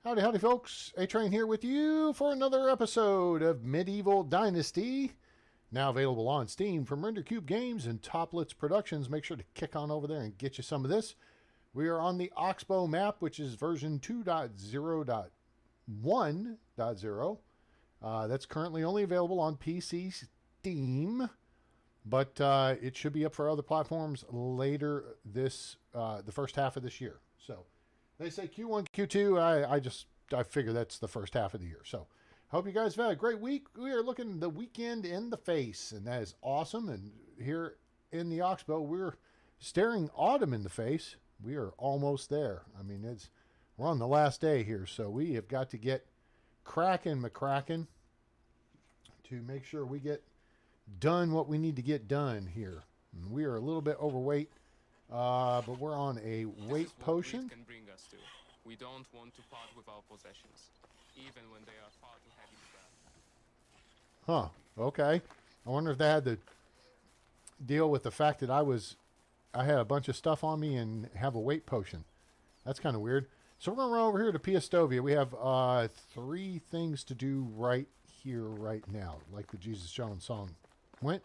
Howdy, howdy, folks. A-Train here with you for another episode of Medieval Dynasty. Now available on Steam from RenderCube Games and Toplitz Productions. Make sure to kick on over there and get you some of this. We are on the Oxbow map, which is version 2.0.1.0. That's currently only available on PC Steam, but it should be up for other platforms later this the first half of this year. So they say Q1, Q2. I figure that's the first half of the year. So hope you guys have had a great week. We are looking the weekend in the face, and that is awesome. And here in the Oxbow, we're staring autumn in the face. We are almost there. I mean, we're on the last day here, so we have got to get McCracken to make sure we get done what we need to get done here. And we are a little bit overweight. But we're on a weight potion. Can bring us to. We don't want to part with our possessions, even when they are far too heavy to grab. Huh. Okay. I wonder if they had to deal with the fact that I had a bunch of stuff on me and have a weight potion. That's kind of weird. So we're going to run over here to Piastovia. We have 3 things to do right here, right now, like the Jesus Jones song went.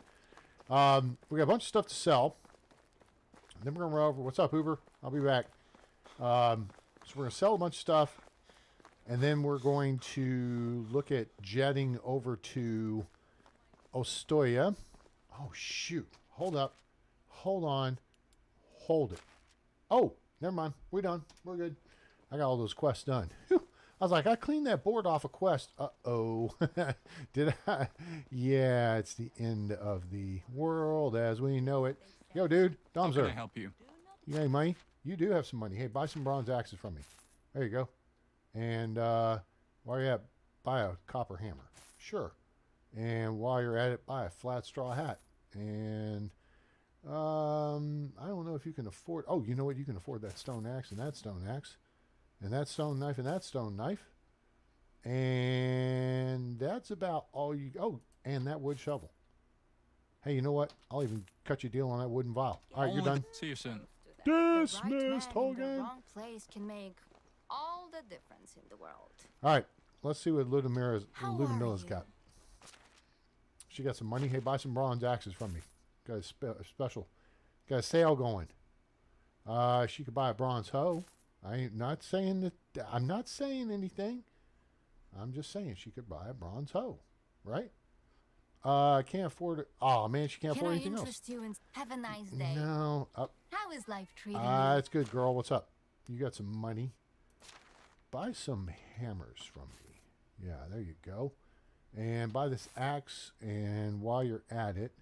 We got a bunch of stuff to sell. And then we're going to run over. What's up, Uber? I'll be back. So we're going to sell a bunch of stuff. And then we're going to look at jetting over to Ostoya. Oh, shoot. Hold up. Hold on. Hold it. Oh, never mind. We're done. We're good. I got all those quests done. Whew. I was like, I cleaned that board off a quest. Uh-oh. Did I? Yeah, it's the end of the world as we know it. Yo, dude. How can I help you? You got any money? You do have some money. Hey, buy some bronze axes from me. There you go. And while you're at it, buy a copper hammer. Sure. And while you're at it, buy a flat straw hat. And I don't know if you can afford... Oh, you know what? You can afford that stone axe and that stone axe. And that stone knife and that stone knife. And that's about all you... Oh, and that wood shovel. Hey, you know what? I'll even cut you a deal on that wooden vial. All right, you're done. See you soon. Dismissed, the Hogan. wrong place can make all the difference in the world. All right, let's see what Ludmilla's got. She got some money. Hey, buy some bronze axes from me. Got a special. Got a sale going. She could buy a bronze hoe. I'm not saying anything. I'm just saying she could buy a bronze hoe, right? Can't afford it. Oh man, she can't afford anything else. Can I interest you in have a nice day? No. How is life treating you? That's good, girl. What's up? You got some money. Buy some hammers from me. Yeah, there you go. And buy this axe. And while you're at it,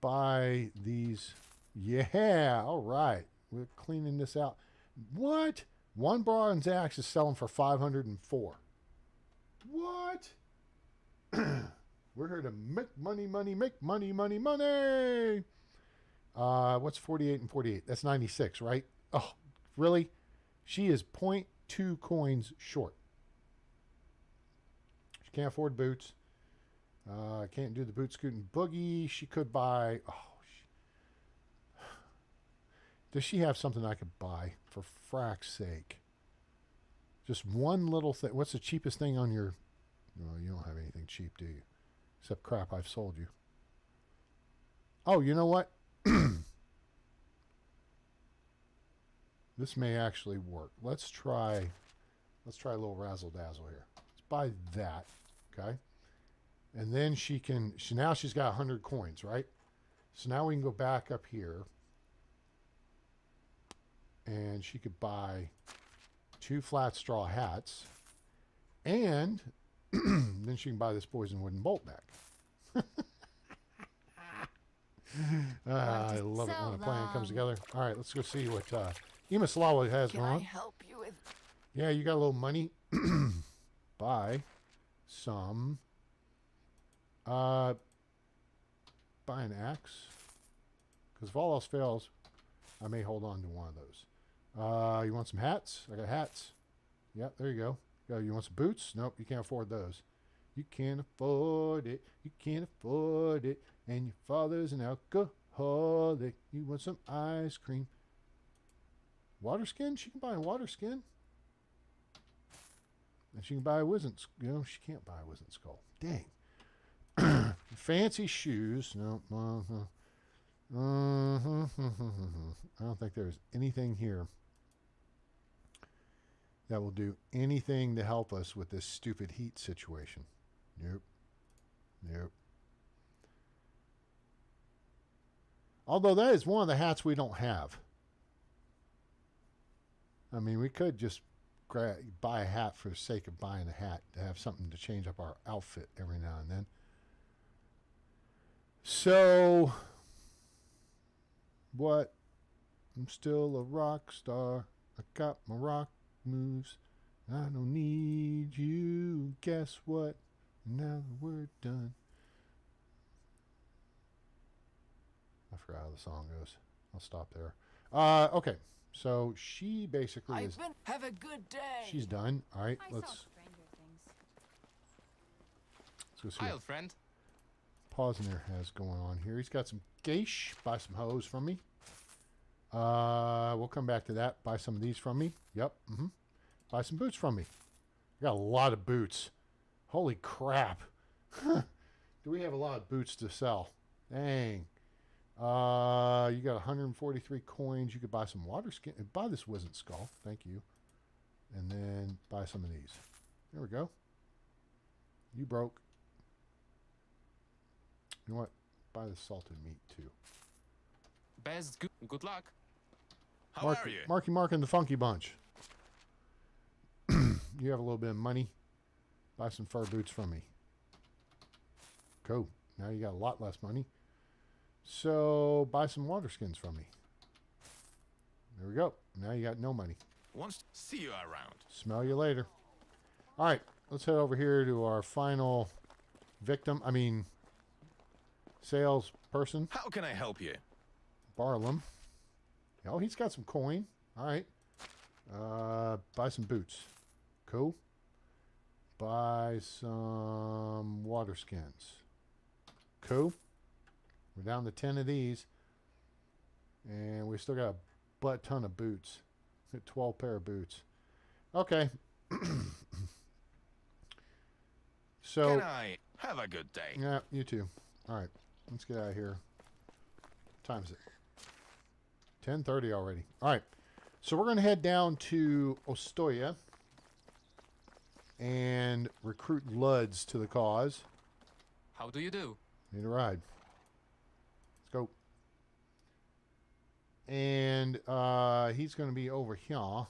buy these. Yeah, all right. We're cleaning this out. What? One bronze axe is selling for 504. What? We're here to make money, make money. What's 48 and 48? That's 96, right? Oh, really? She is 0.2 coins short. She can't afford boots. Can't do the boot scooting boogie. She could buy... Oh, does she have something I could buy for frack's sake? Just one little thing. What's the cheapest thing on your... No, you don't have anything cheap, do you? Except crap I've sold you. Oh, you know what? This may actually work. Let's try a little razzle dazzle here. Let's buy that, okay? And then now she's got 100 coins, right? So now we can go back up here, and she could buy 2 flat straw hats, and then she can buy this poison wooden bolt back. I love it when a plan comes together. All right, let's go see what Imaslawa has going on. Can I help you with... Yeah, you got a little money. Buy some. Buy an axe. Because if all else fails, I may hold on to one of those. You want some hats? I got hats. Yep, there you go. You want some boots? Nope, you can't afford those. You can't afford it. You can't afford it. And your father's an alcoholic. You want some ice cream. Water skin? She can buy a water skin. And she can buy a Wizened, you know, she can't buy a Wizened Skull. Dang. Fancy shoes. No. I don't think there's anything here that will do anything to help us with this stupid heat situation. Nope. Nope. Although that is one of the hats we don't have. I mean, we could just buy a hat for the sake of buying a hat to have something to change up our outfit every now and then. So, what? I'm still a rock star. I got my rock moves. I don't need you. Guess what? Now that we're done. I forgot how the song goes. I'll stop there. Okay. So she basically is. Have a good day. She's done. All right. I saw Let's stranger things. go see Hi, what old friend. Posner has going on here. He's got some geish. Buy some hose from me. We'll come back to that. Buy some of these from me. Yep. Buy some boots from me. I got a lot of boots. Holy crap. Do we have a lot of boots to sell? Dang. You got 143 coins. You could buy some water skin. Buy this Wizened Skull. Thank you. And then buy some of these. There we go. You broke. You know what? Buy the salted meat too. Best good luck. How are you? Marky Mark and the Funky Bunch. You have a little bit of money. Buy some fur boots from me. Cool. Now you got a lot less money. So buy some water skins from me. There we go. Now you got no money. Wants to see you around. Smell you later. All right. Let's head over here to our final victim. I mean, salesperson. How can I help you? Barlam. Oh, he's got some coin. All right. Buy some boots. Cool. Buy some water skins. Cool. We're down to 10 of these. And we still got a butt ton of boots. 12 pair of boots. Okay. So. Can I have a good day? Yeah, you too. All right. Let's get out of here. What time is it? 10:30 already. All right. So we're going to head down to Ostoya and recruit Luds to the cause. How do you do? Need a ride. Let's go. And he's going to be over here.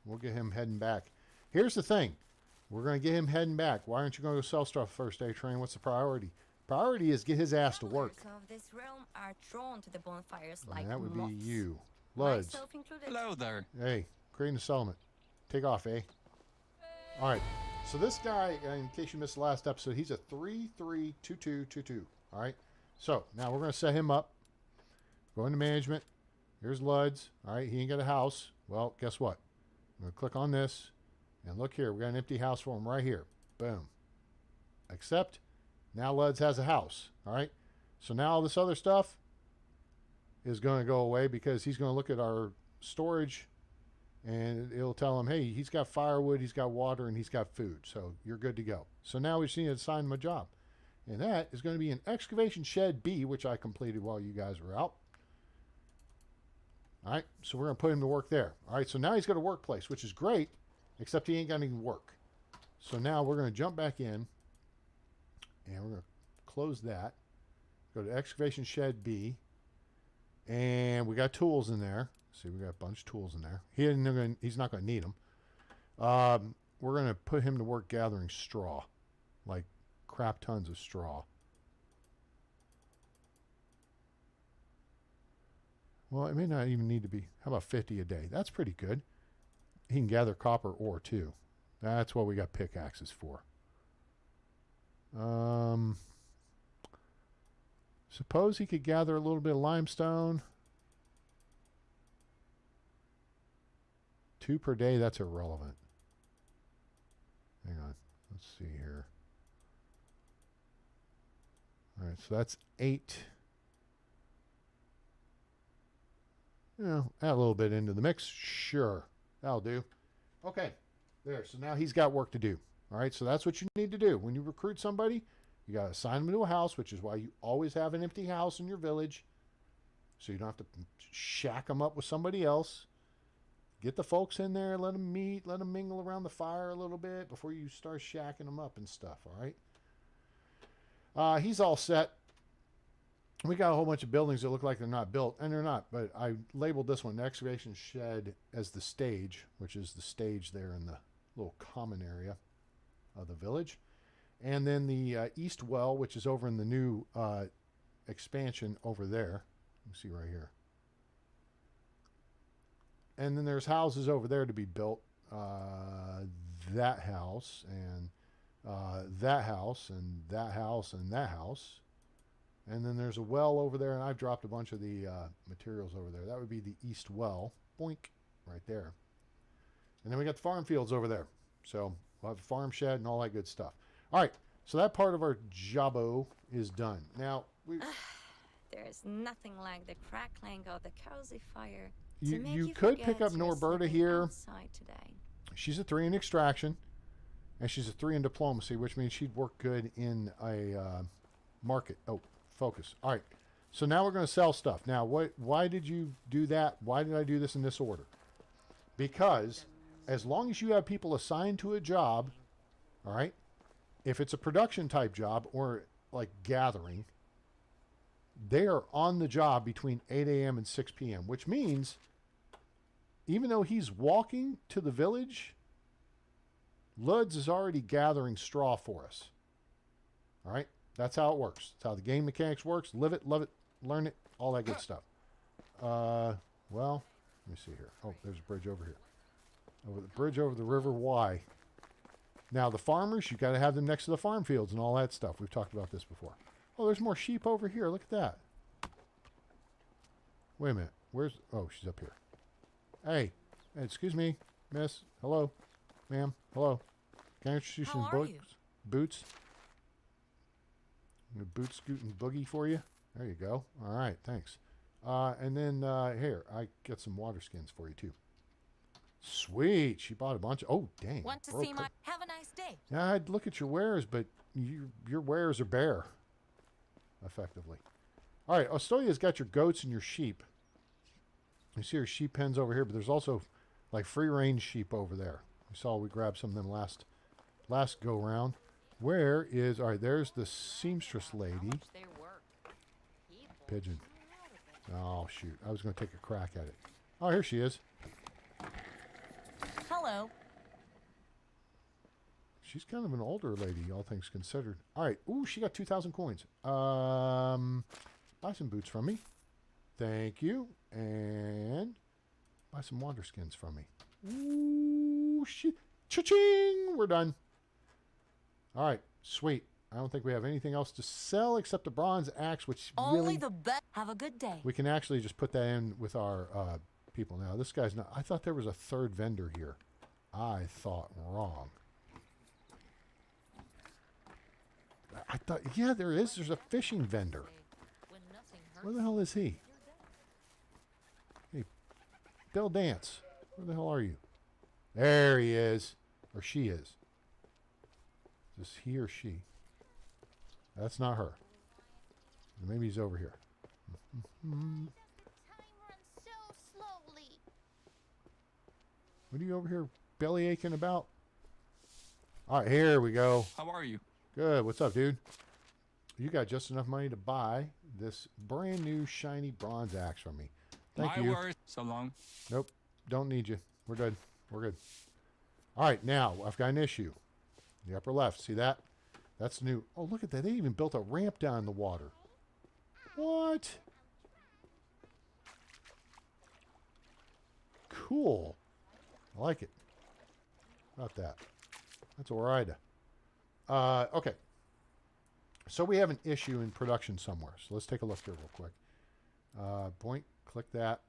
We'll get him heading back. Here's the thing. We're going to get him heading back. Why aren't you going to go sell stuff first, A-Train? What's the priority? Priority is get his ass to work. Travelers of this realm are drawn to the bonfires like And that would moths. be you. Luds. Myself included. Hello there. Hey, creating a settlement. Take off, eh? All right. So this guy, in case you missed the last episode, he's a 332222. All right. So now we're going to set him up. Go into management. Here's Luds. All right. He ain't got a house. Well, guess what? I'm going to click on this. And look here. We got an empty house for him right here. Boom. Accept. Now Luds has a house. All right. So now all this other stuff is going to go away because he's going to look at our storage and it'll tell him, hey, he's got firewood, he's got water, and he's got food. So you're good to go. So now we just need to assign him a job. And that is going to be an excavation shed B, which I completed while you guys were out. All right. So we're going to put him to work there. All right. So now he's got a workplace, which is great, except he ain't got any work. So now we're going to jump back in and we're going to close that. Go to excavation shed B. And we got tools in there. See, we got a bunch of tools in there. He's not going to need them. We're going to put him to work gathering straw. Like crap tons of straw. Well, it may not even need to be. How about 50 a day? That's pretty good. He can gather copper ore too. That's what we got pickaxes for. Suppose he could gather a little bit of limestone. 2 per day, that's irrelevant. Hang on. Let's see here. All right, so that's 8. You know, add a little bit into the mix. Sure. That'll do. Okay. There. So now he's got work to do. All right. So that's what you need to do. When you recruit somebody, you got to assign them to a house, which is why you always have an empty house in your village. So you don't have to shack them up with somebody else. Get the folks in there, let them meet, let them mingle around the fire a little bit before you start shacking them up and stuff, all right? He's all set. We got a whole bunch of buildings that look like they're not built, and they're not, but I labeled this one, the excavation shed, as the stage, which is the stage there in the little common area of the village. And then the east well, which is over in the new expansion over there. You see right here. And then there's houses over there to be built. That house and that house and that house and that house. And then there's a well over there, and I've dropped a bunch of the materials over there. That would be the east well. Boink. Right there. And then we got the farm fields over there. So we'll have a farm shed and all that good stuff. All right. So that part of our jobbo is done. Now, There's nothing like the crackling of the cozy fire. You could pick up Norberta here. Today. She's a 3 in extraction, and she's a 3 in diplomacy, which means she'd work good in a market. Oh, focus. All right. So now we're going to sell stuff. Now, why did you do that? Why did I do this in this order? Because as long as you have people assigned to a job, all right, if it's a production type job or like gathering, they are on the job between 8 a.m. and 6 p.m., which means even though he's walking to the village, Luds is already gathering straw for us. All right? That's how it works. That's how the game mechanics works. Live it, love it, learn it, all that good stuff. Well, let me see here. Oh, there's a bridge over here. Over the bridge over the river Y. Now, the farmers, you got to have them next to the farm fields and all that stuff. We've talked about this before. Oh, there's more sheep over here. Look at that. Wait a minute. Oh, she's up here. Hey, excuse me, miss. Hello, ma'am. Hello. Can I introduce you to Boots? I'm gonna boot scoot and boogie for you. There you go. All right, thanks. And then here, I get some water skins for you too. Sweet. She bought a bunch. Oh, dang. Want to see my... Have a nice day. Yeah, I'd look at your wares, but your wares are bare, effectively. All right, Ostolia's got your goats and your sheep. You see her sheep pens over here, but there's also like free-range sheep over there. We grabbed some of them last go-round. Where is... All right, there's the seamstress lady. Pigeon. Oh, shoot. I was going to take a crack at it. Oh, here she is. Hello. She's kind of an older lady, all things considered. All right. Ooh, she got 2,000 coins. Buy some boots from me. Thank you. And buy some water skins from me. Ooh, cha-ching! We're done. All right. Sweet. I don't think we have anything else to sell except the bronze axe, which Only really... the best. Have a good day. We can actually just put that in with our people now. This guy's not... I thought there was a third vendor here. I thought wrong. I thought... Yeah, there is. There's a fishing vendor. Where the hell is he? Hey, Bill Dance. Where the hell are you? There he is. Or she is. Is this he or she? That's not her. Maybe he's over here. What are you over here belly aching about? All right, here we go. How are you? Good. What's up, dude? You got just enough money to buy this brand new shiny bronze axe from me. Thank you. My word. So long. Nope. Don't need you. We're good. We're good. All right, now I've got an issue. The upper left. See that? That's new. Oh, look at that. They even built a ramp down the water. What? Cool. I like it. About that. That's all right. Okay. So we have an issue in production somewhere. So let's take a look here real quick. Point. Click that.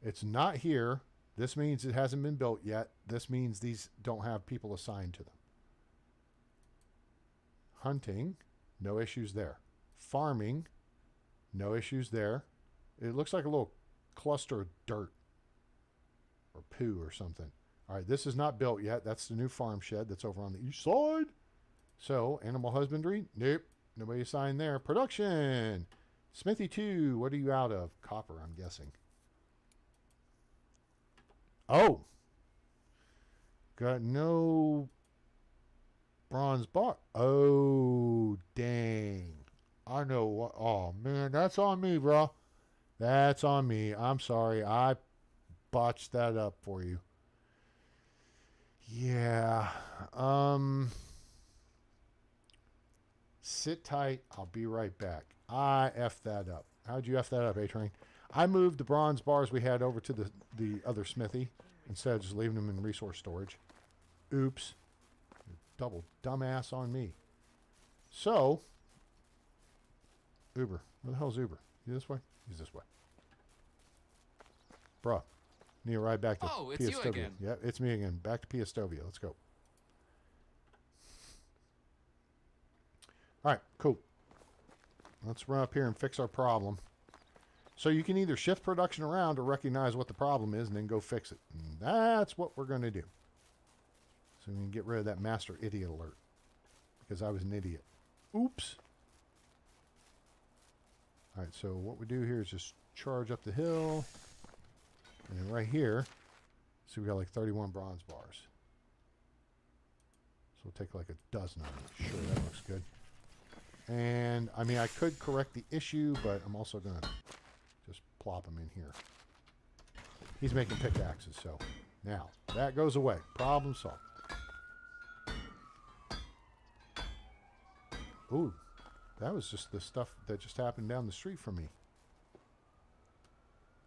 It's not here. This means it hasn't been built yet. This means these don't have people assigned to them. Hunting. No issues there. Farming. No issues there. It looks like a little cluster of dirt. Or poo or something. All right, this is not built yet. That's the new farm shed that's over on the east side. So, animal husbandry? Nope. Nobody assigned there. Production. Smithy 2. What are you out of? Copper, I'm guessing. Oh. Got no bronze bar. Oh, dang. I know what. Oh, man. That's on me, bro. That's on me. I'm sorry. I botched that up for you. Yeah. Sit tight. I'll be right back. I effed that up. How'd you F that up, A-Train? I moved the bronze bars we had over to the other smithy instead of just leaving them in resource storage. Oops. Double dumbass on me. So, Uber. Where the hell's Uber? You this way? He's this way. Bruh. Need to ride back to Oh, it's you Piastovia. again. Yeah, it's me again. Back to Piastovia. Let's go. All right, cool. Let's run up here and fix our problem. So you can either shift production around or recognize what the problem is and then go fix it. And that's what we're going to do. So we can get rid of that master idiot alert. Because I was an idiot. Oops. All right, so what we do here is just charge up the hill. And then right here, so we got like 31 bronze bars. So we'll take like a dozen of them. Sure, that looks good. And, I mean, I could correct the issue, but I'm also going to just plop them in here. He's making pickaxes, so now that goes away. Problem solved. Ooh, that was just the stuff that just happened down the street from me.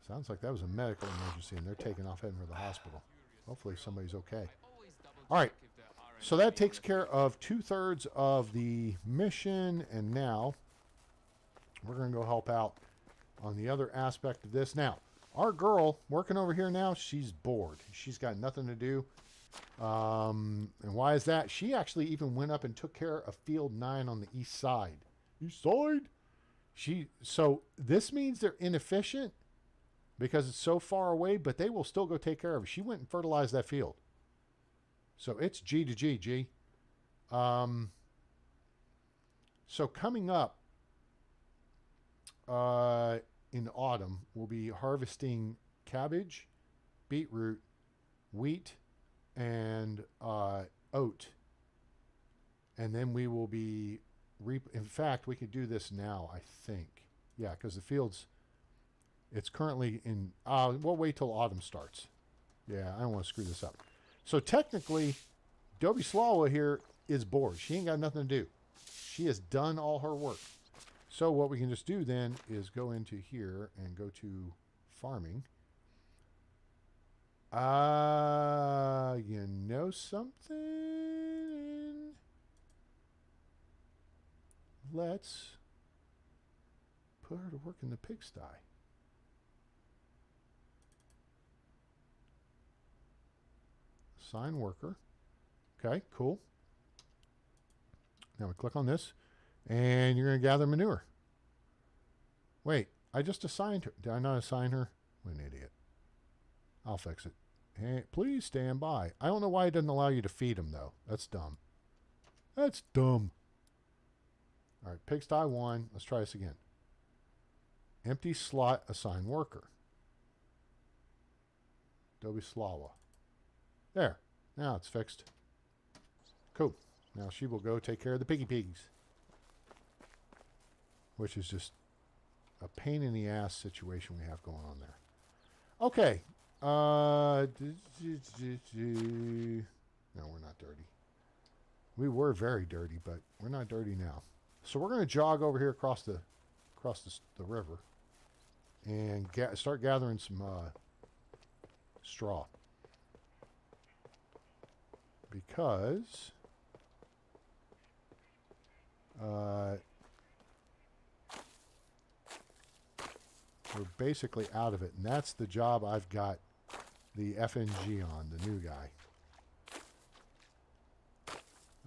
Sounds like that was a medical emergency, and they're taking off heading for the hospital. Hopefully somebody's okay. All right, so that takes care of 2/3 of the mission, and now we're going to go help out on the other aspect of this. Now, our girl working over here now, she's bored. She's got nothing to do. And why is that? She actually even went up and took care of Field 9 on the east side. East side? So this means they're inefficient because it's so far away, but they will still go take care of it. She went and fertilized that field. So it's G to G, G. So coming up in autumn, we'll be harvesting cabbage, beetroot, wheat, and oat. And then we will be... in fact, we could do this now, I think. Yeah, because the field's... It's currently in... we'll wait till autumn starts. Yeah, I don't want to screw this up. So technically, Dobie Slawa here is bored. She ain't got nothing to do. She has done all her work. So what we can just do then is go into here and go to farming. You know something? Let's put her to work in the pigsty. Assign worker. Okay, cool. Now we click on this, and you're going to gather manure. Wait, I just assigned her. Did I not assign her? What an idiot. I'll fix it. Hey, please stand by. I don't know why it doesn't allow you to feed them, though. That's dumb. That's dumb. All right, pigsty 1. Let's try this again. Empty slot, assign worker. Dobie Slawa. There. Now it's fixed. Cool. Now she will go take care of the piggy pigs. Which is just a pain in the ass situation we have going on there. Okay. No, we're not dirty. We were very dirty, but we're not dirty now. So we're going to jog over here across the river and start gathering some straw. Because we're basically out of it. And that's the job I've got the FNG on, the new guy.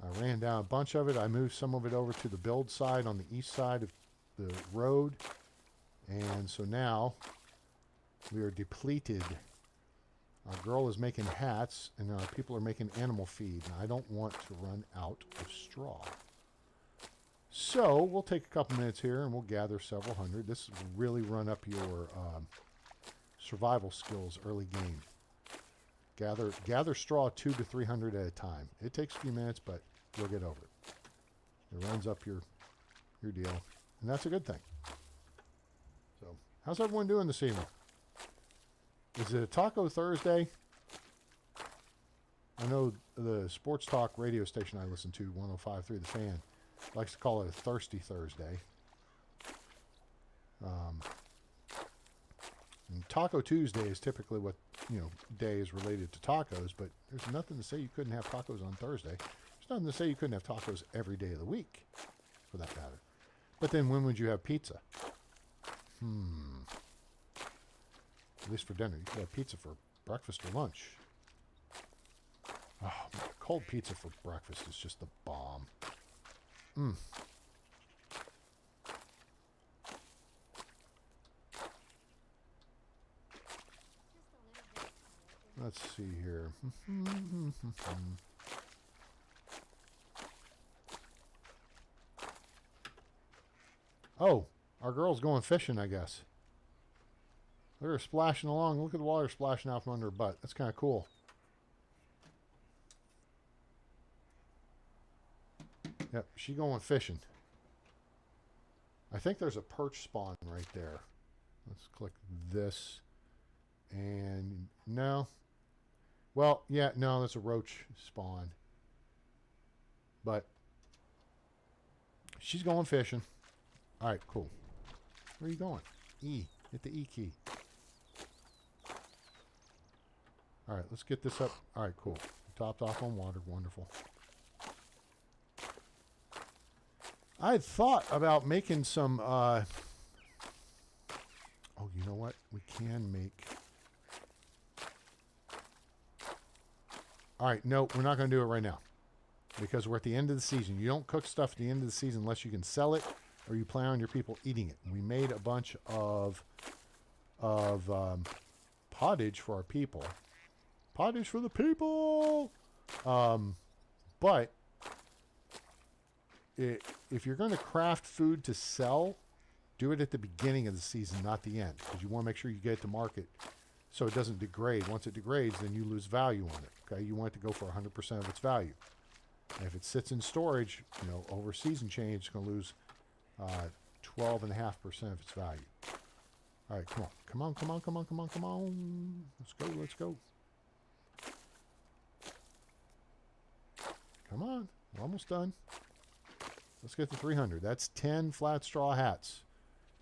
I ran down a bunch of it. I moved some of it over to the build side on the east side of the road. And so now we are depleted Our girl is making hats, and our people are making animal feed. And I don't want to run out of straw. So we'll take a couple minutes here, and we'll gather several hundred. This will really run up your survival skills early game. Gather straw 200 to 300 at a time. It takes a few minutes, but you'll get over it. It runs up your deal, and that's a good thing. So, how's everyone doing this evening? Is it a Taco Thursday? I know the sports talk radio station I listen to, 105.3 The Fan, likes to call it a Thirsty Thursday. And Taco Tuesday is typically what, day is related to tacos, but there's nothing to say you couldn't have tacos on Thursday. There's nothing to say you couldn't have tacos every day of the week, for that matter. But then when would you have pizza? At least for dinner. You could have pizza for breakfast or lunch. Oh, cold pizza for breakfast is just the bomb. Let's see here. Oh, our girl's going fishing, I guess. Look at her splashing along. Look at the water splashing out from under her butt. That's kind of cool. Yep, she going fishing. I think there's a perch spawn right there. Let's click this. And no. Well, yeah, no, that's a roach spawn. But she's going fishing. All right, cool. Where are you going? E. Hit the E key. All right, let's get this up. All right, cool. Topped off on water. Wonderful. I had thought about making some... oh, you know what? We can make... All right, no, we're not going to do it right now. Because we're at the end of the season. You don't cook stuff at the end of the season unless you can sell it or you plan on your people eating it. We made a bunch of pottage for our people. Pottage for the people! But if you're going to craft food to sell, do it at the beginning of the season, not the end. Because you want to make sure you get it to market so it doesn't degrade. Once it degrades, then you lose value on it. Okay, you want it to go for 100% of its value. And if it sits in storage, over season change, it's going to lose 12.5% of its value. All right, come on. Come on, come on, come on, come on, come on. Let's go, let's go. Come on. We're almost done. Let's get to 300. That's 10 flat straw hats.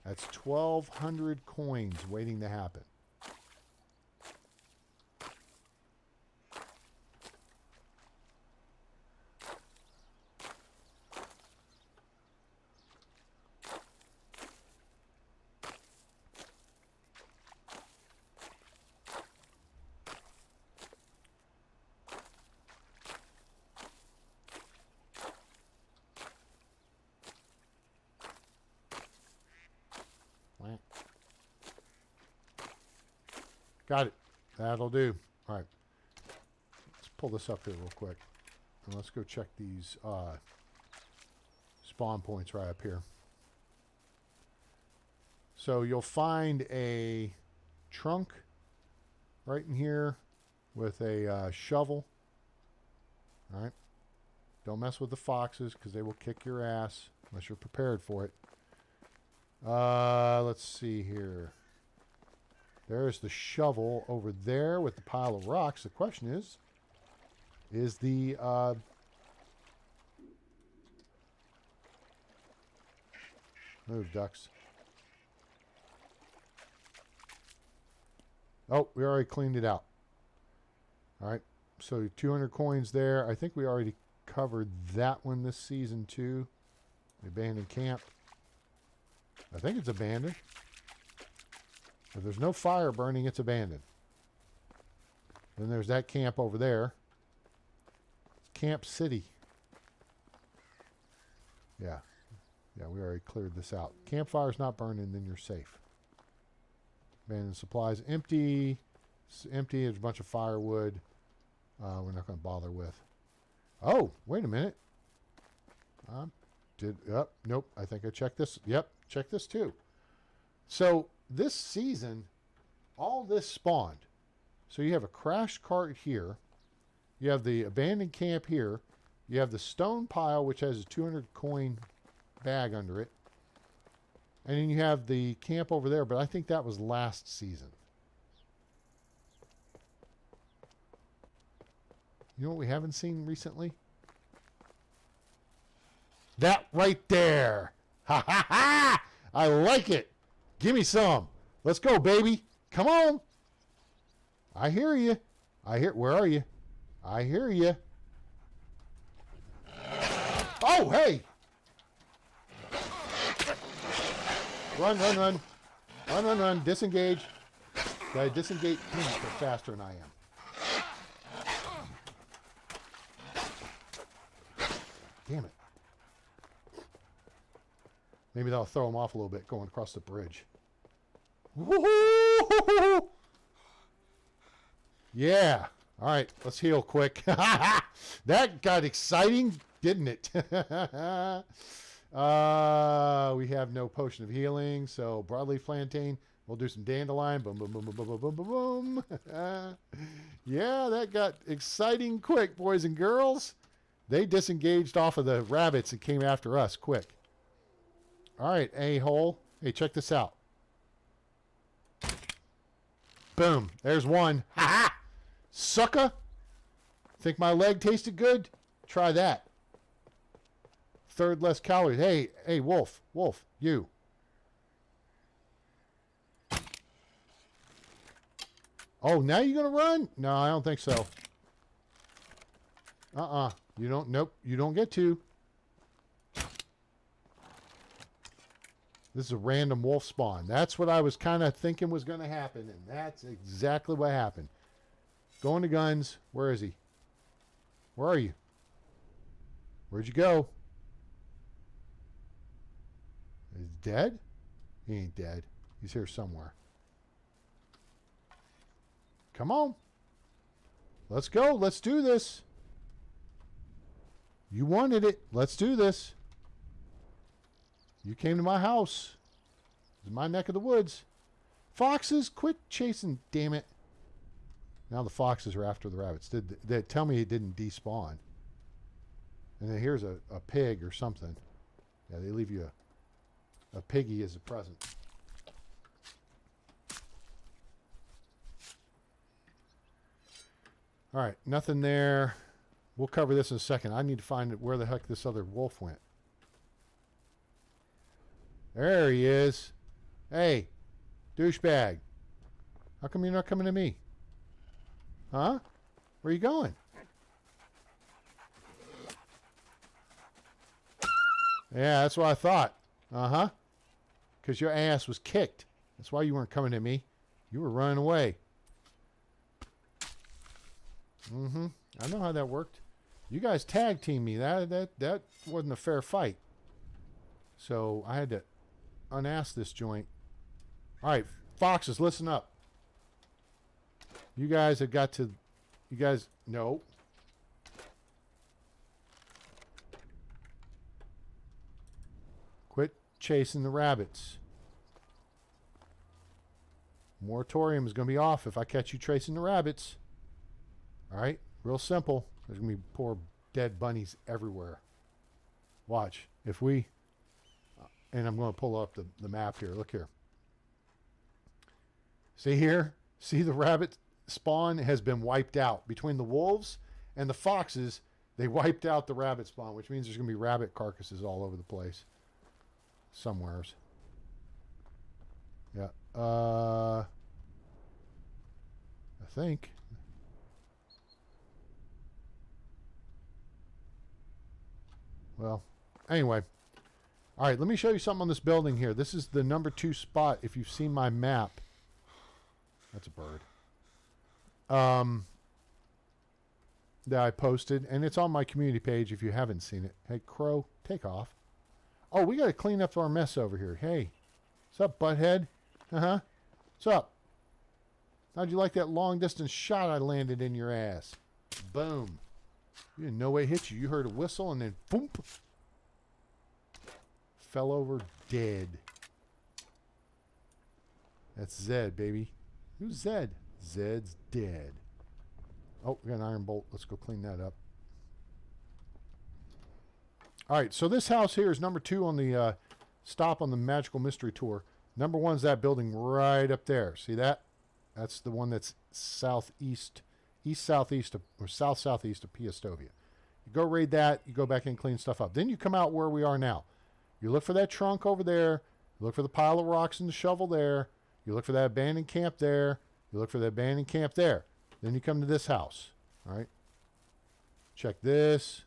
That's 1,200 coins waiting to happen. Got it. That'll do. All right. Let's pull this up here real quick. And let's go check these spawn points right up here. So you'll find a trunk right in here with a shovel. All right. Don't mess with the foxes because they will kick your ass unless you're prepared for it. Let's see here. There's the shovel over there with the pile of rocks. The question is the move, ducks. Oh, we already cleaned it out. All right, so 200 coins there. I think we already covered that one this season too. The abandoned camp. I think it's abandoned. If there's no fire burning, it's abandoned. Then there's that camp over there. Camp City. Yeah. Yeah, we already cleared this out. Campfire's not burning, then you're safe. Abandoned supplies empty. It's empty. There's a bunch of firewood. We're not going to bother with. Oh, wait a minute. Nope. I think I checked this. Yep, check this too. So this season, all this spawned. So you have a crash cart here. You have the abandoned camp here. You have the stone pile, which has a 200 coin bag under it. And then you have the camp over there, but I think that was last season. You know what we haven't seen recently? That right there. Ha ha ha! I like it. Give me some. Let's go, baby. Come on. I hear you. Where are you? I hear you. Oh, hey. Run, run, run. Run, run, run. Disengage. Gotta disengage. They're faster than I am. Damn it. Maybe that'll throw them off a little bit going across the bridge. Woo-hoo! Yeah. All right, let's heal quick. That got exciting, didn't it? We have no potion of healing, so broadleaf plantain. We'll do some dandelion. Boom, boom, boom, boom, boom, boom, boom, boom. Yeah, that got exciting quick, boys and girls. They disengaged off of the rabbits and came after us quick. All right, a-hole. Hey, check this out. Boom. There's one. Ha-ha! Sucker. Think my leg tasted good? Try that. Third less calories. Hey, wolf. Wolf, you. Oh, now you're going to run? No, I don't think so. You don't, nope, you don't get to. This is a random wolf spawn. That's what I was kind of thinking was going to happen, and that's exactly what happened. Going to guns. Where is he? Where are you? Where'd you go? Is he dead? He ain't dead. He's here somewhere. Come on. Let's go. Let's do this. You wanted it. Let's do this. You came to my house. This is my neck of the woods. Foxes, quit chasing, damn it. Now the foxes are after the rabbits. They tell me it didn't despawn. And then here's a pig or something. Yeah, they leave you a piggy as a present. All right, nothing there. We'll cover this in a second. I need to find where the heck this other wolf went. There he is. Hey, douchebag. How come you're not coming to me? Huh? Where are you going? Yeah, that's what I thought. Uh-huh. Because your ass was kicked. That's why you weren't coming to me. You were running away. Mm-hmm. I know how that worked. You guys tag teamed me. That wasn't a fair fight. So I had to unass this joint. All right, foxes, listen up. You guys have got to... You guys... No. Quit chasing the rabbits. Moratorium is going to be off if I catch you chasing the rabbits. All right? Real simple. There's going to be poor dead bunnies everywhere. Watch. If we... And I'm going to pull up the map here. Look here. See here? See the rabbit spawn has been wiped out. Between the wolves and the foxes, they wiped out the rabbit spawn, which means there's going to be rabbit carcasses all over the place. Somewheres. Yeah. I think. Well, anyway. All right, let me show you something on this building here. This is the number 2 spot if you've seen my map. That's a bird. That I posted, and it's on my community page if you haven't seen it. Hey, Crow, take off. Oh, we got to clean up our mess over here. Hey, what's up, butthead? Uh-huh. What's up? How'd you like that long distance shot I landed in your ass? Boom. You didn't know way hit you. You heard a whistle and then boom. Fell over dead. That's Zed, baby. Who's Zed? Zed's dead. Oh, we got an iron bolt. Let's go clean that up. All right, so this house here is number 2 on the stop on the Magical Mystery Tour. Number 1 is that building right up there. See that? That's the one that's southeast, east-southeast, or south-southeast of Piastovia. You go raid that. You go back and clean stuff up. Then you come out where we are now. You look for that trunk over there. You look for the pile of rocks and the shovel there. You look for that abandoned camp there. You look for the abandoned camp there. Then you come to this house. All right? Check this.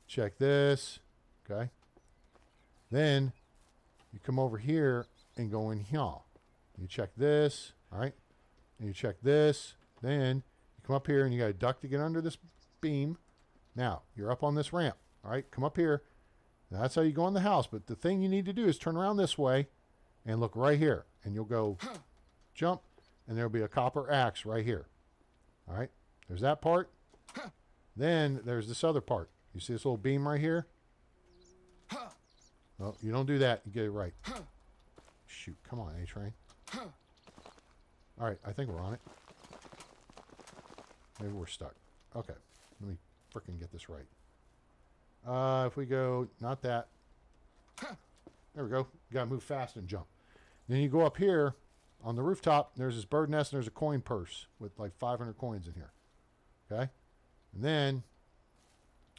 Check this. Okay? Then you come over here and go in here. You check this. All right? And you check this. Then you come up here and you got a duct to get under this beam. Now, you're up on this ramp. All right? Come up here. That's how you go in the house. But the thing you need to do is turn around this way and look right here. And you'll go jump, and there'll be a copper axe right here. All right? There's that part. Then there's this other part. You see this little beam right here? No, you don't do that. You get it right. Shoot. Come on, A-Train. All right. I think we're on it. Maybe we're stuck. Okay. Let me frickin' get this right. If we go, not that. There we go. You got to move fast and jump. Then you go up here on the rooftop. There's this bird nest and there's a coin purse with like 500 coins in here. Okay? And then,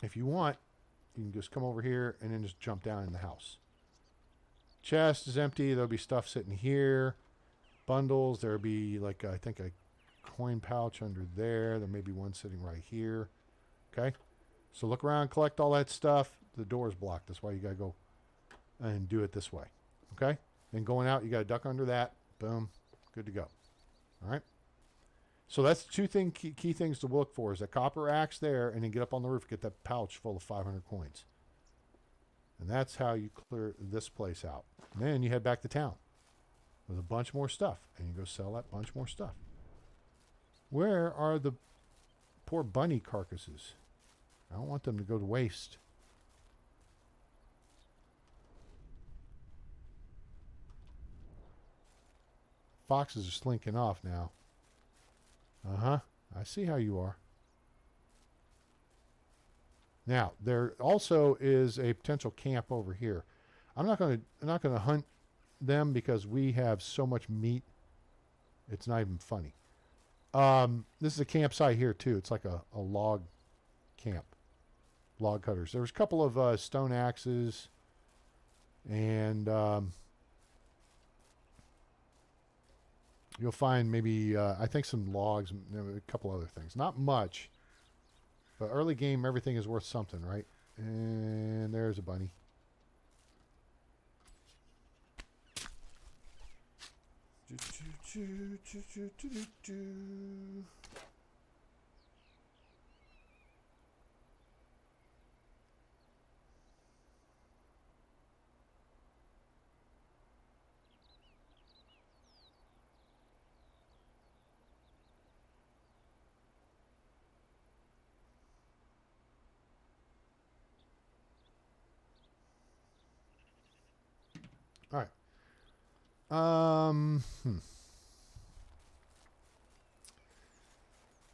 if you want, you can just come over here and then just jump down in the house. Chest is empty. There'll be stuff sitting here. Bundles. There'll be like, I think, a coin pouch under there. There may be one sitting right here. Okay? So look around, collect all that stuff. The door's blocked. That's why you got to go and do it this way. Okay? Then going out, you got to duck under that. Boom. Good to go. All right? So that's the two key things to look for is a copper axe there, and then get up on the roof, get that pouch full of 500 coins. And that's how you clear this place out. And then you head back to town with a bunch more stuff, and you go sell that bunch more stuff. Where are the poor bunny carcasses? I don't want them to go to waste. Foxes are slinking off now. Uh-huh. I see how you are. Now, there also is a potential camp over here. I'm not going to hunt them because we have so much meat. It's not even funny. This is a campsite here too. It's like a log camp. Log cutters. There's a couple of stone axes and you'll find maybe I think some logs, a couple other things. Not much, but early game everything is worth something, right? And there's a bunny. All right. And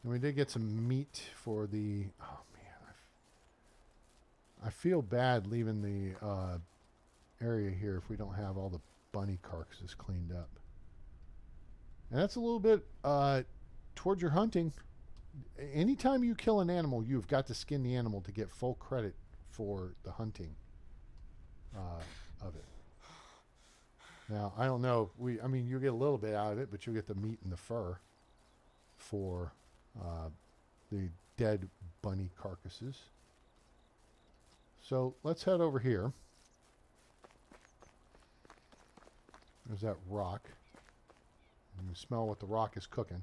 we did get some meat for the. Oh man, I feel bad leaving the area here if we don't have all the bunny carcasses cleaned up. And that's a little bit towards your hunting. Anytime you kill an animal, you've got to skin the animal to get full credit for the hunting of it. Now, I don't know. I mean, you get a little bit out of it, but you'll get the meat and the fur for the dead bunny carcasses. So let's head over here. There's that rock. You can smell what the rock is cooking.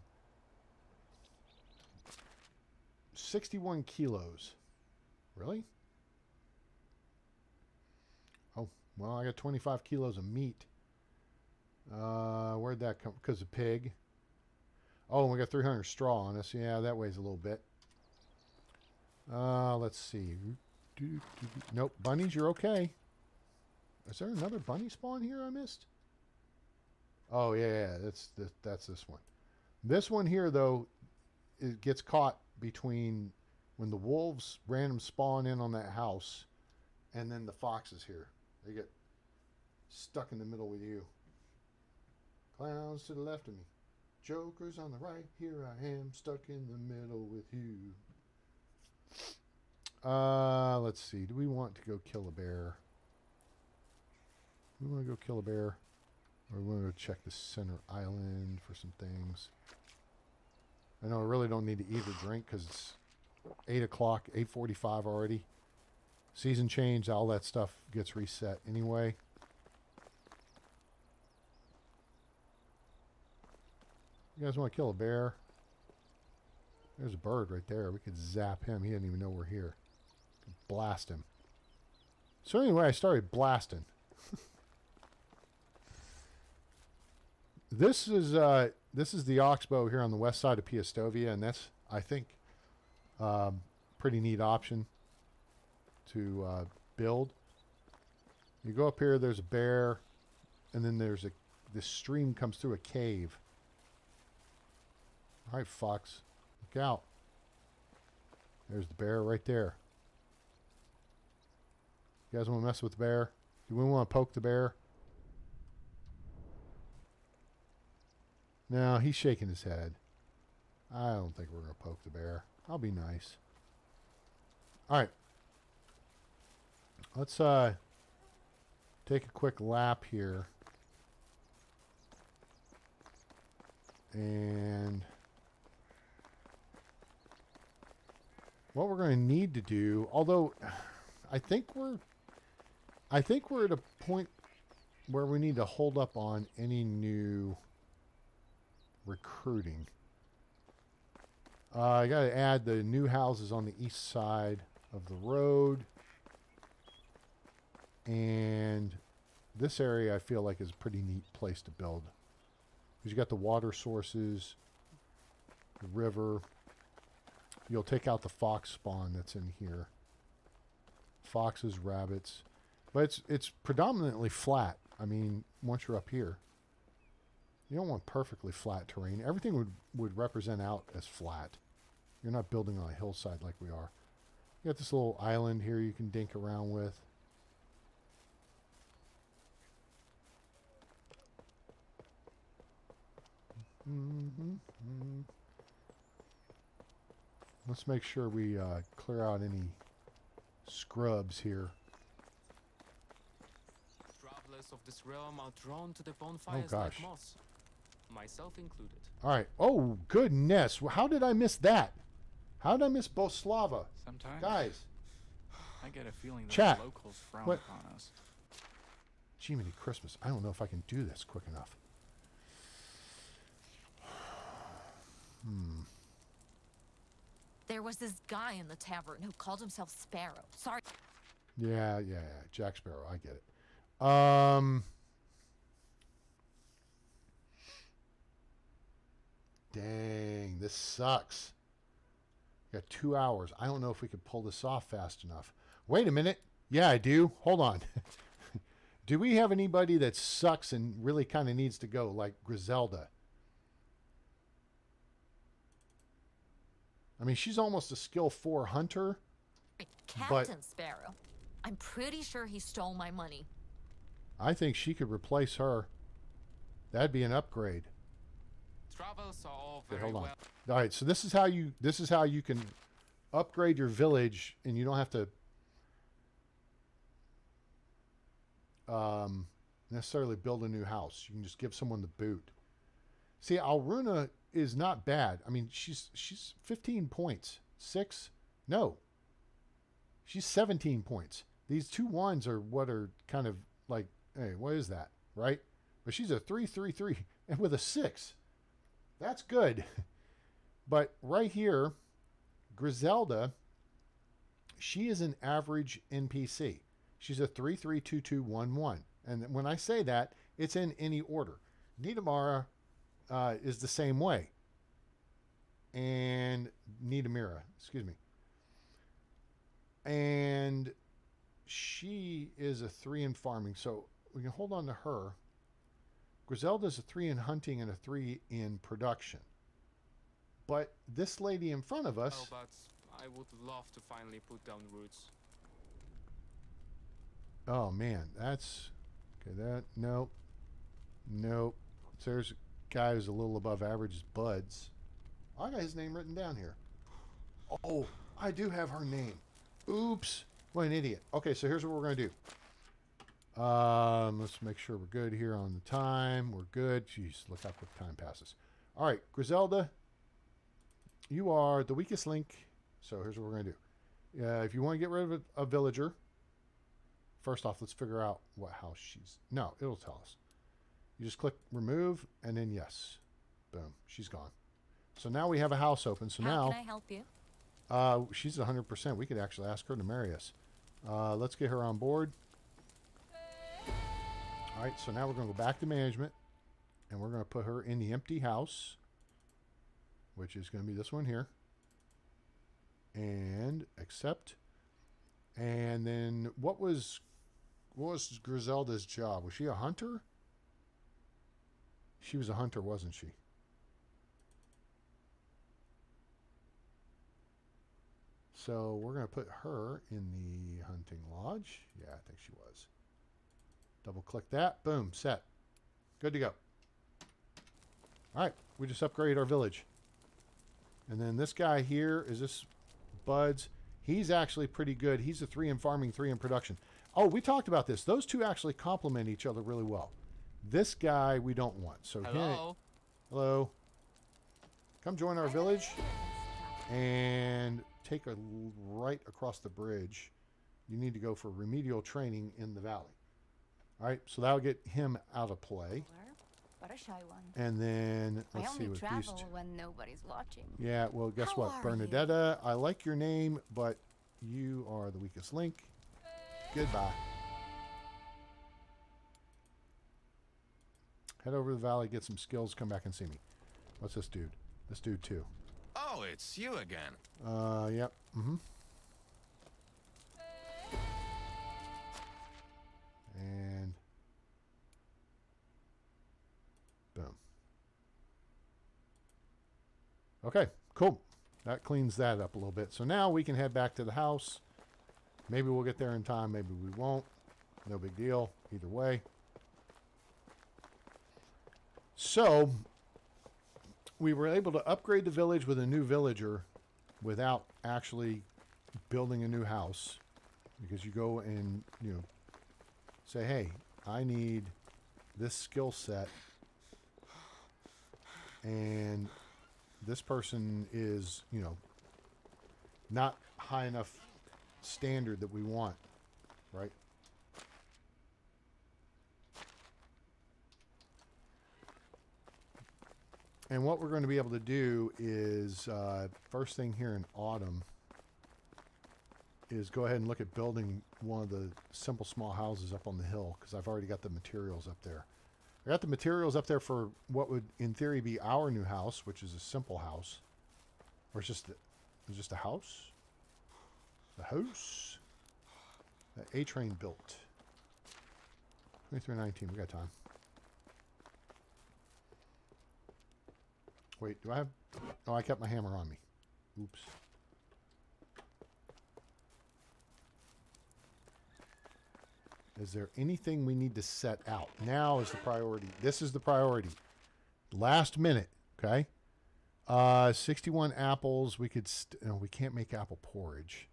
61 kilos. Really? Oh, well, I got 25 kilos of meat. Where'd that come? Because of pig. Oh, and we got 300 straw on us. Yeah, that weighs a little bit. Let's see. Nope, bunnies, you're okay. Is there another bunny spawn here I missed? Oh, yeah, that's this one. This one here, though, it gets caught between when the wolves random spawn in on that house and then the foxes here. They get stuck in the middle with you. Clowns to the left of me. Jokers on the right. Here I am, stuck in the middle with you. Let's see. Do we want to go kill a bear? We want to go kill a bear? Or we want to go check the center island for some things? I know I really don't need to eat or drink because it's 8 o'clock, 8:45 already. Season change, all that stuff gets reset anyway. You guys want to kill a bear? There's a bird right there. We could zap him. He didn't even know we're here. Blast him. So anyway, I started blasting. This is the Oxbow here on the west side of Piastovia, and that's, I think, pretty neat option to build. You go up here, there's a bear, and then there's this stream comes through a cave. All right, fox, look out. There's the bear right there. You guys want to mess with the bear? Do we want to poke the bear? No, he's shaking his head. I don't think we're going to poke the bear. I'll be nice. All right. Let's take a quick lap here. And what we're going to need to do, although I think we're at a point where we need to hold up on any new recruiting. I got to add the new houses on the east side of the road. And this area I feel like is a pretty neat place to build. Because you got the water sources, the river. You'll take out the fox spawn that's in here. Foxes, rabbits. But it's predominantly flat. I mean, once you're up here. You don't want perfectly flat terrain. Everything would represent out as flat. You're not building on a hillside like we are. You got this little island here you can dink around with. Let's make sure we clear out any scrubs here. Travelers of this realm are drawn to the bonfires like moss, myself included. All right. Oh, goodness. How did I miss that? How did I miss Boslava? Sometimes, guys, I get a feeling that chat. the locals frown What? upon us. Jiminy Christmas. I don't know if I can do this quick enough. There was this guy in the tavern who called himself Sparrow. Sorry. Yeah. Jack Sparrow. I get it. Dang, this sucks. Got 2 hours. I don't know if we could pull this off fast enough. Wait a minute. Yeah, I do. Hold on. Do we have anybody that sucks and really kind of needs to go, like Griselda? I mean, she's almost a skill 4 hunter. Captain Sparrow. I'm pretty sure he stole my money. I think she could replace her. That'd be an upgrade. Travels are all Okay, very hold on. well. All right, so this is how you can upgrade your village, and you don't have to necessarily build a new house. You can just give someone the boot. See, Alruna is not bad. I mean, she's 15 points. 6? No. She's 17 points. These 2 ones are what are kind of like, hey, what is that, right? But she's a 3-3-3 and with a 6. That's good. But right here, Griselda, she is an average NPC. She's a 3-3-2-2-1-1. And when I say that, it's in any order. Nidomara is the same way. and Nidamira, excuse me. And she is a 3 in farming, so we can hold on to her. Griselda's a 3 in hunting and a 3 in production. But this lady in front of us... Oh, but I would love to finally put down roots. Oh, man, that's... Okay, that... Nope. Nope. So there's a guy who's a little above average, is Buds. I got his name written down here. Oh, I do have her name. Oops. What an idiot. Okay, so here's what we're going to do. Let's make sure we're good here on the time. We're good. Jeez, look how quick time passes. All right, Griselda, you are the weakest link. So here's what we're going to do. If you want to get rid of a villager, first off, let's figure out what house she's... No, it'll tell us. You just click remove, and then yes. Boom. She's gone. So now we have a house open. So How now... can I help you? She's 100%. We could actually ask her to marry us. Let's get her on board. All right, so now we're going to go back to management, and we're going to put her in the empty house, which is going to be this one here. And accept. And then what was Griselda's job? Was she a hunter? She was a hunter, wasn't she? So we're going to put her in the hunting lodge. Yeah, I think she was. Double click that. Boom. Set. Good to go. All right. We just upgraded our village. And then this guy here, is this Buds? He's actually pretty good. He's a 3 in farming, 3 in production. Oh, we talked about this. Those two actually complement each other really well. This guy we don't want. So Hello. Hello. Come join our village. And take a right across the bridge. You need to go for remedial training in the valley. All right, so that'll get him out of play. But a shy one. And then I let's see only what these travel two. when nobody's watching. Yeah, well, guess How what, are Bernadetta? I like your name, but you are the weakest link. Goodbye. Head over to the valley, get some skills, come back and see me. What's this dude? This dude too. Oh, it's you again. Yep. Mm-hmm. And boom. Okay, cool. That cleans that up a little bit. So now we can head back to the house. Maybe we'll get there in time, maybe we won't. No big deal, either way. So we were able to upgrade the village with a new villager without actually building a new house, because you go and, you know, say, hey, I need this skill set, and this person is, you know, not high enough standard that we want, right? And what we're going to be able to do is, first thing here in autumn, is go ahead and look at building one of the simple small houses up on the hill, because I've already got the materials up there. I got the materials up there for what would, in theory, be our new house, which is a simple house. Or it's just a house? The house? That A-train built. 2319, we got time. Wait, do I have... Oh, I kept my hammer on me. Oops. Is there anything we need to set out? Now is the priority. This is the priority. Last minute, okay? 61 apples. We could... no, we can't make apple porridge.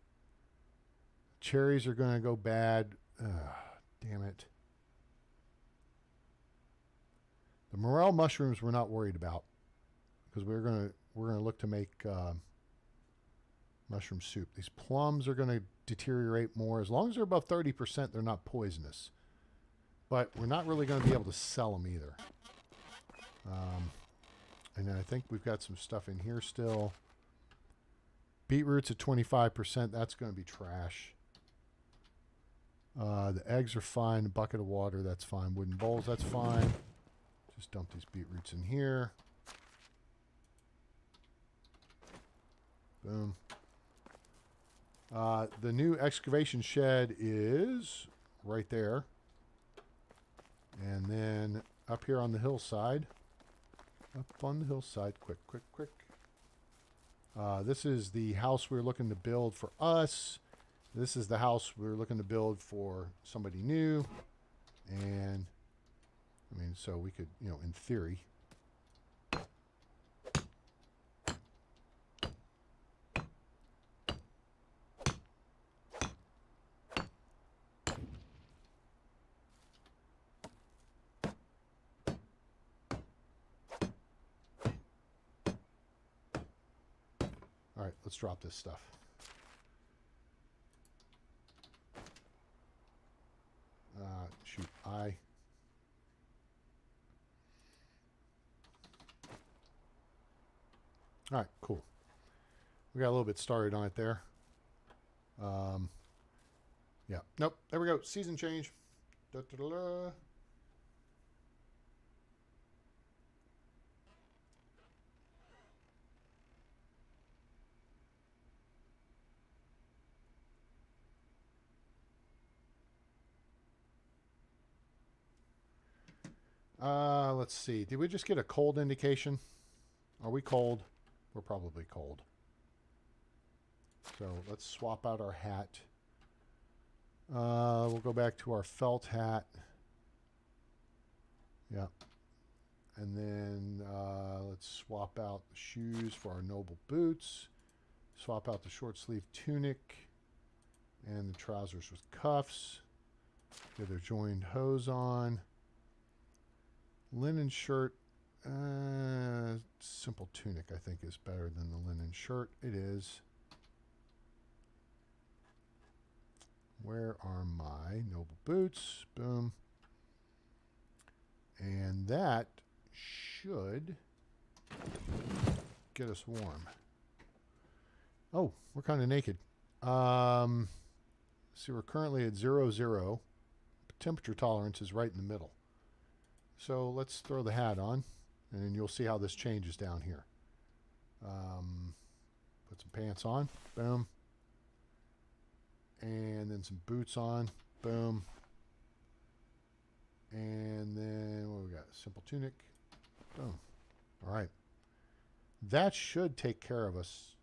Cherries are going to go bad. Damn it. The morel mushrooms we're not worried about, because we're gonna look to make mushroom soup. These plums are gonna deteriorate more. As long as they're above 30%, they're not poisonous. But we're not really gonna be able to sell them either. And then I think we've got some stuff in here still. Beetroots at 25%. That's gonna be trash. The eggs are fine. A bucket of water, that's fine. Wooden bowls, that's fine. Just dump these beetroots in here. Boom. The new excavation shed is right there. And then up here on the hillside. Up on the hillside. Quick, quick, quick. This is the house we're looking to build for us. This is the house we're looking to build for somebody new. And, I mean, so we could, you know, in theory. All right, let's drop this stuff. Shoot, all right, cool. We got a little bit started on it there. Yeah, nope, there we go. Season change. Da, da, da, da. Let's see. Did we just get a cold indication? Are we cold? We're probably cold. So let's swap out our hat. We'll go back to our felt hat. Yeah. And then let's swap out the shoes for our noble boots. Swap out the short sleeve tunic and the trousers with cuffs. Get their joined hose on. Linen shirt, simple tunic I think is better than the linen shirt. It is. Where are my noble boots? Boom. And that should get us warm. Oh, we're kind of naked. See, we're currently at 0, temperature tolerance is right in the middle. So let's throw the hat on, and then you'll see how this changes down here. Put some pants on, boom. And then some boots on, boom. And then what we got? Simple tunic, boom. All right. That should take care of us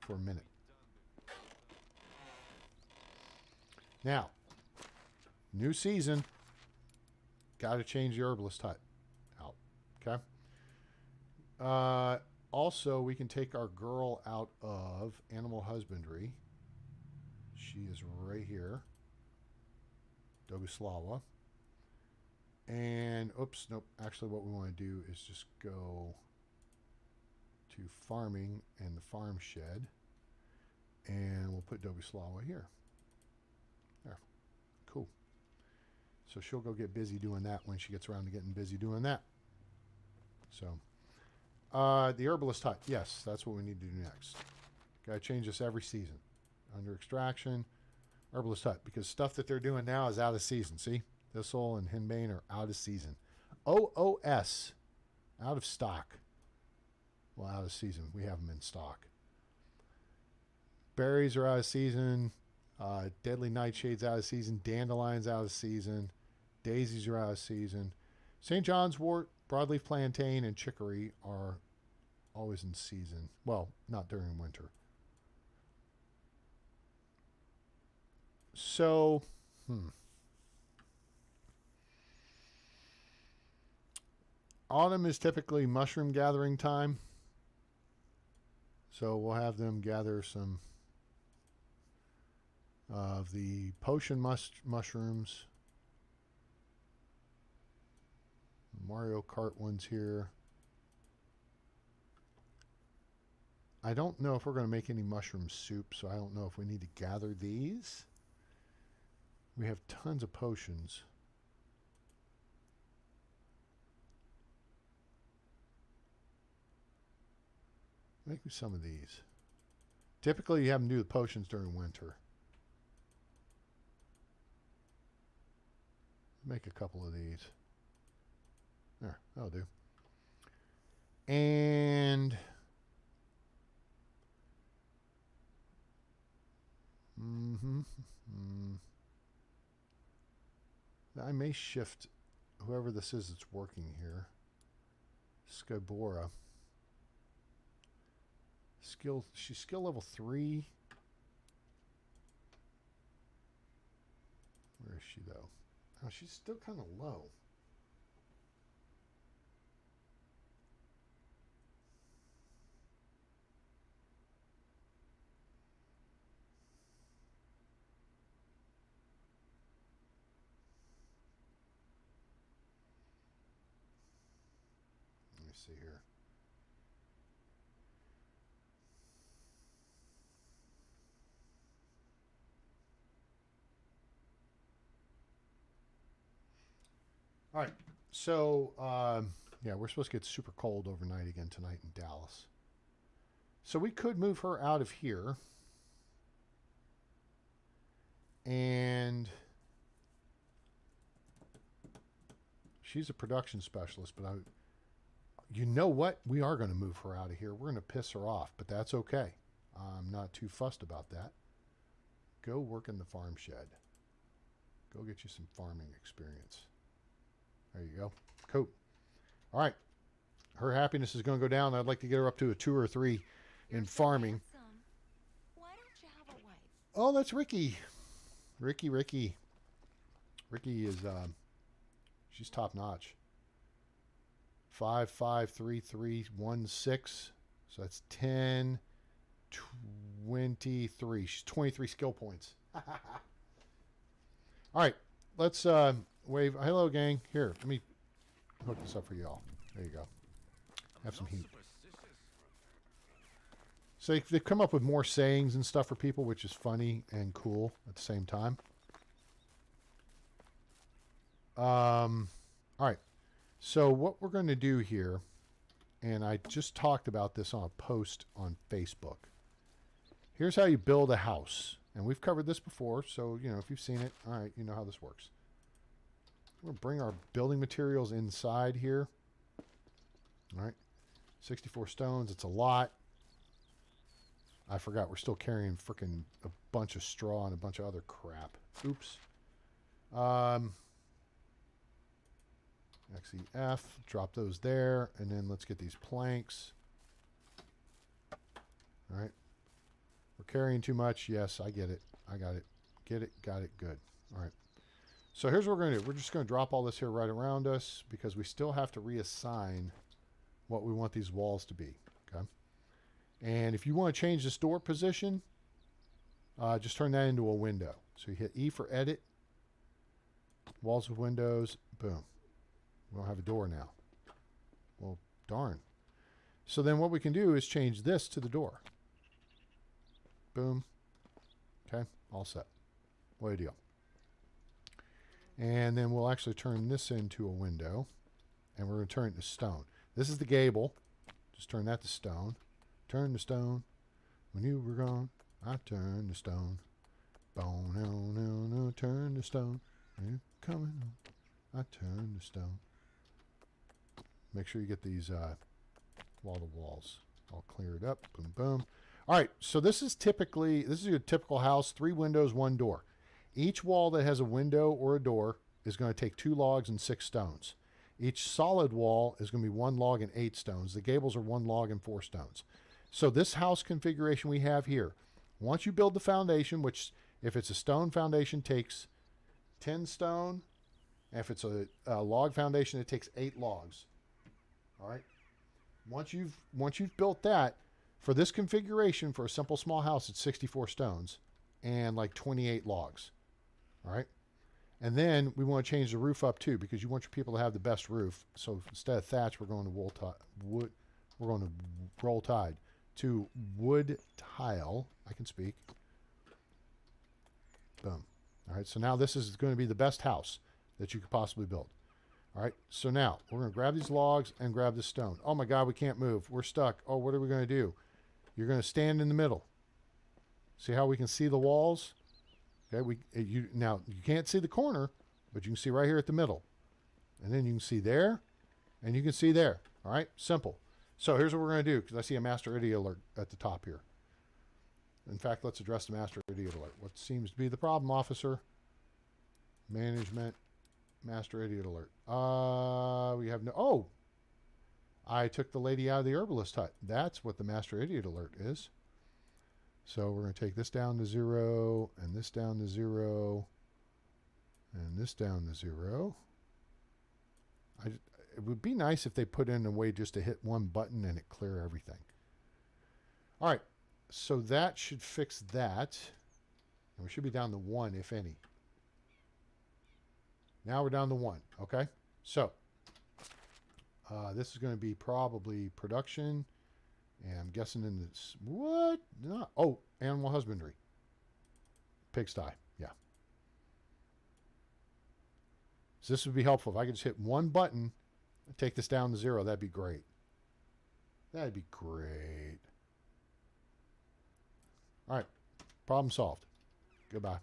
for a minute. Now, new season. Got to change the herbalist hut out. Okay. Also, we can take our girl out of animal husbandry. She is right here. Doguslawa. And, oops, nope. Actually, what we want to do is just go to farming and the farm shed. And we'll put Doguslawa here. There. Cool. So she'll go get busy doing that when she gets around to getting busy doing that. So, the herbalist hut. Yes, that's what we need to do next. Got to change this every season. Under extraction, herbalist hut. Because stuff that they're doing now is out of season. See? Thistle and henbane are out of season. OOS. Out of stock. Well, out of season. We have them in stock. Berries are out of season. Deadly nightshades out of season. Dandelions out of season. Daisies are out of season. St. John's wort, broadleaf plantain, and chicory are always in season. Well, not during winter. So, autumn is typically mushroom gathering time. So we'll have them gather some of the potion mushrooms. Mario Kart ones here. I don't know if we're going to make any mushroom soup, so I don't know if we need to gather these. We have tons of potions. Make me some of these. Typically, you have them do the potions during winter. Make a couple of these. There, that'll do. And Mm-hmm. I may shift whoever this is that's working here. Scobora. She's skill level 3. Where is she though? Oh, she's still kind of low. Let me see here. All right, so yeah, we're supposed to get super cold overnight again tonight in Dallas. So we could move her out of here, and she's a production specialist. But you know what? We are going to move her out of here. We're going to piss her off, but that's okay. I'm not too fussed about that. Go work in the farm shed. Go get you some farming experience. There you go. Cool. All right. Her happiness is going to go down. I'd like to get her up to a 2 or 3 in farming. Why don't you have a wife? Oh, that's Ricky. Ricky is, she's top notch. 5, 5, 3, 3, 1, 6. So that's 10, 23. She's 23 skill points. All right. Let's wave. Hello, gang. Here, let me hook this up for y'all. There you go. Have some heat. So they've come up with more sayings and stuff for people, which is funny and cool at the same time. All right. So what we're going to do here, and I just talked about this on a post on Facebook. Here's how you build a house. And we've covered this before, so, you know, if you've seen it, all right, you know how this works. We're going to bring our building materials inside here. All right. 64 stones. It's a lot. I forgot we're still carrying freaking a bunch of straw and a bunch of other crap. Oops. XEF. Drop those there. And then let's get these planks. All right. We're carrying too much. Yes, I get it. I got it. Get it. Got it. Good. All right. So here's what we're going to do. We're just going to drop all this here right around us because we still have to reassign what we want these walls to be. Okay. And if you want to change this door position, just turn that into a window. So you hit E for edit. Walls with windows. Boom. We don't have a door now. Well, darn. So then what we can do is change this to the door. Boom. Okay, all set. What a deal. And then we'll actually turn this into a window. And we're going to turn it to stone. This is the gable. Just turn that to stone. Turn to stone. When you were gone, I turned to stone. Bone, no, no, no, turn to stone. When you're coming home, I turned to stone. Make sure you get these wall-to-walls all cleared up. Boom, boom. All right, so this is your typical house, 3 windows, 1 door. Each wall that has a window or a door is going to take 2 logs and 6 stones. Each solid wall is going to be 1 log and 8 stones. The gables are 1 log and 4 stones. So this house configuration we have here, once you build the foundation, which if it's a stone foundation takes 10 stone, and if it's a log foundation, it takes 8 logs. All right. Once you've built that, for this configuration, for a simple small house, it's 64 stones and like 28 logs. All right. And then we want to change the roof up too, because you want your people to have the best roof. So instead of thatch, we're going to wood. We're going to roll tide to wood tile. I can speak. Boom. All right. So now this is going to be the best house that you could possibly build. All right. So now we're going to grab these logs and grab this stone. Oh my God, we can't move. We're stuck. Oh, what are we going to do? You're going to stand in the middle. See how we can see the walls? Okay. Now you can't see the corner, but you can see right here at the middle. And then you can see there and you can see there. All right. Simple. So here's what we're going to do, because I see a master idiot alert at the top here. In fact, let's address the master idiot alert. What seems to be the problem, officer? Management, master idiot alert. We have no... Oh! I took the lady out of the herbalist hut. That's what the master idiot alert is. So we're going to take this down to 0, and this down to 0, and this down to 0. It would be nice if they put in a way just to hit one button and it clear everything. All right, so that should fix that. And we should be down to 1, if any. Now we're down to 1, okay? So, this is going to be probably production. And I'm guessing in this... What? No. Oh, animal husbandry. Pigsty, yeah. So this would be helpful. If I could just hit one button and take this down to 0, that'd be great. That'd be great. All right. Problem solved. Goodbye.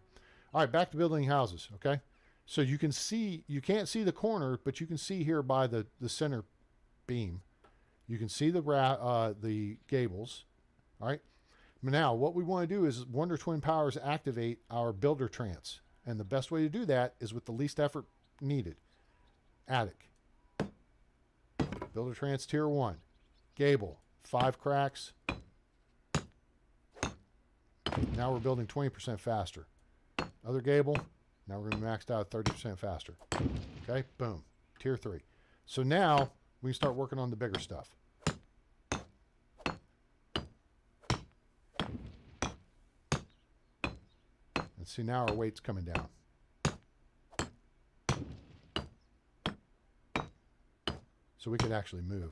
All right, back to building houses, okay? So you can see... You can't see the corner, but you can see here by the center beam. You can see the gables, all right? Now, what we want to do is Wonder Twin Powers activate our builder trance. And the best way to do that is with the least effort needed. Attic. Builder trance tier 1. Gable. 5 cracks. Now we're building 20% faster. Other gable. Now we're going to be maxed out 30% faster. Okay, boom. Tier 3. So now we can start working on the bigger stuff. And see, now our weight's coming down. So we can actually move.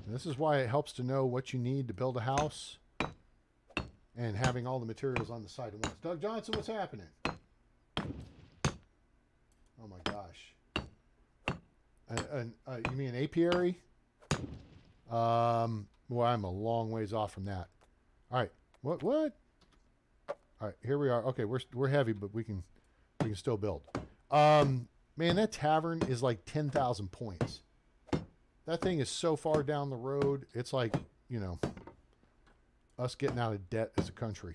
This is why it helps to know what you need to build a house and having all the materials on the site at once. Doug Johnson, what's happening? Oh my gosh. You mean an apiary? Well, I'm a long ways off from that. All right. What? All right, here we are. Okay, we're heavy, but we can still build. Man, that tavern is like 10,000 points. That thing is so far down the road. It's like, you know, us getting out of debt as a country.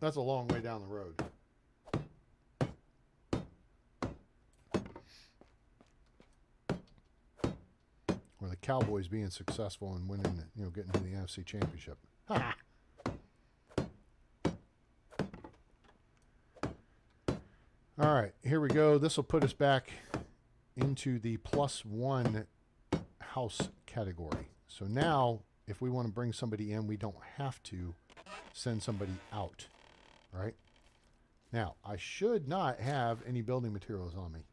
That's a long way down the road. Or the Cowboys being successful and winning, you know, getting to the NFC Championship. Ha! All right, here we go. This will put us back into the +1 house category. So now, if we want to bring somebody in, we don't have to send somebody out, right? Now, I should not have any building materials on me.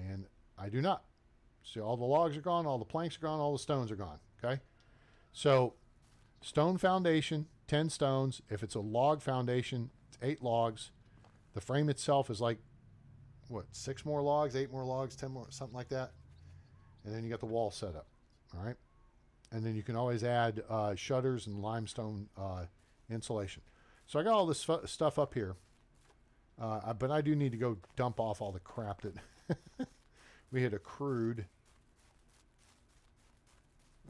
And I do not. See, all the logs are gone, all the planks are gone, all the stones are gone, okay? So, stone foundation, 10 stones. If it's a log foundation, it's 8 logs. The frame itself is like, what, 6 more logs, 8 more logs, 10 more, something like that. And then you got the wall set up, all right? And then you can always add shutters and limestone insulation. So I got all this stuff up here, but I do need to go dump off all the crap that we had accrued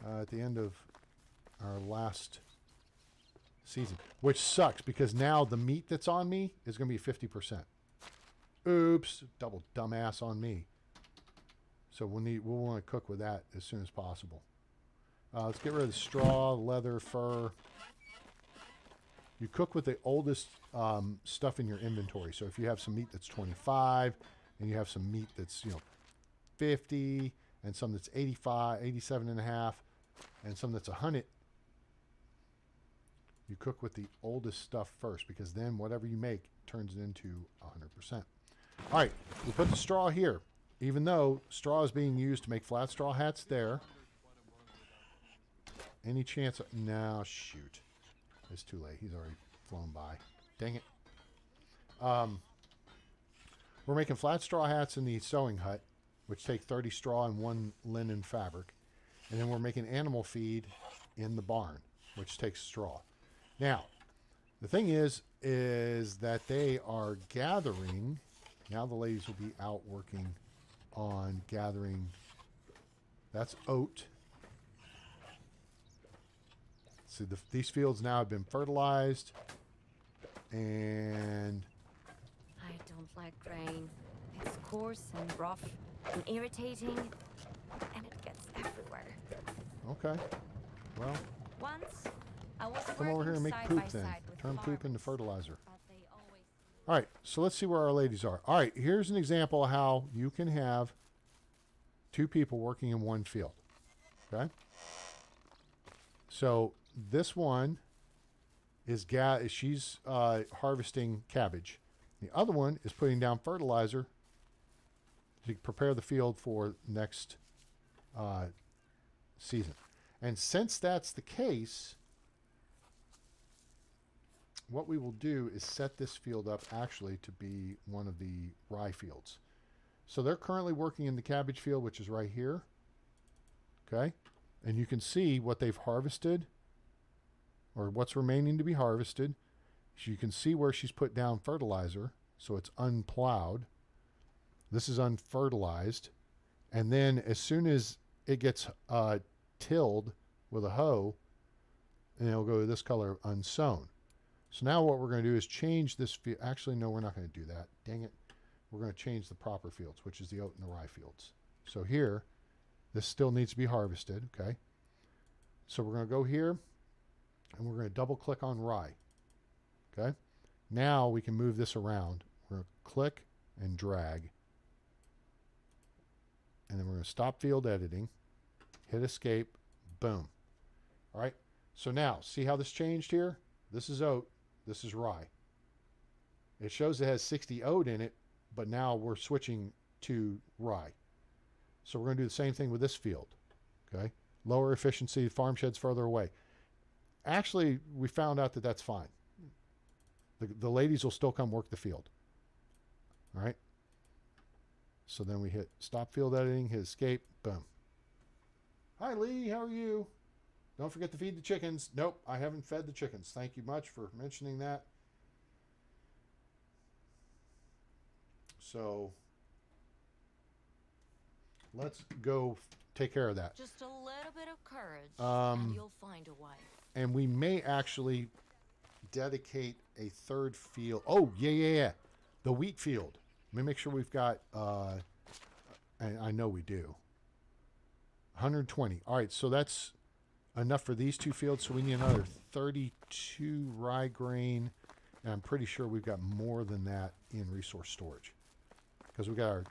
at the end of our last season, which sucks because now the meat that's on me is going to be 50%. Oops, double dumbass on me. So we'll want to cook with that as soon as possible. Let's get rid of the straw, leather, fur. You cook with the oldest stuff in your inventory. So if you have some meat that's 25, and you have some meat that's 50, and some that's 85, 87 and a half, and some that's 100, you cook with the oldest stuff first, because then whatever you make turns it into 100%. All right, we put the straw here. Even though straw is being used to make flat straw hats there. Any chance of... No, shoot. It's too late. He's already flown by. Dang it. We're making flat straw hats in the sewing hut. which take 30 straw and 1 linen fabric. And then we're making animal feed in the barn, which takes straw. Now, the thing is that they are gathering. Now the ladies will be out working on gathering. That's oat. See, these fields now have been fertilized. And I don't like grain. It's coarse and rough and irritating, and it gets everywhere. okay, well, Once, I was come over here and make side poop by then. side with Turn poop into farmers, fertilizer. but they always... All right, so let's see where our ladies are. All right, here's an example of how you can have 2 people working in one field. Okay? So this one is she's harvesting cabbage. The other one is putting down fertilizer to prepare the field for next season. And since that's the case, what we will do is set this field up actually to be one of the rye fields. So they're currently working in the cabbage field, which is right here. Okay? And you can see what they've harvested, or what's remaining to be harvested. So you can see where she's put down fertilizer. So it's unplowed. This is unfertilized. And then as soon as it gets tilled with a hoe, and it'll go to this color, unsown. So now what we're going to do is change this field. Actually, no, we're not going to do that. Dang it. We're going to change the proper fields, which is the oat and the rye fields. So here, this still needs to be harvested, okay? So we're going to go here, and we're going to double click on rye, okay? Now we can move this around. We're going to click and drag. And then we're going to stop field editing, hit escape, boom. All right, so now, see how this changed here? This is oat, this is rye. It shows it has 60 oat in it, but now we're switching to rye. So we're going to do the same thing with this field, okay? Lower efficiency, farm sheds further away. Actually, we found out that that's fine. The ladies will still come work the field, all right? So then we hit stop field editing, hit escape, boom. Hi, Lee, how are you? Don't forget to feed the chickens. Nope, I haven't fed the chickens. Thank you much for mentioning that. So let's go take care of that. Just a little bit of courage, Um, and you'll find a wife. And we may actually dedicate a third field. Oh, yeah. The wheat field. Let me make sure we've got, and I know we do, 120. All right, so that's enough for these 2 fields. So we need another 32 rye grain. And I'm pretty sure we've got more than that in resource storage, because we got our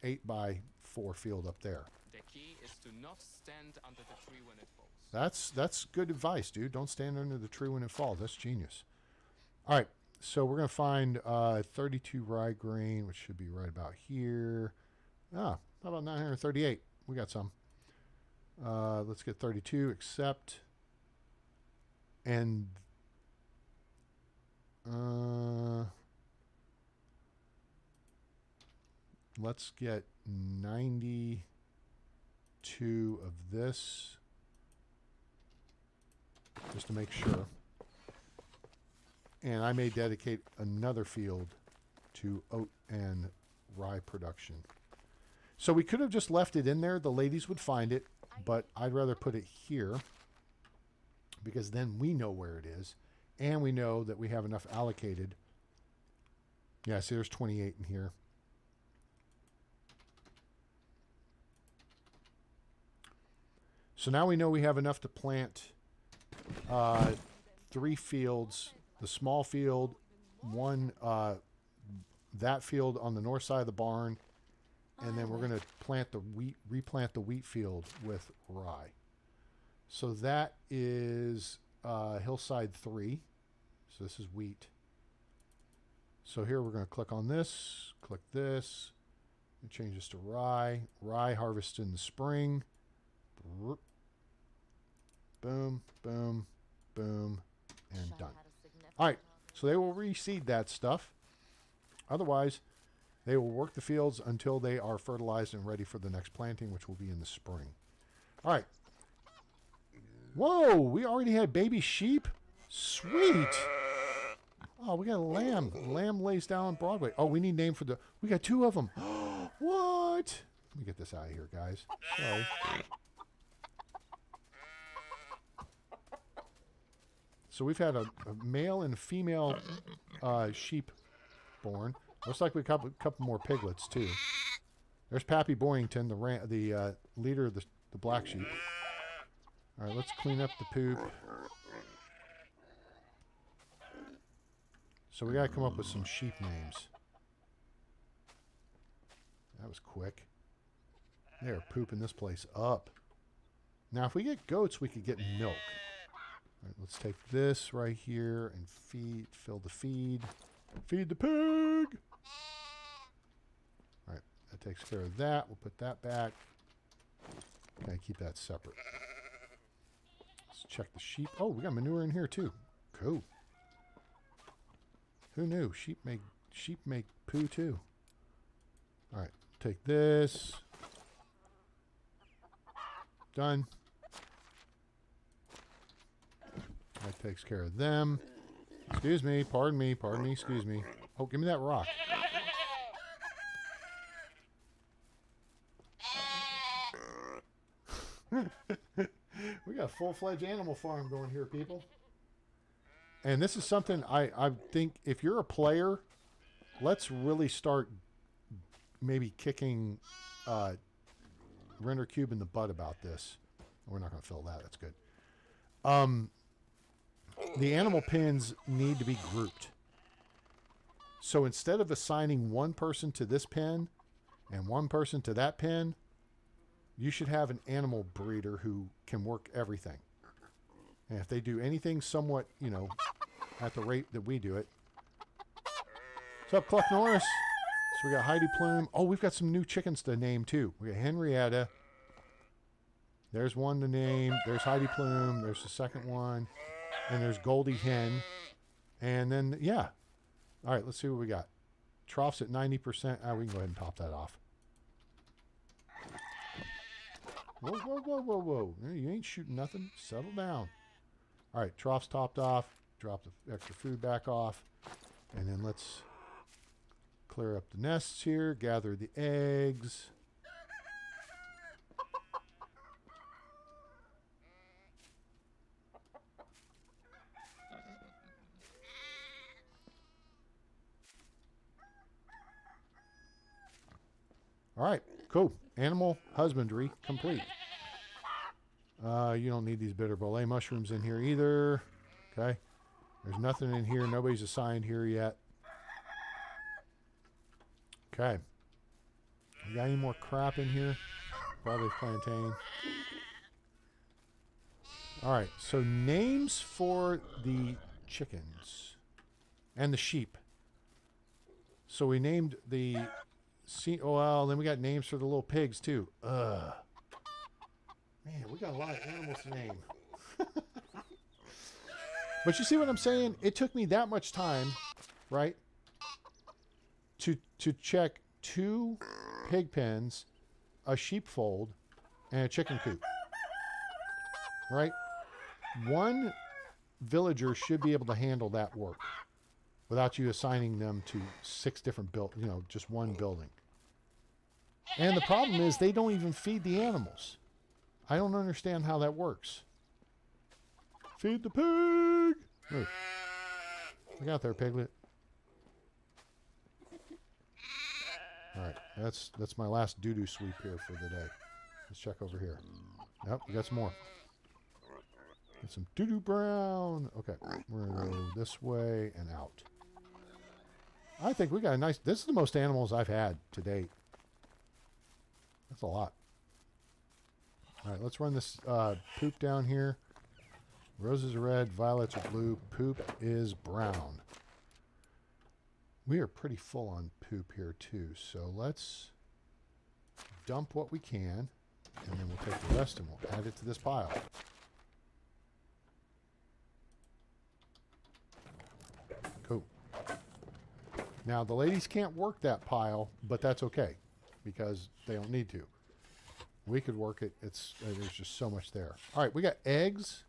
8x4 field up there. The key is to not stand under the tree when it falls. That's good advice, dude. Don't stand under the tree when it falls. That's genius. All right, so we're going to find 32 rye grain, which should be right about here. How about 938? We got some. Let's get 32, accept. And let's get 92 of this, just to make sure. And I may dedicate another field to oat and rye production. So we could have just left it in there. The ladies would find it, but I'd rather put it here, because then we know where it is, and we know that we have enough allocated. Yeah, see, there's 28 in here. So now we know we have enough to plant 3 fields. The small field, one, that field on the north side of the barn, and then we're going to plant the wheat, replant the wheat field with rye. So that is hillside 3. So this is wheat. So here we're going to click on this, click this, and change this to rye. Rye harvest in the spring. Boom, boom, boom, and done. All right, so they will reseed that stuff. Otherwise, They will work the fields until they are fertilized and ready for the next planting, which will be in the spring. All right. Whoa, we already had baby sheep? Sweet. Oh, we got a lamb. Lamb lays down on Broadway. Oh, we need name for the... We got 2 of them. What? Let me get this out of here, guys. Sorry. So we've had a male and female sheep born. Looks like we got a couple more piglets, too. There's Pappy Boyington, the leader of the black sheep. All right, let's clean up the poop. So we got to come up with some sheep names. That was quick. They're pooping this place up. Now, if we get goats, we could get milk. All right, let's take this right here and fill the feed. Feed the pig! All right, that takes care of that. We'll put that back. Okay, keep that separate. Let's check the sheep. Oh, we got manure in here too. Cool. Who knew? Sheep make poo too. All right, take this. Done. That takes care of them. Excuse me, pardon me, excuse me. Oh, give me that rock. We got a full-fledged animal farm going here, people. And this is something I think if you're a player, let's really start maybe kicking Render Cube in the butt about this. We're not going to fill that. That's good. The animal pins need to be grouped. So instead of assigning one person to this pen and one person to that pen, you should have an animal breeder who can work everything. And if they do anything somewhat, you know, at the rate that we do it. What's up, Cluck Norris? So we got Heidi Plume. Oh, we've got some new chickens to name too. We got Henrietta. There's one to name. There's Heidi Plume. There's the second one. And there's Goldie Hen. And then, yeah. All right, let's see what we got. Trough's at 90%. Ah, we can go ahead and top that off. Whoa, whoa, whoa, whoa, whoa. You ain't shooting nothing. Settle down. All right, trough's topped off. Drop the extra food back off. And then let's clear up the nests here. Gather the eggs. All right, cool. Animal husbandry complete. You don't need these bitter bolete mushrooms in here either. Okay. There's nothing in here. Nobody's assigned here yet. Okay. You got any more crap in here? Probably plantain. All right. So names for the chickens and the sheep. So we named the... Oh, well, then we got names for the little pigs, too. Ugh. Man, we got a lot of animals to name. But you see what I'm saying? It took me that much time, right, to check 2 pig pens, a sheepfold, and a chicken coop. Right? One villager should be able to handle that work without you assigning them to 6 different just one building. And the problem is they don't even feed the animals. I don't understand how that works. Feed the pig! Move. Look out there, piglet. Alright, that's my last doo-doo sweep here for the day. Let's check over here. Yep, we got some more. Get some doo-doo brown. Okay, we're going to go this way and out. I think we got a nice... This is the most animals I've had to date. That's a lot. All right, let's run this poop down here. Roses are red, violets are blue, poop is brown. We are pretty full on poop here too, so let's dump what we can, and then we'll take the rest and we'll add it to this pile. Cool. Now, the ladies can't work that pile, but that's okay because they don't need to. We could work it. There's just so much there. All right, we got eggs.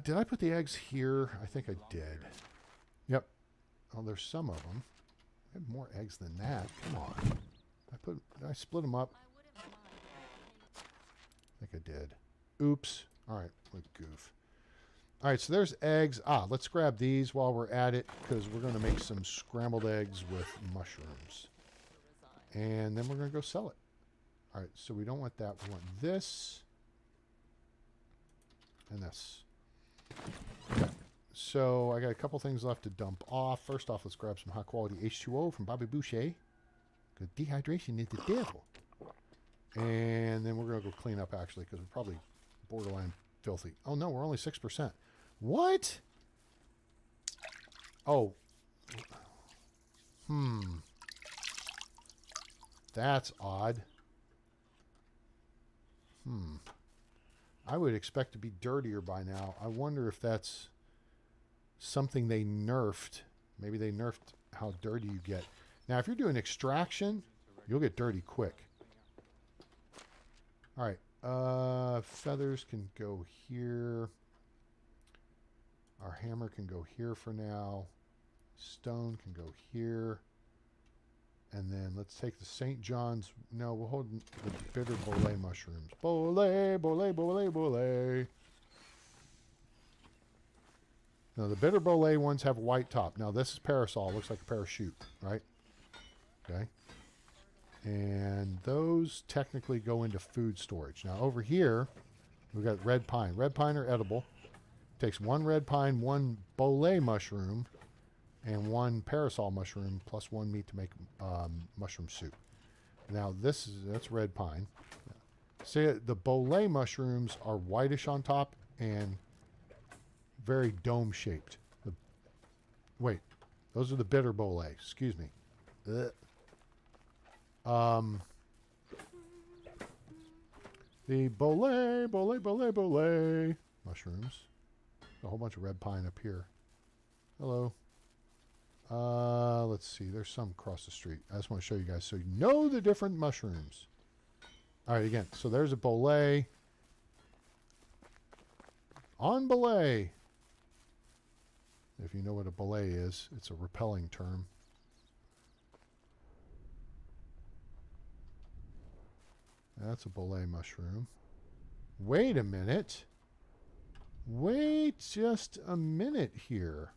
Did I put the eggs here? I think I did. Yep. Oh, there's some of them. I have more eggs than that. Come on. I split them up. I think I did. Oops. All right. What a goof. All right, so there's eggs. Let's grab these while we're at it because we're going to make some scrambled eggs with mushrooms. And then we're going to go sell it. All right, so we don't want that. We want this and this. Okay, so I got a couple things left to dump off. First off, let's grab some high-quality H2O from Bobby Boucher because dehydration is the devil. And then we're going to go clean up, actually, because we're probably borderline filthy. Oh, no, we're only 6%. What? Oh. That's odd. I would expect to be dirtier by now. I wonder if that's something they nerfed. Maybe they nerfed how dirty you get. Now, if you're doing extraction, you'll get dirty quick. All right. Feathers can go here. Our hammer can go here for now. Stone can go here. And then let's take the St. John's. No, we'll hold the bitter bolé mushrooms. Bolé, bolé, bolé, bolé. Now, the bitter bolé ones have a white top. Now, this is parasol. Looks like a parachute, right? Okay. And those technically go into food storage. Now, over here, we've got red pine. Red pine are edible. Takes one red pine, one bolé mushroom, and one parasol mushroom, plus one meat to make mushroom soup. Now, that's red pine. See, the bolé mushrooms are whitish on top and very dome-shaped. Wait, those are the bitter bolé. Excuse me. The bolé mushrooms. A whole bunch of red pine up here. Hello. Let's see. There's some across the street. I just want to show you guys so you know the different mushrooms. All right, again. So there's a bolé. On bolé. If you know what a bolé is, it's a repelling term. That's a bolé mushroom. Wait a minute. Wait just a minute here.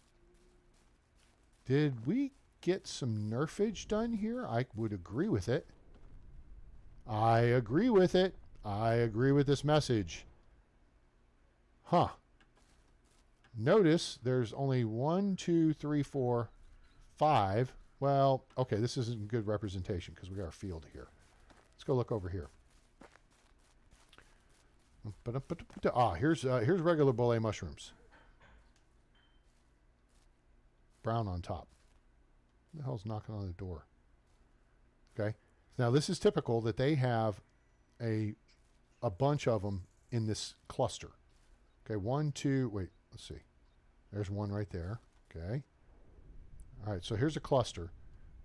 Did we get some nerfage done here? I would agree with it. I agree with it. I agree with this message. Huh. Notice there's only 1, 2, 3, 4, 5. Well, okay, this isn't good representation because we got our field here. Let's go look over here. Here's regular bolé mushrooms. Brown on top. What the hell's knocking on the door? Okay. Now this is typical that they have a bunch of them in this cluster. Okay, 1, 2, wait, let's see. There's one right there. Okay. All right, so here's a cluster.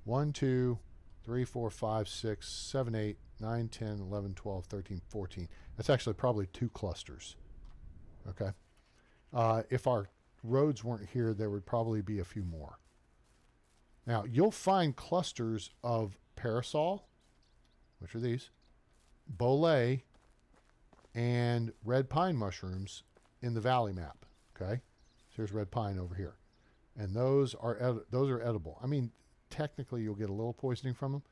1, 2, 3, 4, 5, 6, 7, 8, 9, 10, 11, 12, 13, 14. That's actually probably 2 clusters. Okay. If our roads weren't here, there would probably be a few more. Now, you'll find clusters of parasol, which are these, bolé, and red pine mushrooms in the valley map. Okay. So here's red pine over here. And those are edible. I mean, technically you'll get a little poisoning from them.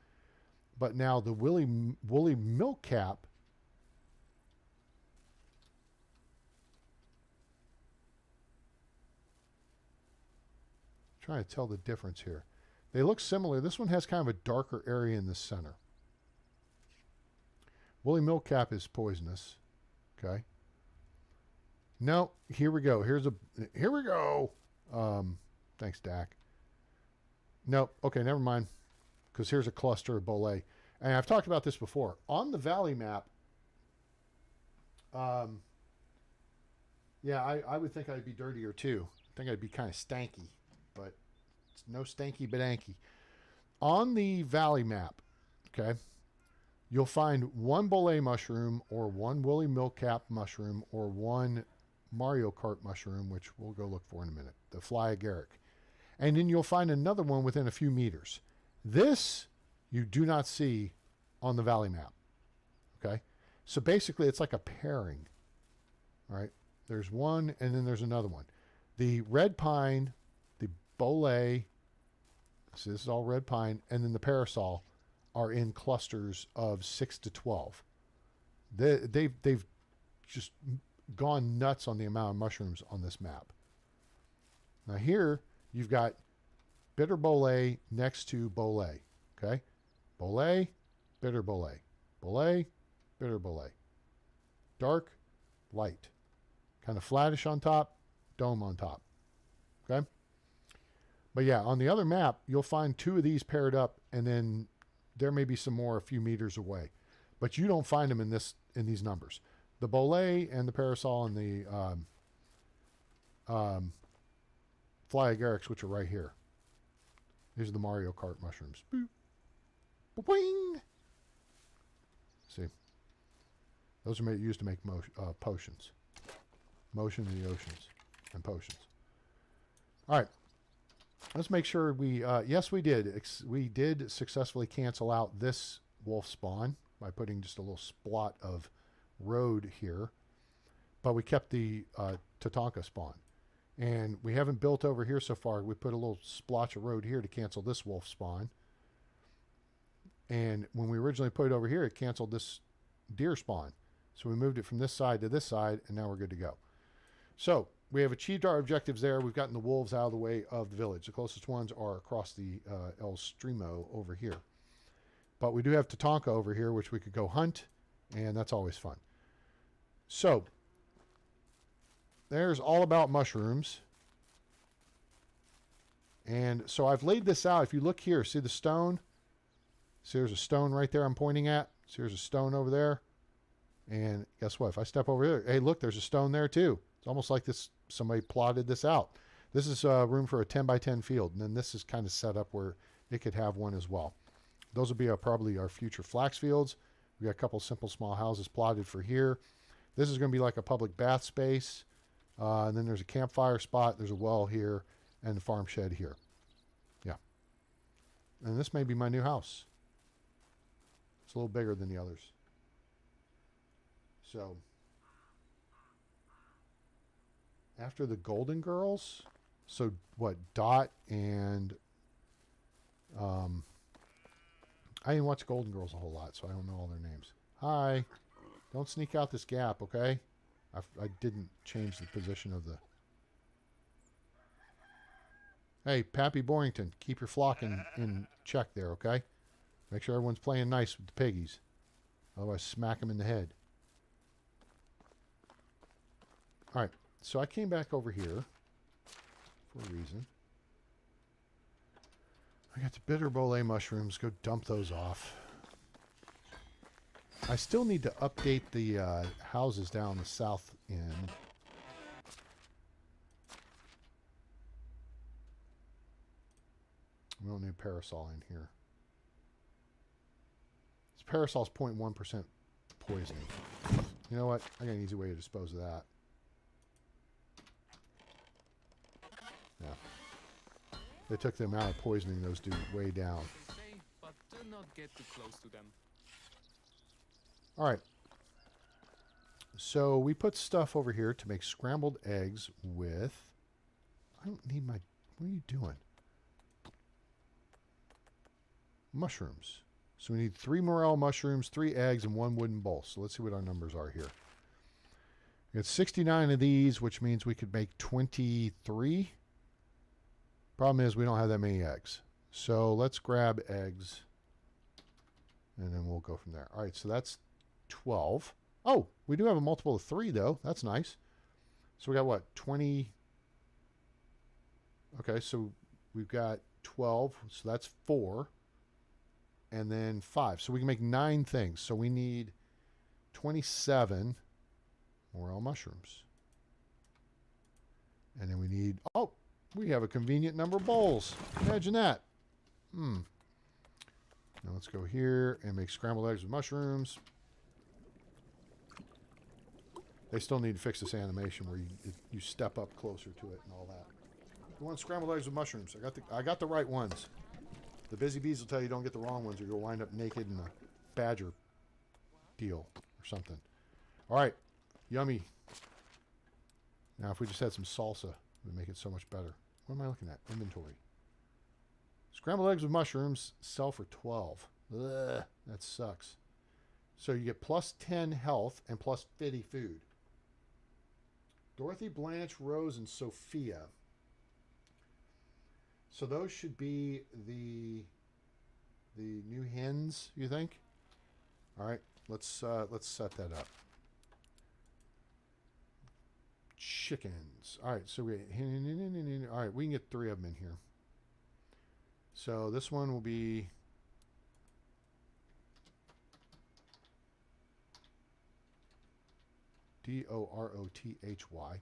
But now the woolly milkcap, trying to tell the difference here. They look similar. This one has kind of a darker area in the center. Woolly milkcap is poisonous. Okay. No, here we go. Here we go. Thanks, Dak. Nope. Okay, never mind. Because here's a cluster of bolé. And I've talked about this before. On the valley map, yeah, I would think I'd be dirtier too. I think I'd be kind of stanky. But no stanky bedanky. On the valley map, okay, you'll find one Bolé mushroom or one woolly milkcap mushroom or one Mario Kart mushroom, which we'll go look for in a minute, the fly agaric. And then you'll find another one within a few meters. This you do not see on the valley map, okay? So basically it's like a pairing, all right? There's one and then there's another one. The red pine, the Bolé, so this is all red pine, and then the parasol are in clusters of 6 to 12. They've just gone nuts on the amount of mushrooms on this map. Now here you've got bitter Bolé next to Bolé, okay? Bolé, bitter Bolé, Bolé, bitter Bolé. Dark, light. Kind of flattish on top, dome on top, okay? But yeah, on the other map, you'll find two of these paired up, and then there may be some more a few meters away. But you don't find them in these numbers. The Bolé and the parasol and the fly agarics, which are right here. These are the Mario Kart mushrooms. Boop. Boing. See, those are used to make potions. Motion in the oceans and potions. All right. Let's make sure we, yes, we did. We did successfully cancel out this wolf spawn by putting just a little splot of road here. But we kept the Tatanka spawn. And we haven't built over here so far. We put a little splotch of road here to cancel this wolf spawn. And when we originally put it over here, it canceled this deer spawn. So we moved it from this side to this side, and now we're good to go. So we have achieved our objectives there. We've gotten the wolves out of the way of the village. The closest ones are across the El Stremo over here. But we do have Tatanka over here, which we could go hunt, and that's always fun. So there's all about mushrooms. And so I've laid this out. If you look here, see the stone? See there's a stone right there I'm pointing at? See there's a stone over there? And guess what? If I step over here, hey, look, there's a stone there too. It's almost like somebody plotted this out. This is room for a 10 by 10 field. And then this is kind of set up where it could have one as well. Those will be probably our future flax fields. We got a couple simple small houses plotted for here. This is going to be like a public bath space. And then there's a campfire spot. There's a well here and a farm shed here. Yeah. And this may be my new house. It's a little bigger than the others. So after the Golden Girls, so what, Dot and I didn't watch Golden Girls a whole lot, so I don't know all their names. Hi. Don't sneak out this gap, okay? I didn't change the position of the... Hey, Pappy Borington, keep your flock in check there, okay? Make sure everyone's playing nice with the piggies. Otherwise, smack them in the head. All right, so I came back over here for a reason. I got the bitter Bolé mushrooms. Go dump those off. I still need to update the houses down the south end. We don't need parasol in here. This parasol's 0.1% poisoning. You know what? I got an easy way to dispose of that. Yeah. They took the amount of poisoning those do way down. But do not get too close to them. All right. So we put stuff over here to make scrambled eggs with... I don't need my... What are you doing? Mushrooms. So we need 3 morel mushrooms, 3 eggs, and 1 wooden bowl. So let's see what our numbers are here. We got 69 of these, which means we could make 23. Problem is we don't have that many eggs. So let's grab eggs, and then we'll go from there. All right, so that's 12. Oh, we do have a multiple of 3, though. That's nice. So we got what, 20? Okay, so we've got 12, so that's 4. And then 5. So we can make 9 things. So we need 27 morel mushrooms. And then we need, oh, We have a convenient number of bowls. Imagine that. Now let's go here and make scrambled eggs with mushrooms. They still need to fix this animation where you step up closer to it and all that. You want scrambled eggs with mushrooms. I got the right ones. The busy bees will tell you don't get the wrong ones or you'll wind up naked in a badger deal or something. All right. Yummy. Now, if we just had some salsa, it would make it so much better. What am I looking at? Inventory. Scrambled eggs with mushrooms sell for 12. Ugh, that sucks. So you get plus 10 health and plus 50 food. Dorothy, Blanche, Rose, and Sophia. So those should be the new hens, you think? All right, let's set that up. Chickens. All right, so all right, we can get 3 of them in here. So this one will be Dorothy,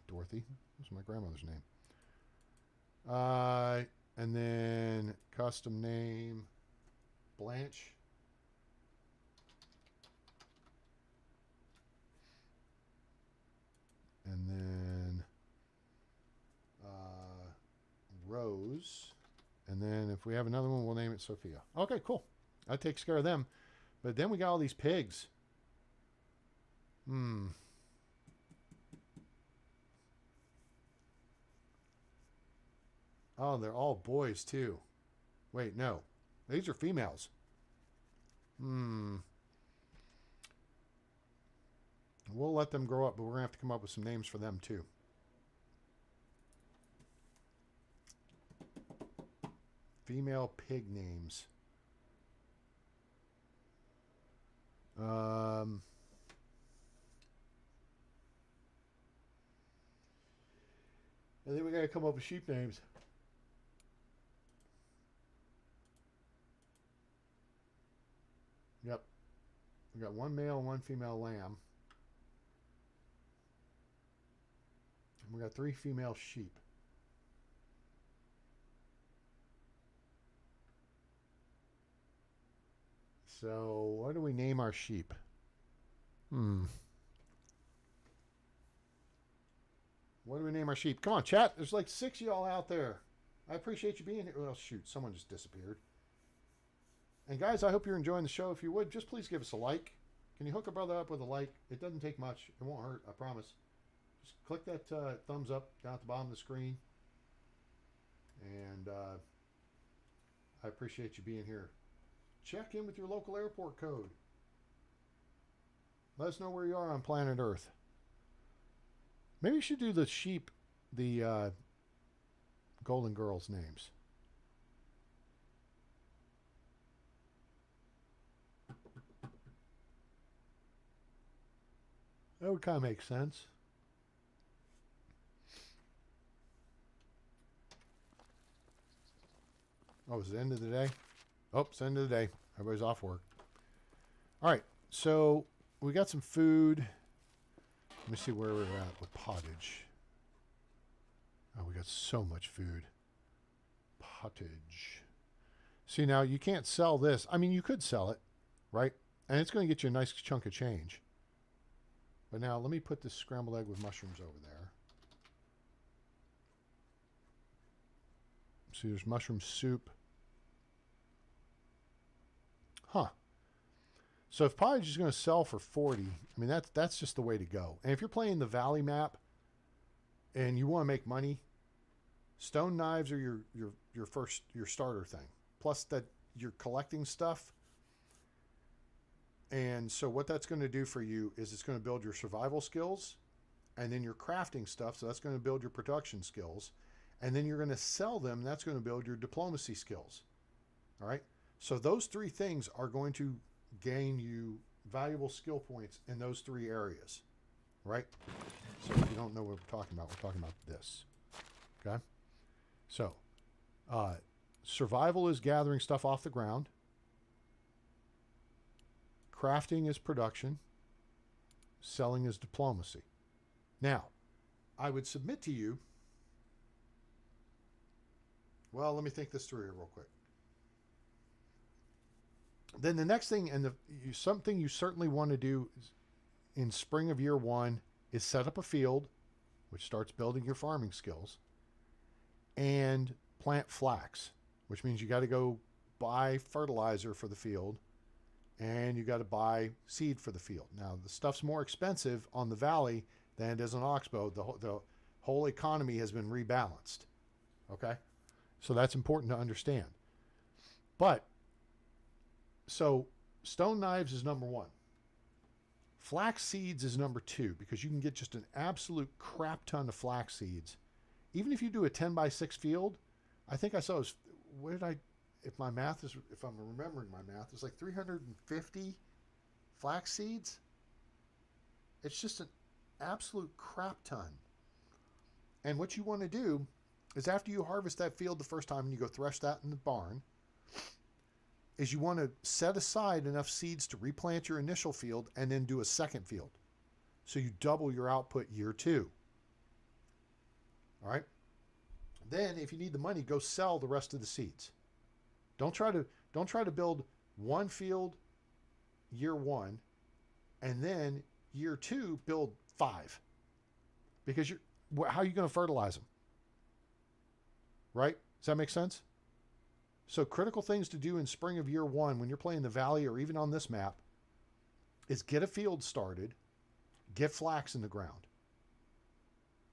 Dorothy. That's my grandmother's name. And then custom name Blanche. And then Rose. And then if we have another one, we'll name it Sophia. Okay, cool. That takes care of them. But then we got all these pigs. Oh, they're all boys too. Wait, no. These are females. We'll let them grow up, but we're going to have to come up with some names for them too. Female pig names. I think we got to come up with sheep names. Yep. We got 1 male and 1 female lamb. And we got 3 female sheep. So, what do we name our sheep? What do we name our sheep? Come on, chat. There's like 6 of y'all out there. I appreciate you being here. Well, shoot, someone just disappeared. And guys, I hope you're enjoying the show. If you would, just please give us a like. Can you hook a brother up with a like? It doesn't take much. It won't hurt, I promise. Just click that thumbs up down at the bottom of the screen. And I appreciate you being here. Check in with your local airport code. Let us know where you are on planet Earth. Maybe you should do the sheep, the Golden Girls names. That would kind of make sense. Oh, it's the end of the day? Oh, it's the end of the day. Everybody's off work. All right, so we got some food. Let me see where we're at with pottage. Oh, we got so much food. Pottage. See, now you can't sell this. I mean, you could sell it, right? And it's going to get you a nice chunk of change. But now let me put this scrambled egg with mushrooms over there. See, there's mushroom soup. Huh. So if pottage is going to sell for 40, I mean, that's just the way to go. And if you're playing the Valley map and you want to make money, stone knives are your starter thing. Plus that you're collecting stuff. And so what that's going to do for you is it's going to build your survival skills and then your crafting stuff. So that's going to build your production skills. And then you're going to sell them. And that's going to build your diplomacy skills. All right. So those 3 things are going to gain you valuable skill points in those 3 areas. Right. So if you don't know what we're talking about this. Okay. So survival is gathering stuff off the ground. Crafting is production. Selling is diplomacy. Now, I would submit to you Well, let me think this through here real quick. Then the next thing, and something you certainly want to do in spring of year one is set up a field, which starts building your farming skills, and plant flax, which means you got to go buy fertilizer for the field, and you got to buy seed for the field. Now, the stuff's more expensive on the valley than it is on Oxbow. The whole economy has been rebalanced. Okay? So that's important to understand. But, so stone knives is number one. Flax seeds is number two, because you can get just an absolute crap ton of flax seeds. Even if you do a 10 by 6 field, I think I saw it was, where did I, if I'm remembering my math, it's like 350 flax seeds. It's just an absolute crap ton. And what you want to do is, after you harvest that field the first time and you go thresh that in the barn, is you want to set aside enough seeds to replant your initial field and then do a second field. So you double your output year two. All right? Then if you need the money, go sell the rest of the seeds. Don't try to build one field year one and then year two build 5. Because how are you going to fertilize them? Right? Does that make sense? So critical things to do in spring of year one when you're playing the valley or even on this map is get a field started, get flax in the ground.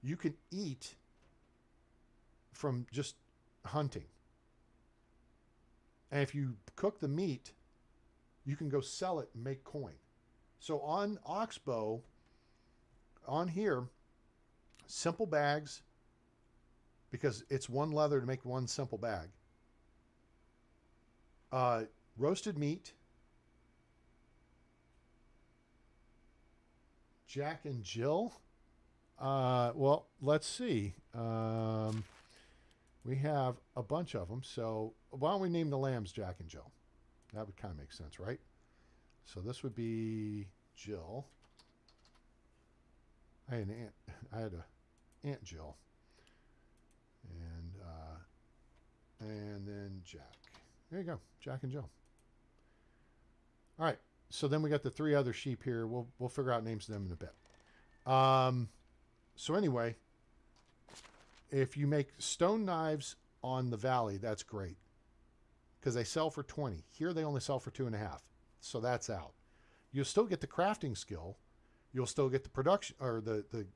You can eat from just hunting. And if you cook the meat, you can go sell it and make coin. So on Oxbow, on here, simple bags, because it's one leather to make one simple bag. Roasted meat, Jack and Jill. Well, let's see. We have a bunch of them. So why don't we name the lambs Jack and Jill? That would kind of make sense, right? So this would be Jill. I had an Aunt Jill. And then Jack. There you go, Jack and Jill. All right, so then we got the 3 other sheep here. We'll figure out names of them in a bit. So anyway, if you make stone knives on the valley, that's great, because they sell for 20. Here they only sell for 2.5, so that's out. You'll still get the crafting skill. You'll still get the production, or the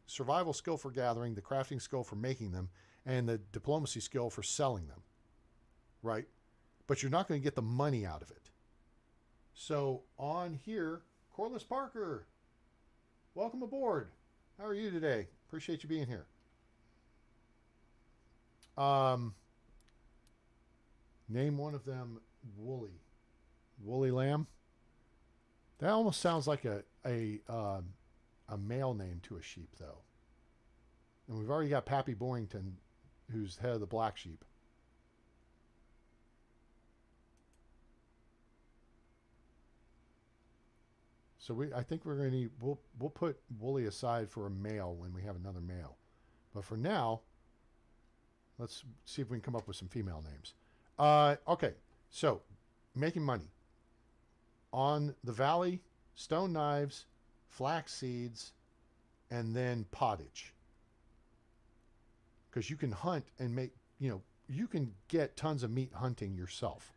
survival skill for gathering, the crafting skill for making them, and the diplomacy skill for selling them. Right? But you're not going to get the money out of it. So on here, Corliss Parker, welcome aboard. How are you today? Appreciate you being here. Name one of them Woolly. Woolly Lamb. That almost sounds like a male name to a sheep, though. And we've already got Pappy Borington, who's head of the black sheep. So I think we're going to need, we'll put Woolly aside for a male when we have another male. But for now, let's see if we can come up with some female names. Okay, so making money. On the valley, stone knives, flax seeds, and then pottage. Because you can hunt and make, you can get tons of meat hunting yourself.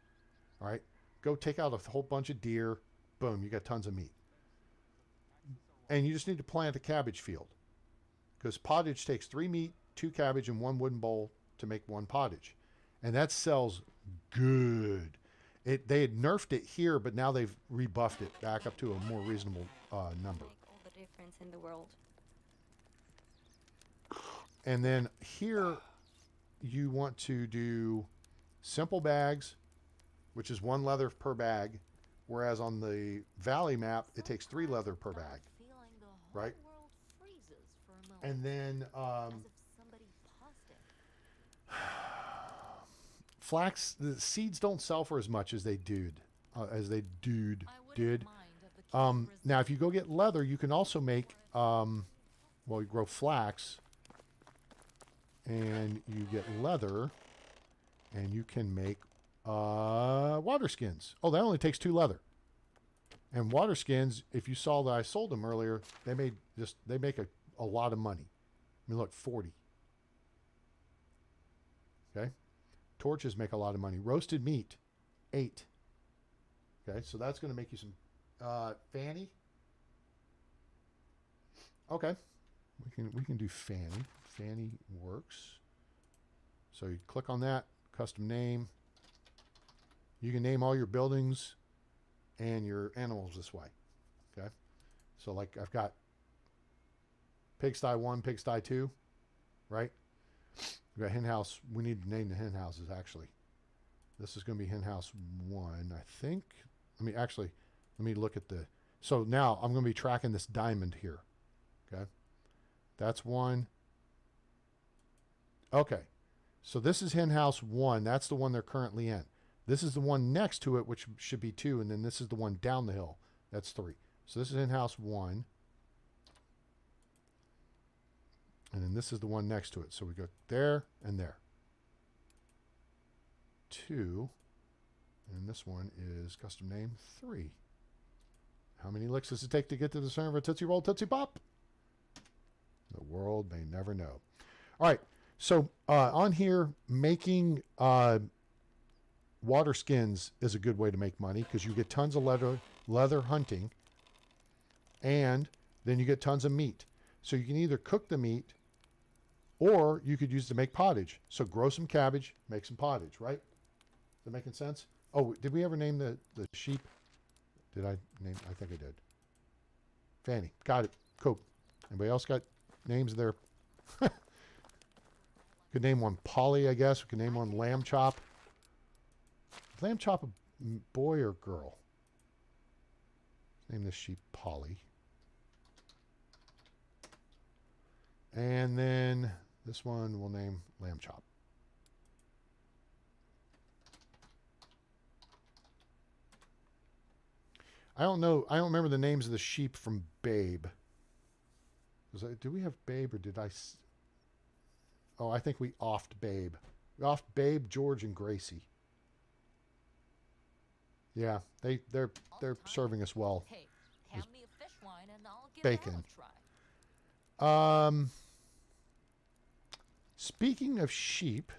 All right? Go take out a whole bunch of deer. Boom, you got tons of meat. And you just need to plant a cabbage field, because pottage takes 3 meat, 2 cabbage, and 1 wooden bowl to make 1 pottage. And that sells good. They had nerfed it here, but now they've rebuffed it back up to a more reasonable number. Make all the difference in the world. And then here you want to do simple bags, which is 1 leather per bag, whereas on the valley map it takes 3 leather per bag. Right? And then flax, the seeds don't sell for as much as they did. Now, if you go get leather, you can also make, you grow flax, and you get leather. And you can make water skins. Oh, that only takes 2 leather. And water skins, if you saw that I sold them earlier, they make a lot of money. I mean, look, 40. Okay. Torches make a lot of money. Roasted meat, 8. Okay, so that's going to make you some fanny. Okay, we can do fanny. Fanny works. So you click on that, custom name. You can name all your buildings and your animals this way. Okay, so like I've got pigsty 1, pigsty 2, right? We've got hen house. We need to name the hen houses actually. This is going to be hen house 1, I think. Let me look at the. So now I'm going to be tracking this diamond here. Okay, that's 1. Okay, so this is hen house 1. That's the one they're currently in. This is the one next to it, which should be 2, and then this is the one down the hill. That's 3. So this is hen house 1. And then this is the one next to it. So we go there and there. 2. And this one is custom name 3. How many licks does it take to get to the center of a Tootsie Roll Tootsie Pop? The world may never know. All right. So on here, making water skins is a good way to make money because you get tons of leather hunting, and then you get tons of meat. So you can either cook the meat or you could use it to make pottage. So grow some cabbage, make some pottage, right? Is that making sense? Oh, did we ever name the sheep? Did I name? I think I did. Fanny. Got it. Cool. Anybody else got names there? Could name one Polly, I guess. We could name one Lamb Chop. Is Lamb Chop a boy or girl? Name this sheep Polly. And then this one we'll name Lamb Chop. I don't know. I don't remember the names of the sheep from Babe. Do we have Babe or did I? Oh, I think we offed Babe. We offed Babe, George, and Gracie. Yeah, they're serving us well. Hey, hand me a fish line and I'll give bacon. it a try. Speaking of sheep.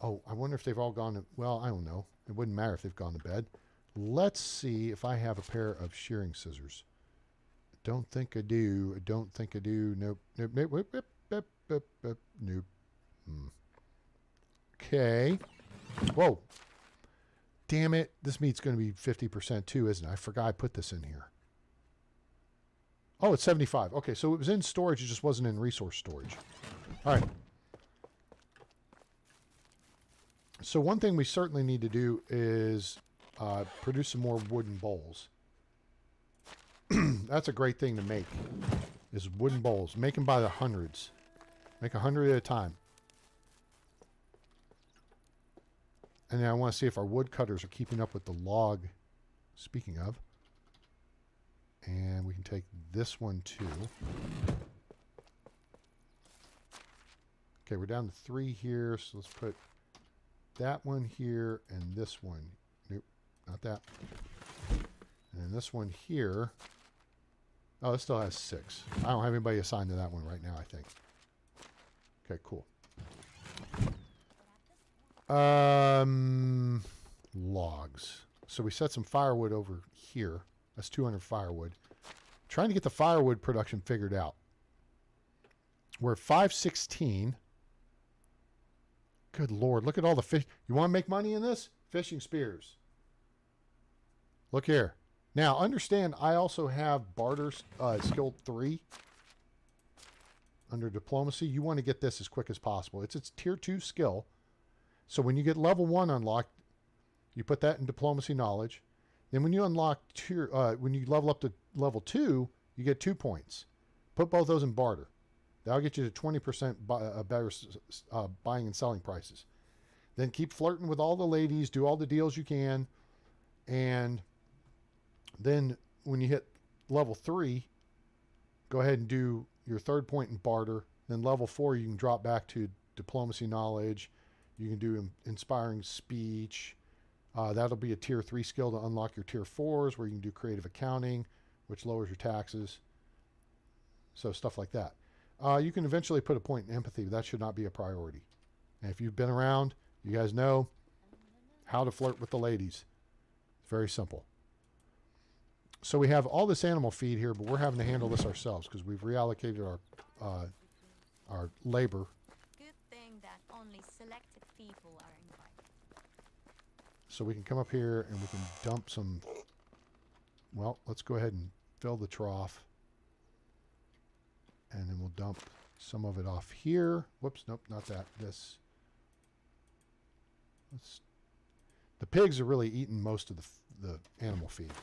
Oh, I wonder if they've all gone to, well, I don't know. It wouldn't matter if they've gone to bed. Let's see if I have a pair of shearing scissors. I don't think I do. I don't think I do. Nope. Nope. Nope. Nope. Nope. Nope. Nope. Nope. Nope. Okay. Whoa. Damn it. This meat's going to be 50% too, isn't it? I forgot I put this in here. Oh, it's 75. Okay, so it was in storage. It just wasn't in resource storage. All right. So one thing we certainly need to do is produce some more wooden bowls. That's a great thing to make, is wooden bowls. Make them by the hundreds. Make 100 at a time. And then I want to see if our woodcutters are keeping up with the log. Speaking of. And we can take this one too. Okay, we're down to 3 here, so let's put that one here and this one. Nope, not that. And then this one here. Oh, it still has 6. I don't have anybody assigned to that one right now, I think. Okay, cool. Logs. So we set some firewood over here. That's 200 firewood. Trying to get the firewood production figured out. We're at 516. Good Lord, look at all the fish. You want to make money in this? Fishing spears. Look here. Now, understand, I also have barter skill 3 under diplomacy. You want to get this as quick as possible. It's its tier 2 skill. So when you get level 1 unlocked, you put that in diplomacy knowledge. Then when you unlock when you level up to level 2, you get 2 points. Put both those in barter. That'll get you to 20% better buying and selling prices. Then keep flirting with all the ladies. Do all the deals you can. And then when you hit level 3, go ahead and do your 3rd point in barter. Then level 4, you can drop back to diplomacy knowledge. You can do inspiring speech. That'll be a tier 3 skill to unlock your tier 4s, where you can do creative accounting, which lowers your taxes. So stuff like that. You can eventually put a point in empathy, but that should not be a priority. And if you've been around, you guys know how to flirt with the ladies. It's very simple. So we have all this animal feed here, but we're having to handle this ourselves because we've reallocated our labor. Good thing that only selected people are invited. So we can come up here and we can dump some. Well, let's go ahead and fill the trough. And then we'll dump some of it off here. Whoops, nope, not that. This. The pigs are really eating most of the animal feed.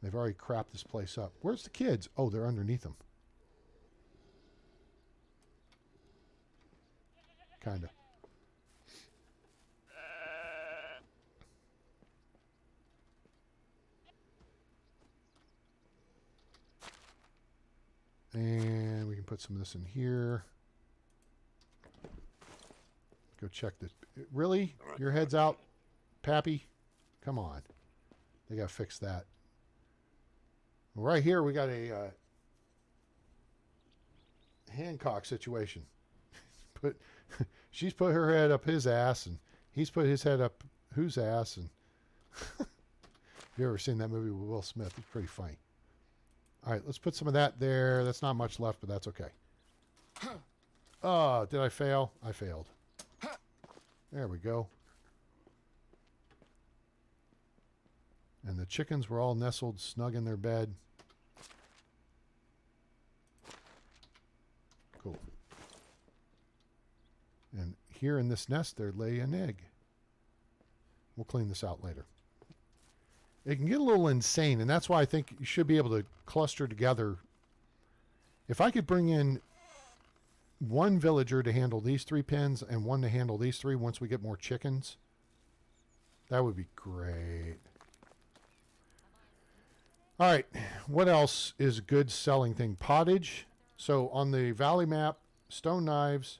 They've already crapped this place up. Where's the kids? Oh, they're underneath them. Kinda. And we can put some of this in here. Go check this. Really? Your head's out, Pappy? Come on. They got to fix that. Right here, we got a Hancock situation. She's put her head up his ass, and he's put his head up whose ass. And you ever seen that movie with Will Smith? It's pretty funny. All right, let's put some of that there. That's not much left, but that's okay. Oh, did I fail? I failed. There we go. And the chickens were all nestled snug in their bed. Cool. And here in this nest, they lay an egg. We'll clean this out later. It can get a little insane, and that's why I think you should be able to cluster together. If I could bring in one villager to handle these 3 pens and one to handle these 3 once we get more chickens, that would be great. All right, what else is a good selling thing? Pottage. So on the valley map, stone knives,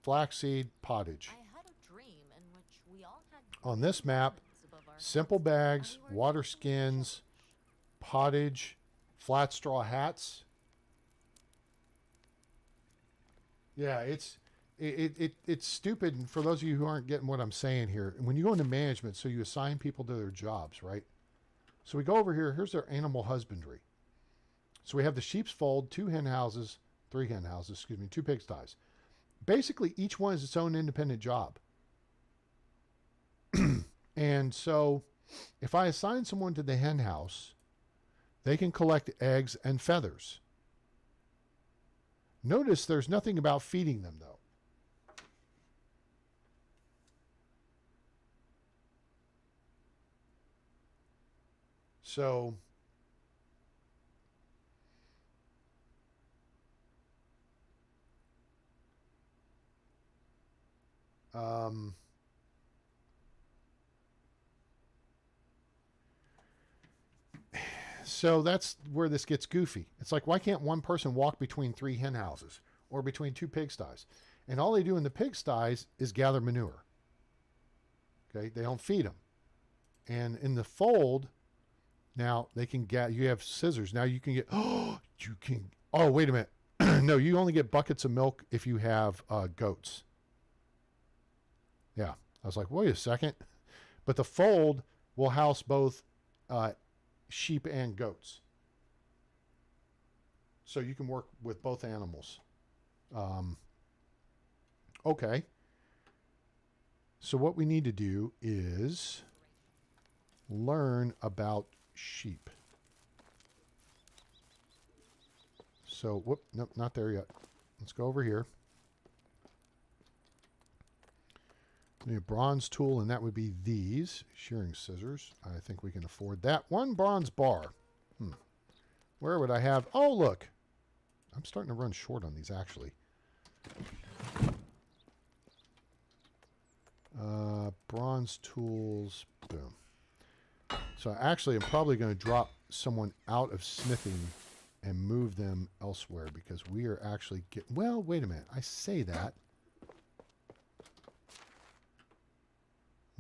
flaxseed, pottage. I had a dream in which we all had On this map, above our simple heads, bags, and we were water skins, pottage, flat straw hats. Yeah, it's stupid for those of you who aren't getting what I'm saying here. When you go into management, so you assign people to their jobs, right? So we go over here. Here's their animal husbandry. So we have the sheep's fold, 2 hen houses, 3 hen houses, excuse me, 2 pigsties. Basically, each one is its own independent job. And so if I assign someone to the hen house, they can collect eggs and feathers. Notice there's nothing about feeding them, though. So so that's where this gets goofy. It's like, why can't one person walk between 3 hen houses or between 2 pigsties? And all they do in the pigsties is gather manure. Okay, they don't feed them. And in the fold, now they can get, you have scissors. Now you can get, oh, wait a minute. No, you only get buckets of milk if you have goats. Yeah, I was like, wait a second. But the fold will house both sheep and goats. So you can work with both animals. Okay. So what we need to do is learn about sheep. So, whoop, nope, not there yet. Let's go over here. We need a bronze tool, and that would be these shearing scissors. I think we can afford that. 1 bronze bar. Where would I have? Oh, look. I'm starting to run short on these, actually. Bronze tools. Boom. So actually, I'm probably going to drop someone out of smithing and move them elsewhere because we are actually getting... Well, wait a minute. I say that.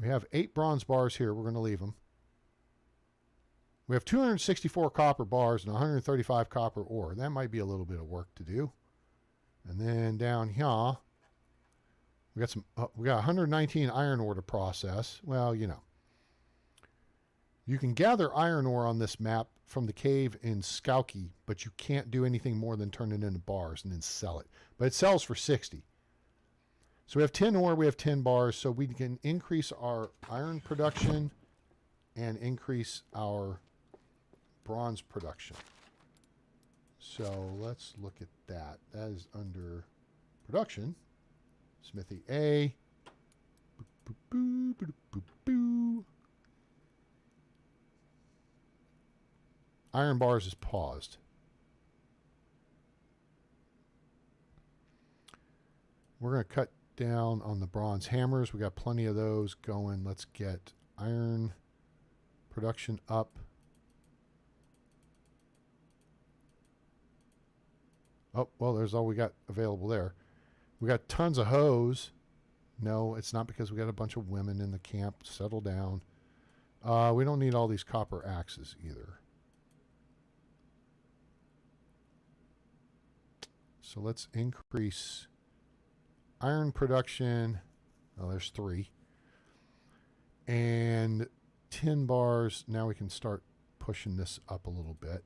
We have 8 bronze bars here. We're going to leave them. We have 264 copper bars and 135 copper ore. That might be a little bit of work to do. And then down here, we got some. We got 119 iron ore to process. Well, you know, you can gather iron ore on this map from the cave in Skauki, but you can't do anything more than turn it into bars and then sell it. But it sells for 60. So we have 10 ore, we have 10 bars, so we can increase our iron production and increase our bronze production. So let's look at that. That is under production. Smithy A. Boop, boop, boop, boop, boop. Iron bars is paused. We're going to cut down on the bronze hammers. We got plenty of those going. Let's get iron production up. Oh, well, there's all we got available there. We got tons of hose. No, it's not because we got a bunch of women in the camp. Settle down. We don't need all these copper axes either. So let's increase iron production. Oh, there's 3. And 10 bars. Now we can start pushing this up a little bit.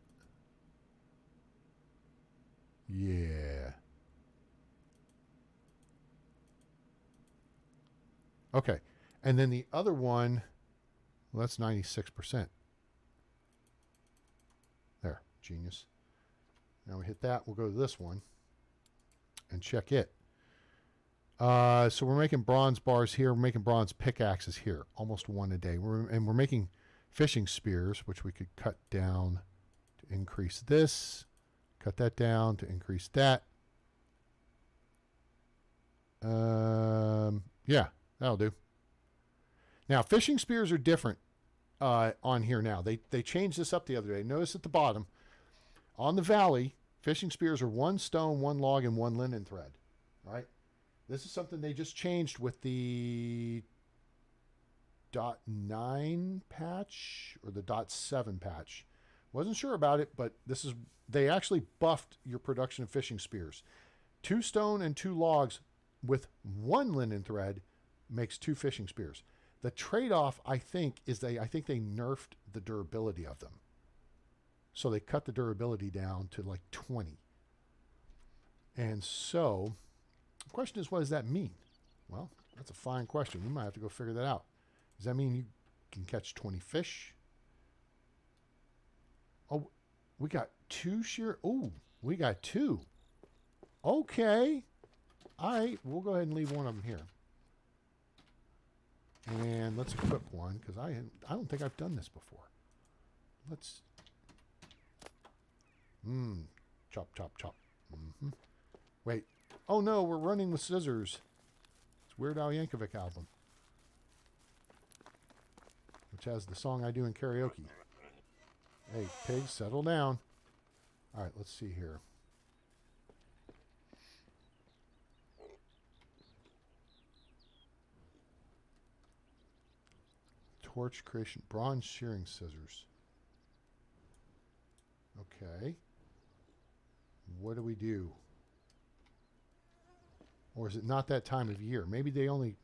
Yeah. Okay. And then the other one, well, that's 96%. There. Genius. Now we hit that. We'll go to this one and check it. So we're making bronze bars here. We're making bronze pickaxes here. Almost 1 a day. And we're making fishing spears, which we could cut down to increase this. Cut that down to increase that. Yeah, that'll do. Now, fishing spears are different on here now. They changed this up the other day. Notice at the bottom, on the valley, fishing spears are 1 stone, 1 log, and 1 linen thread. All right? This is something they just changed with the .9 patch or the .7 patch. Wasn't sure about it, but they actually buffed your production of fishing spears. 2 stone and 2 logs with 1 linen thread makes 2 fishing spears. The trade-off, I think, is they nerfed the durability of them. So they cut the durability down to like 20. And so the question is, what does that mean? Well, that's a fine question. We might have to go figure that out. Does that mean you can catch 20 fish? Oh, we got 2 shear. Oh, we got 2. Okay. All right. We'll go ahead and leave one of them here. And let's equip one because I don't think I've done this before. Let's. Chop, chop, chop. Wait. Oh no, we're running with scissors. It's Weird Al Yankovic album, which has the song I do in karaoke. Hey, pigs, settle down. All right, let's see here. Torch creation, bronze shearing scissors. Okay. What do we do? Or is it not that time of year? Maybe they only.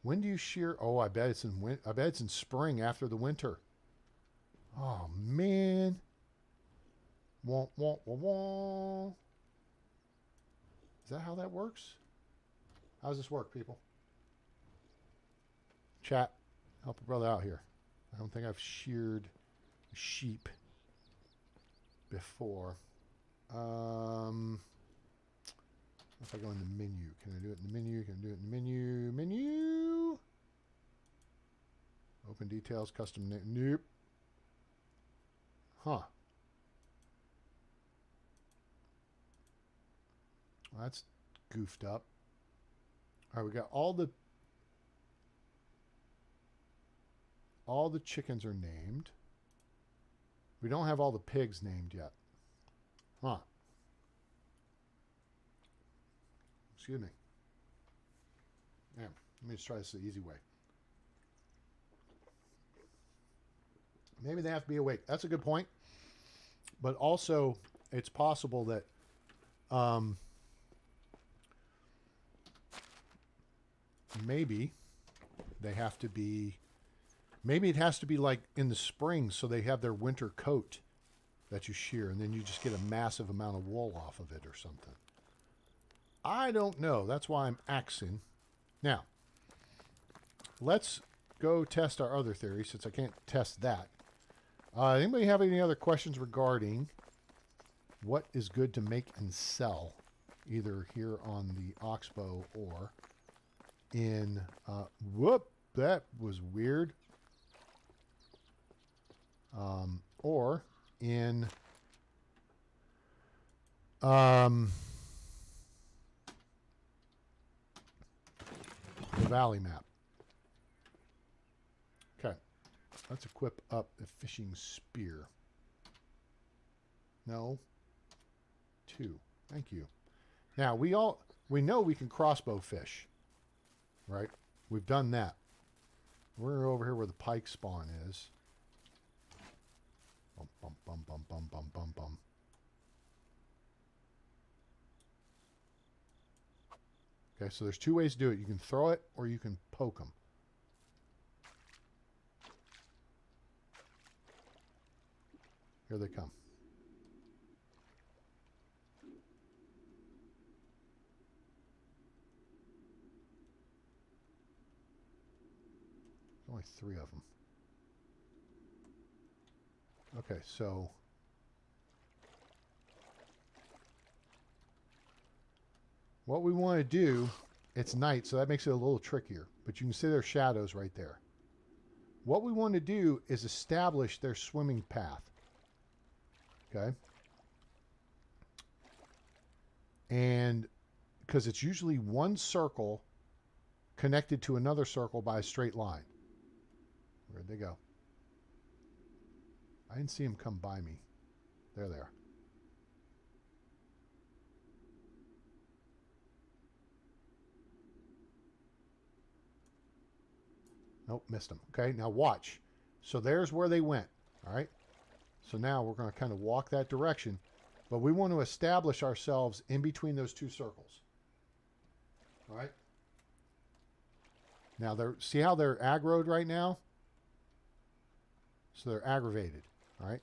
When do you shear? Oh, I bet it's in spring after the winter. Oh man. Wah, wah, wah, wah. Is that how that works? How does this work, people? Chat, help a brother out here. I don't think I've sheared sheep before. If I go in the menu, can I do it in the menu? Can I do it in the menu? Menu. Open details, custom name. Nope. Huh. Well, that's goofed up. All right, we got all the chickens are named. We don't have all the pigs named yet. Huh. Excuse me. Yeah, let me just try this the easy way. Maybe they have to be awake. That's a good point. But also, it's possible that maybe they have to be, maybe it has to be like in the spring, so they have their winter coat that you shear, and then you just get a massive amount of wool off of it or something. I don't know. That's why I'm axing. Now, let's go test our other theory, since I can't test that. Anybody have any other questions regarding what is good to make and sell, either here on the Oxbow or in... whoop! That was weird. Or in... the Valley map. Okay. Let's equip up the fishing spear. No. 2. Thank you. Now, we know we can crossbow fish. Right? We've done that. We're over here where the pike spawn is. Bum, bum, bum, bum, bum, bum, bum, bum. Okay, so there's 2 ways to do it. You can throw it or you can poke them. Here they come. There's only 3 of them. Okay, so... what we want to do, it's night, so that makes it a little trickier. But you can see their shadows right there. What we want to do is establish their swimming path. Okay? And because it's usually one circle connected to another circle by a straight line. Where'd they go? I didn't see them come by me. There they are. Nope, missed them. Okay, now watch. So there's where they went. All right. So now we're going to kind of walk that direction. But we want to establish ourselves in between those 2 circles. All right. Now, see how they're aggroed right now? So they're aggravated. All right.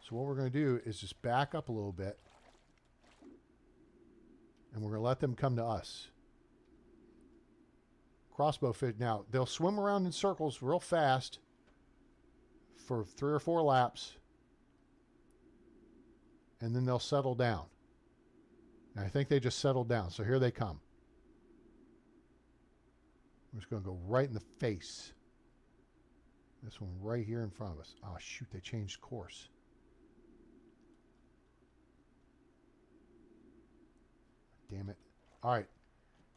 So what we're going to do is just back up a little bit. And we're going to let them come to us. Crossbow fish. Now, they'll swim around in circles real fast for 3 or 4 laps. And then they'll settle down. And I think they just settled down. So here they come. We're just going to go right in the face. This one right here in front of us. Oh, shoot, they changed course. Damn it. All right.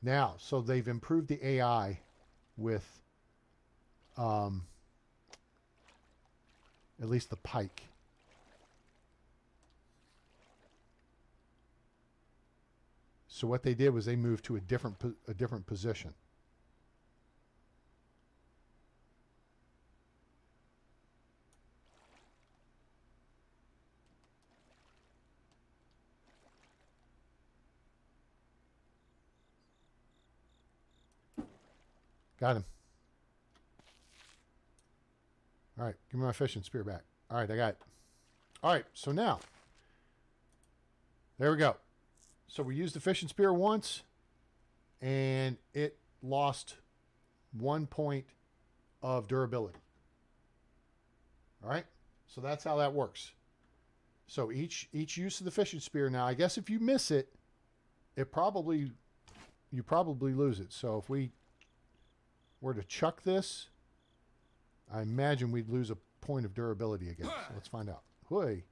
Now, so they've improved the AI with at least the pike. So what they did was they moved to a different position. Got him. All right, give me my fishing spear back. All right, I got it. All right, so now, there we go. So we used the fishing spear once, and it lost 1 point of durability. All right, so that's how that works. So each use of the fishing spear. Now, I guess if you miss it, you probably lose it. So if we were to chuck this, I imagine we'd lose a point of durability again. So let's find out. Hooey.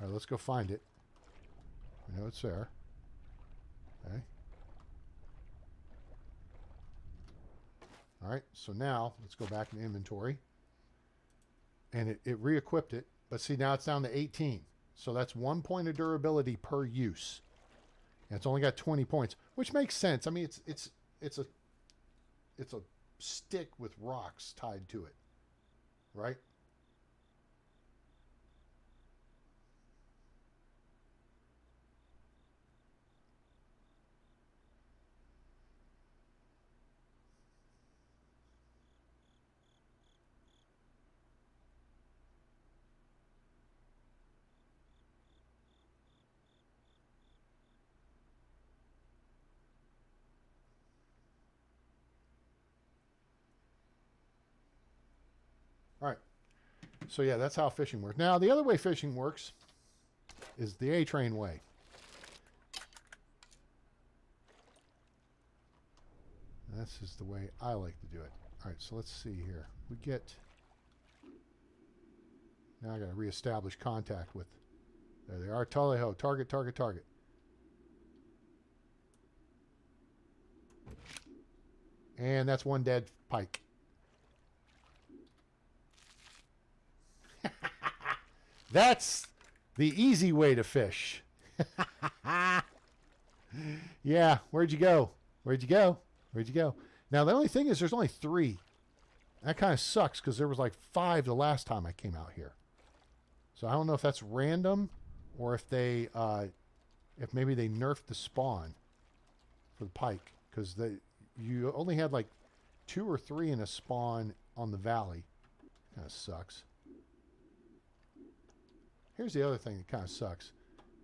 All right, let's go find it. We know it's there. Okay. All right, so now let's go back in inventory. And it re-equipped it. But see, now it's down to 18. So that's 1 point of durability per use. And it's only got 20 points, which makes sense. I mean, it's a stick with rocks tied to it, right? So yeah, that's how fishing works. Now, the other way fishing works is the A-train way. This is the way I like to do it. All right, so let's see here. We get... Now I got to reestablish contact with... There they are. Tally-ho. Target, target, target. And that's one dead pike. That's the easy way to fish. Yeah, where'd you go? Where'd you go? Where'd you go? Now, the only thing is there's only 3. That kind of sucks because there was like 5 the last time I came out here. So I don't know if that's random or if they, if maybe they nerfed the spawn for the pike, because you only had like 2 or 3 in a spawn on the valley. Kind of sucks. Here's the other thing that kind of sucks,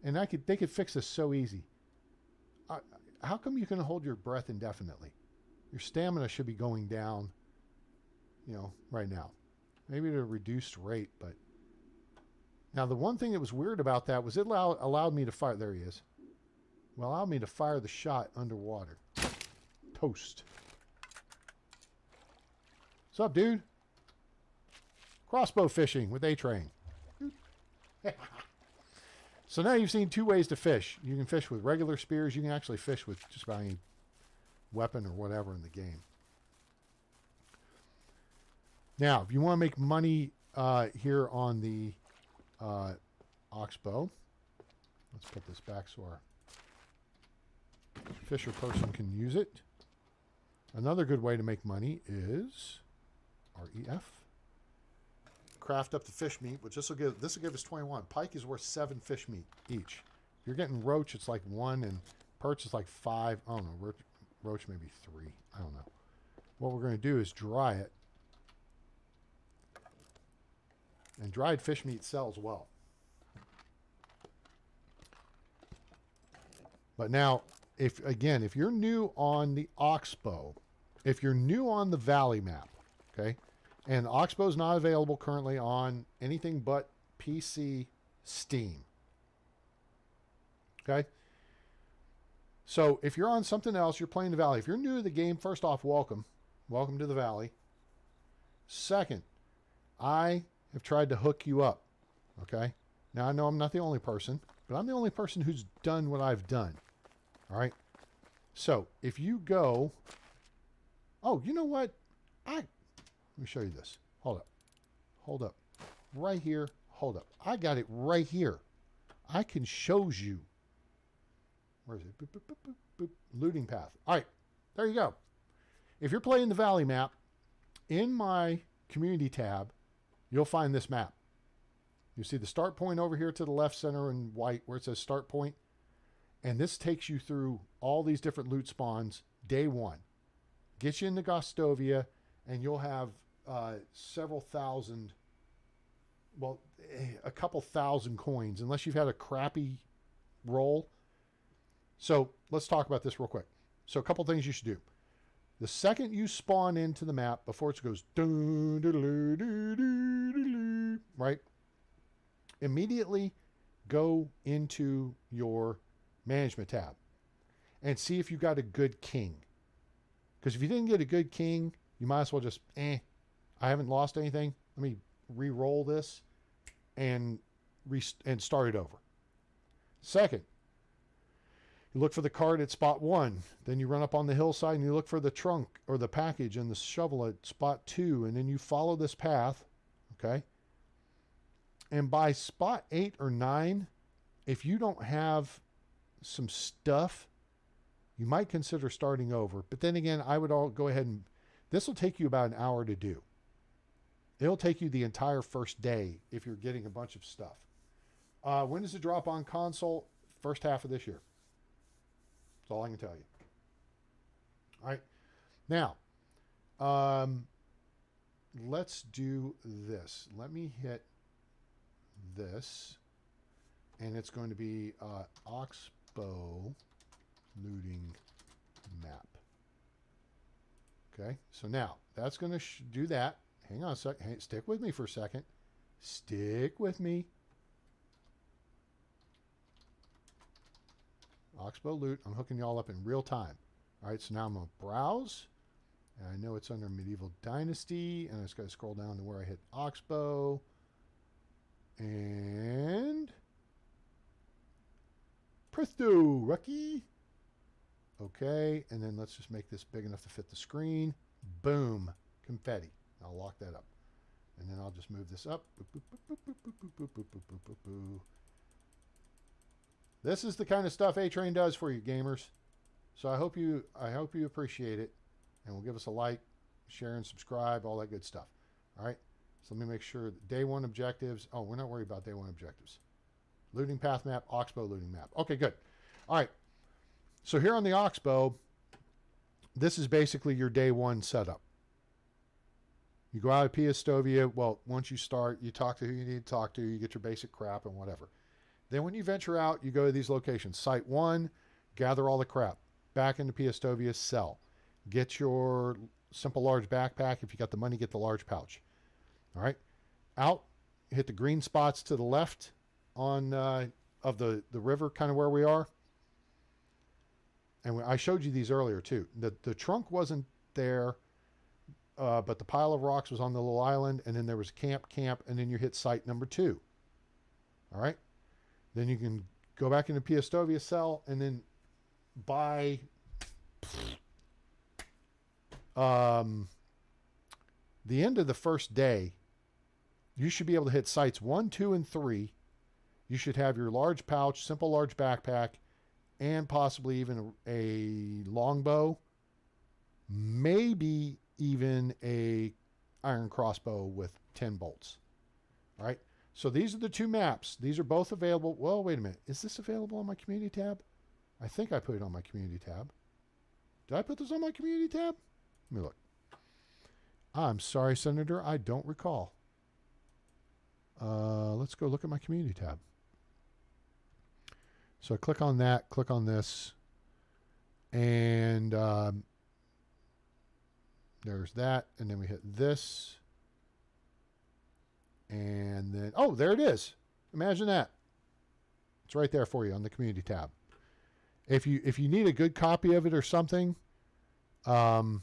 and they could fix this so easy. How come you can hold your breath indefinitely? Your stamina should be going down, you know, right now. Maybe at a reduced rate, but now the one thing that was weird about that was it allowed me to fire. There he is. Well, allowed me to fire the shot underwater. Toast. What's up, dude? Crossbow fishing with A-Train. So now you've seen 2 ways to fish. You can fish with regular spears. You can actually fish with just about any weapon or whatever in the game. Now, if you want to make money here on the Oxbow, let's put this back so our fisher person can use it. Another good way to make money is REF. Craft up the fish meat, which this will give us 21. Pike is worth 7 fish meat each. If you're getting roach, it's like 1, and perch is like 5. I don't know. Roach maybe 3. I don't know. What we're going to do is dry it. And dried fish meat sells well. But now, if you're new on the Oxbow, if you're new on the Valley map, okay, and Oxbow is not available currently on anything but PC Steam. Okay? So if you're on something else, you're playing the Valley. If you're new to the game, first off, welcome. Welcome to the Valley. Second, I have tried to hook you up. Okay? Now, I know I'm not the only person, but I'm the only person who's done what I've done. All right? So if you go... Oh, you know what? Let me show you this. Hold up. Hold up. Right here. Hold up. I got it right here. I can show you. Where is it? Boop, boop, boop, boop, boop. Looting path. All right. There you go. If you're playing the Valley map, in my community tab, you'll find this map. You see the start point over here to the left center in white where it says start point. And this takes you through all these different loot spawns day 1. Gets you into Gostovia, and you'll have several thousand, well, a couple thousand coins, unless you've had a crappy roll. So let's talk about this real quick. So a couple things you should do. The second you spawn into the map, before it goes, right, immediately go into your management tab and see if you got a good king. Because if you didn't get a good king, you might as well just, I haven't lost anything. Let me re-roll this and start it over. Second, you look for the card at spot 1. Then you run up on the hillside and you look for the trunk or the package and the shovel at spot 2. And then you follow this path, okay? And by spot 8 or 9, if you don't have some stuff, you might consider starting over. But then again, I would go ahead and... This will take you about an hour to do. It'll take you the entire first day if you're getting a bunch of stuff. When does it drop on console? First half of this year. That's all I can tell you. All right. Now, let's do this. Let me hit this. And it's going to be Oxbow looting map. Okay, so now that's going to do that. Hang on a sec. Hey, stick with me for a second. Stick with me. Oxbow loot. I'm hooking y'all up in real time. All right, so now I'm going to browse. And I know it's under Medieval Dynasty. And I just got to scroll down to where I hit Oxbow. And presto, rookie. Okay, and then let's just make this big enough to fit the screen. Boom, confetti. I'll lock that up. And then I'll just move this up. Boop, boop, boop, boop, boop, boop, boop, boop, boop, boop, boop, boop. This is the kind of stuff A-Train does for you, gamers. So I hope you appreciate it. And will give us a like, share, and subscribe, all that good stuff. All right. So let me make sure that day one objectives. Oh, we're not worried about day one objectives. Looting path map, Oxbow looting map. Okay, good. All right. So here on the Oxbow, this is basically your day one setup. You go out of Piastovia. Well, once you start, you talk to who you need to talk to. You get your basic crap and whatever. Then when you venture out, you go to these locations. Site 1, gather all the crap. Back into Piastovia, sell. Get your simple large backpack. If you got the money, get the large pouch. All right. Out, hit the green spots to the left on of the river, kind of where we are. And I showed you these earlier too. The trunk wasn't there, but the pile of rocks was on the little island, and then there was camp, and then you hit site number 2. All right. Then you can go back into Piastovia, sell, and then buy the end of the first day. You should be able to hit sites 1, 2, and 3. You should have your large pouch, simple large backpack, and possibly even a longbow, maybe even a iron crossbow with 10 bolts. All right. So these are the 2 maps. These are both available. Well, wait a minute. Is this available on my community tab? I think I put it on my community tab. Did I put this on my community tab? Let me look. I'm sorry, Senator. I don't recall. Let's go look at my community tab. So I click on that, click on this, and there's that, and then we hit this, and then, oh, there it is. Imagine that. It's right there for you on the community tab. If you need a good copy of it or something, you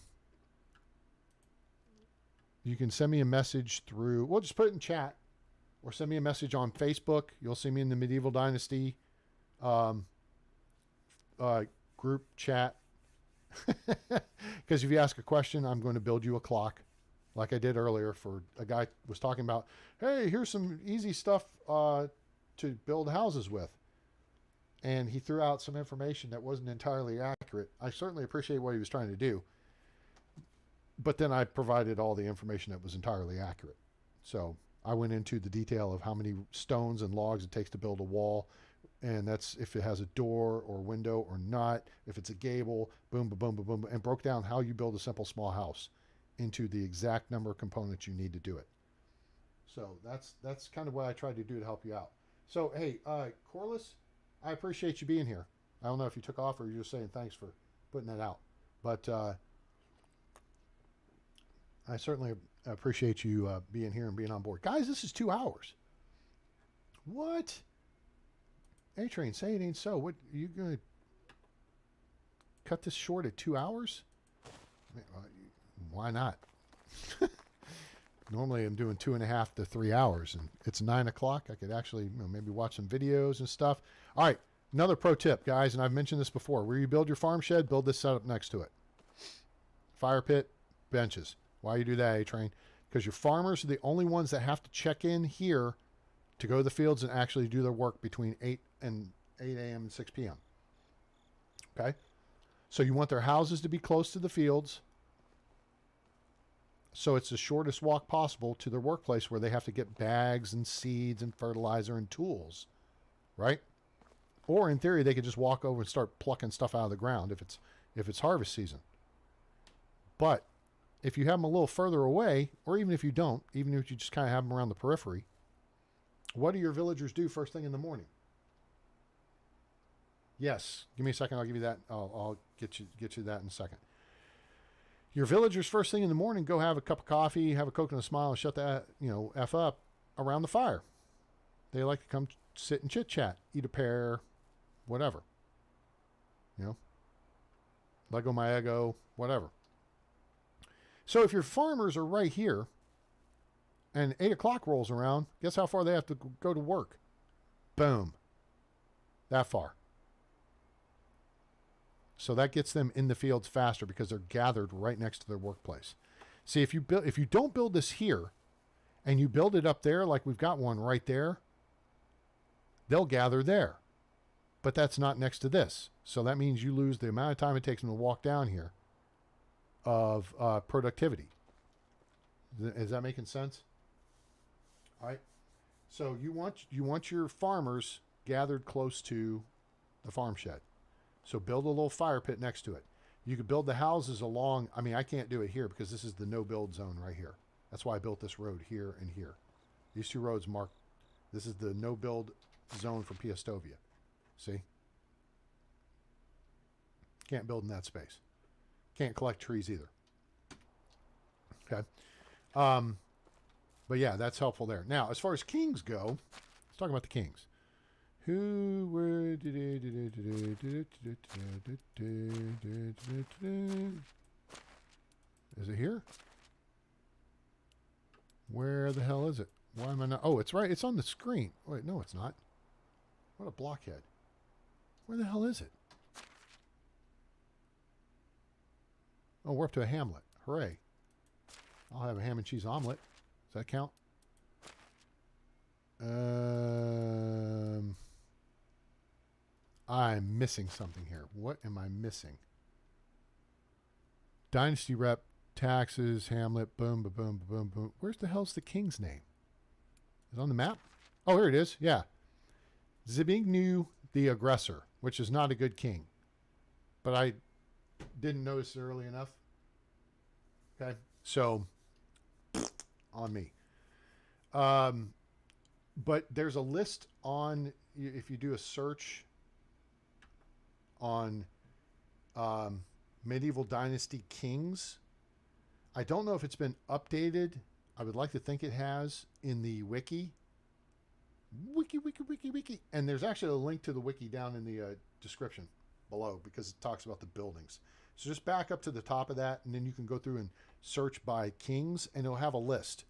can send me a message through, we'll just put it in chat, or send me a message on Facebook. You'll see me in the Medieval Dynasty group chat. Because if you ask a question, I'm going to build you a clock like I did earlier for a guy was talking about, hey, here's some easy stuff to build houses with. And he threw out some information that wasn't entirely accurate. I certainly appreciate what he was trying to do. But then I provided all the information that was entirely accurate. So I went into the detail of how many stones and logs it takes to build a wall. And that's if it has a door or window or not, if it's a gable, boom, boom, boom, boom, boom, and broke down how you build a simple small house into the exact number of components you need to do it. So that's kind of what I tried to do to help you out. So, hey, Corliss, I appreciate you being here. I don't know if you took off or you're just saying thanks for putting that out. But I certainly appreciate you being here and being on board. Guys, this is 2 hours. What? A-Train, say it ain't so. What, are you going to cut this short at 2 hours? Why not? Normally I'm doing 2.5 to 3 hours, and it's 9 o'clock. I could actually maybe watch some videos and stuff. All right, another pro tip, guys, and I've mentioned this before. Where you build your farm shed, build this setup next to it. Fire pit, benches. Why you do that, A-Train? Because your farmers are the only ones that have to check in here to go to the fields and actually do their work between 8 a.m. and 6 p.m. Okay? So you want their houses to be close to the fields, so it's the shortest walk possible to their workplace where they have to get bags and seeds and fertilizer and tools, right? Or in theory, they could just walk over and start plucking stuff out of the ground if it's harvest season. But if you have them a little further away, or even if you don't, even if you just kind of have them around the periphery, what do your villagers do first thing in the morning? Yes, give me a second. I'll give you that. I'll get you that in a second. Your villagers first thing in the morning go have a cup of coffee, have a coconut smile, and shut that F up, around the fire. They like to come sit and chit chat, eat a pear, whatever. You know, Lego my ego, whatever. So if your farmers are right here and 8 o'clock rolls around, guess how far they have to go to work? Boom. That far. So that gets them in the fields faster because they're gathered right next to their workplace. See, if you don't build this here and you build it up there, like we've got one right there, they'll gather there. But that's not next to this. So that means you lose the amount of time it takes them to walk down here of productivity. Is that making sense? All right. So you want your farmers gathered close to the farm shed. So build a little fire pit next to it. You could build the houses along. I mean, I can't do it here because this is the no build zone right here. That's why I built this road here and here. These two roads mark. This is the no build zone for Piastovia. See? Can't build in that space. Can't collect trees either. Okay. But yeah, that's helpful there. Now, as far as kings go, let's talk about the kings. Who were... Is it here? Where the hell is it? Why am I not... Oh, it's right. It's on the screen. Wait, no, it's not. What a blockhead. Where the hell is it? Oh, we're up to a Hamlet. Hooray. I'll have a ham and cheese omelet. Does that count? I'm missing something here. What am I missing? Dynasty rep, taxes, Hamlet, boom, boom, boom, boom, boom. Where's the hell's the king's name? Is it on the map? Oh, here it is. Yeah. Zbigniew the Aggressor, which is not a good king. But I didn't notice it early enough. Okay. So, on me. But there's a list on, if you do a search on medieval dynasty kings. I don't know if it's been updated. I would like to think it has in the wiki. Wiki. And there's actually a link to the wiki down in the description below because it talks about the buildings. So just back up to the top of that, and then you can go through and search by kings, and it'll have a list.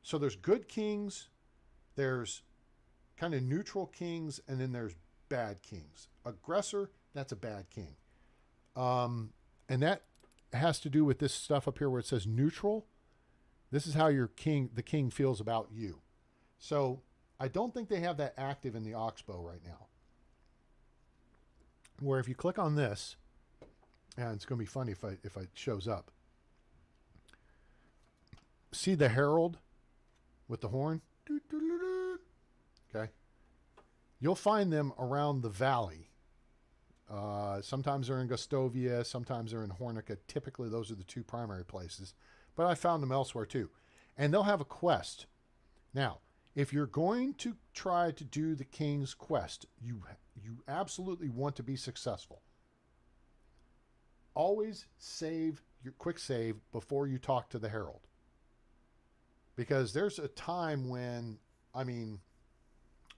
So there's good kings, there's kind of neutral kings, and then there's bad kings. Aggressor, that's a bad king. And that has to do with this stuff up here where it says neutral. This is how the king feels about you. So I don't think they have that active in the Oxbow right now. Where if you click on this, and it's going to be funny if it shows up. See the herald with the horn? Okay. You'll find them around the valley. Sometimes they're in Gustovia, sometimes they're in Hornica. Typically, those are the two primary places. But I found them elsewhere too. And they'll have a quest. Now, if you're going to try to do the king's quest, you absolutely want to be successful. Always save your quick save before you talk to the herald. Because there's a time when, I mean,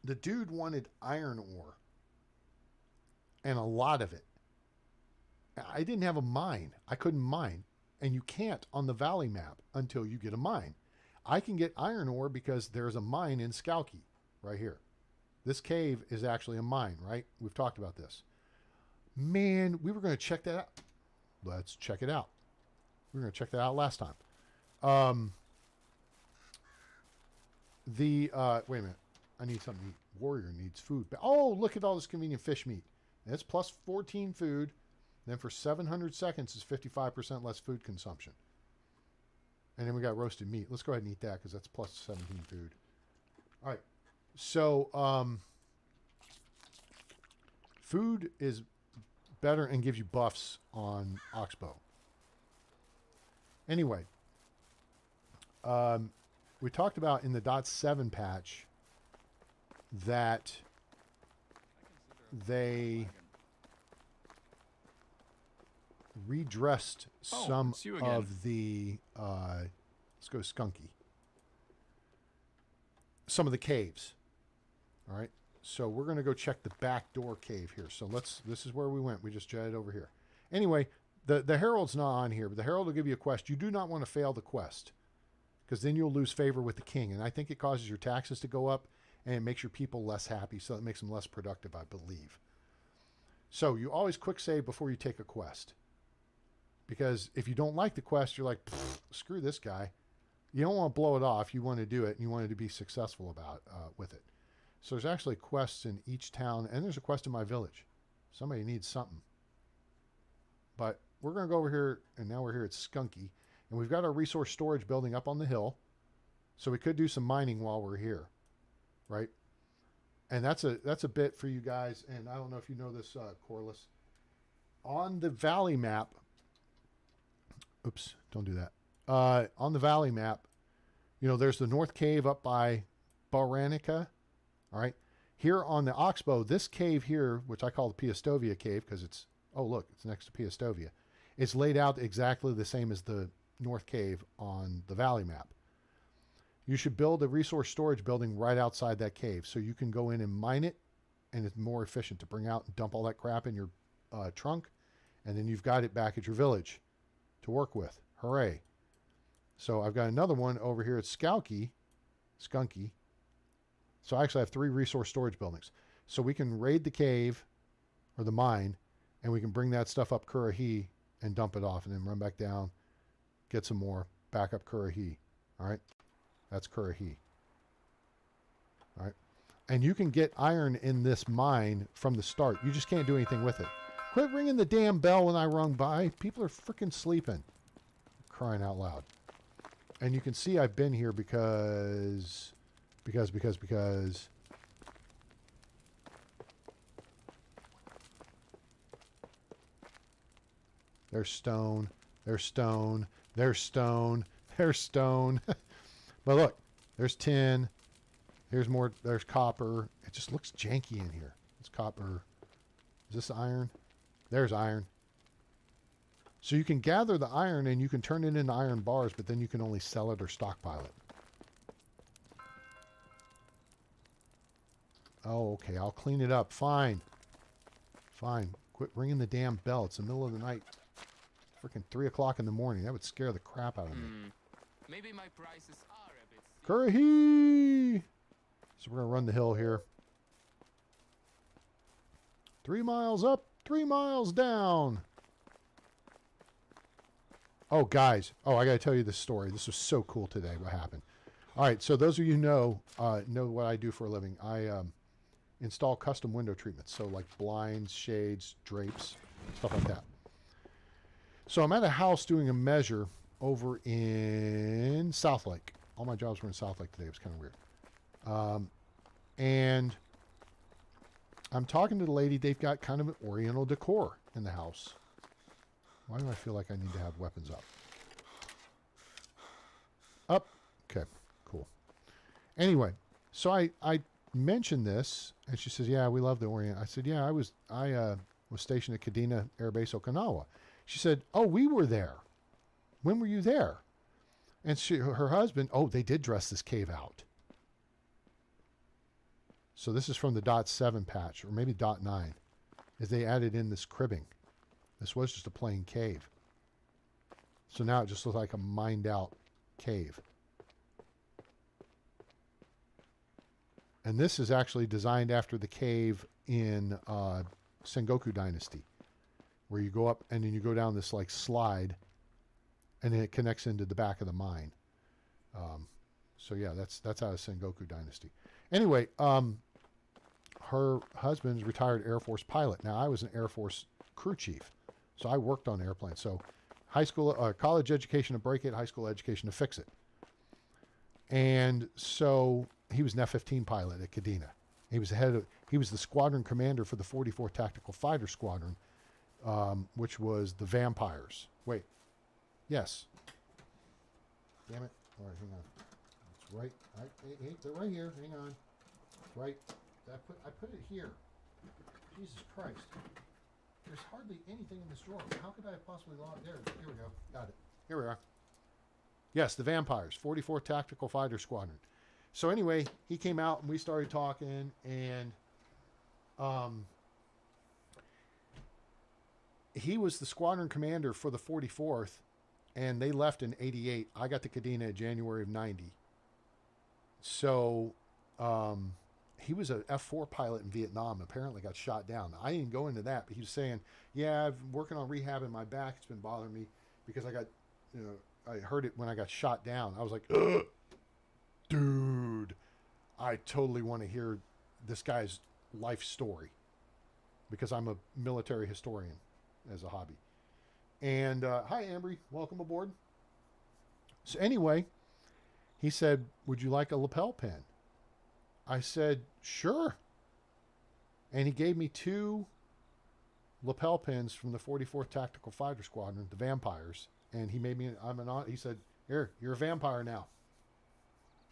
the dude wanted iron ore. And a lot of it. I didn't have a mine. I couldn't mine. And you can't on the valley map until you get a mine. I can get iron ore because there's a mine in Skalki right here. This cave is actually a mine, right? We've talked about this. Man, we were going to check that out. Let's check it out. We were going to check that out last time. Wait a minute. I need something to eat. Warrior needs food. Oh, look at all this convenient fish meat. And it's plus 14 food. Then for 700 seconds is 55% less food consumption. And then we got roasted meat. Let's go ahead and eat that because that's plus 17 food. All right. So food is better and gives you buffs on Oxbow. Anyway, we talked about in the .7 patch that they redressed some of the let's go Skunky. some of the caves. All right. So we're going to go check the back door cave here. So this is where we went. We just jetted over here. Anyway, the Herald's not on here, but the Herald will give you a quest. You do not want to fail the quest, because then you'll lose favor with the king. And I think it causes your taxes to go up, and it makes your people less happy. So it makes them less productive, I believe. So you always quick save before you take a quest. Because if you don't like the quest, you're like, screw this guy. You don't want to blow it off. You want to do it, and you want it to be successful about with it. So there's actually quests in each town, and there's a quest in my village. Somebody needs something. But we're going to go over here, and now we're here at Skunky. And we've got our resource storage building up on the hill. So we could do some mining while we're here, right? And that's a bit for you guys. And I don't know if you know this, Corliss. On the valley map, oops, don't do that. On the valley map, you know, there's the North Cave up by Baranica. All right. Here on the Oxbow, this cave here, which I call the Piastovia cave because it's, oh, look, it's next to Piastovia. It's laid out exactly the same as the North Cave on the valley map. You should build a resource storage building right outside that cave so you can go in and mine it, and it's more efficient to bring out and dump all that crap in your trunk, and then you've got it back at your village to work with. Hooray. So I've got another one over here at Skunky. So I actually have 3 resource storage buildings. So we can raid the cave or the mine, and we can bring that stuff up Currahee and dump it off, and then run back down, get some more, back up Currahee. All right? That's Currahee. All right? And you can get iron in this mine from the start. You just can't do anything with it. Quit ringing the damn bell when I rung by. People are freaking sleeping. Crying out loud. And you can see I've been here because there's stone, there's stone, there's stone, there's stone. But look, there's tin, here's more, there's copper. It just looks janky in here. It's copper. Is this iron? There's iron. So you can gather the iron and you can turn it into iron bars, but then you can only sell it or stockpile it. Oh, okay. I'll clean it up. Fine. Fine. Quit ringing the damn bell. It's the middle of the night. Freaking 3 o'clock in the morning. That would scare the crap out of me. Maybe my prices are a bit steep. Currahee! So we're going to run the hill here. 3 miles up, 3 miles down. Oh, guys. Oh, I got to tell you this story. This was so cool today, what happened. All right, so those of you who know what I do for a living. I install custom window treatments, so like blinds, shades, drapes, stuff like that. So I'm at a house doing a measure over in South Lake. All my jobs were in South Lake today. It was kind of weird. And I'm talking to the lady. They've got kind of an Oriental decor in the house. Why do I feel like I need to have weapons up? Up. Okay, cool. Anyway, so I mentioned this, and she says, "Yeah, we love the Orient." I said, "Yeah, I was stationed at Kadena Air Base, Okinawa." She said, "Oh, we were there. When were you there?" And her husband, oh, they did dress this cave out. So this is from the .7 patch, or maybe .9, is they added in this cribbing. This was just a plain cave. So now it just looks like a mined out cave. And this is actually designed after the cave in Sengoku Dynasty, where you go up and then you go down this like slide, and then it connects into the back of the mine. So yeah, that's out of Sengoku Dynasty. Anyway, her husband's retired Air Force pilot. Now I was an Air Force crew chief, so I worked on airplanes. So high school, college education to break it, high school education to fix it. And so he was an F-15 pilot at Kadena. He was the squadron commander for the 44 Tactical Fighter Squadron, which was the Vampires. Wait. Yes. Damn it. All right, hang on. It's right. Hey, they're right here. Hang on. It's right. I put it here. Jesus Christ. There's hardly anything in this drawer. How could I have possibly lost? Here we go. Got it. Here we are. Yes, the Vampires, 44 Tactical Fighter Squadron. So anyway, he came out and we started talking, and he was the squadron commander for the 44th, and they left in 88. I got to Kadena in January of 90. So he was an F4 pilot in Vietnam, apparently got shot down. I didn't go into that, but he was saying, yeah, I've been working on rehabbing my back. It's been bothering me because I got, I heard it when I got shot down. I was like, ugh, dude, I totally want to hear this guy's life story because I'm a military historian as a hobby. And hi, Ambry, welcome aboard. So anyway, he said, would you like a lapel pin? I said, sure. And he gave me 2 lapel pins from the 44th Tactical Fighter Squadron, the Vampires. And he made me, he said, here, you're a vampire now.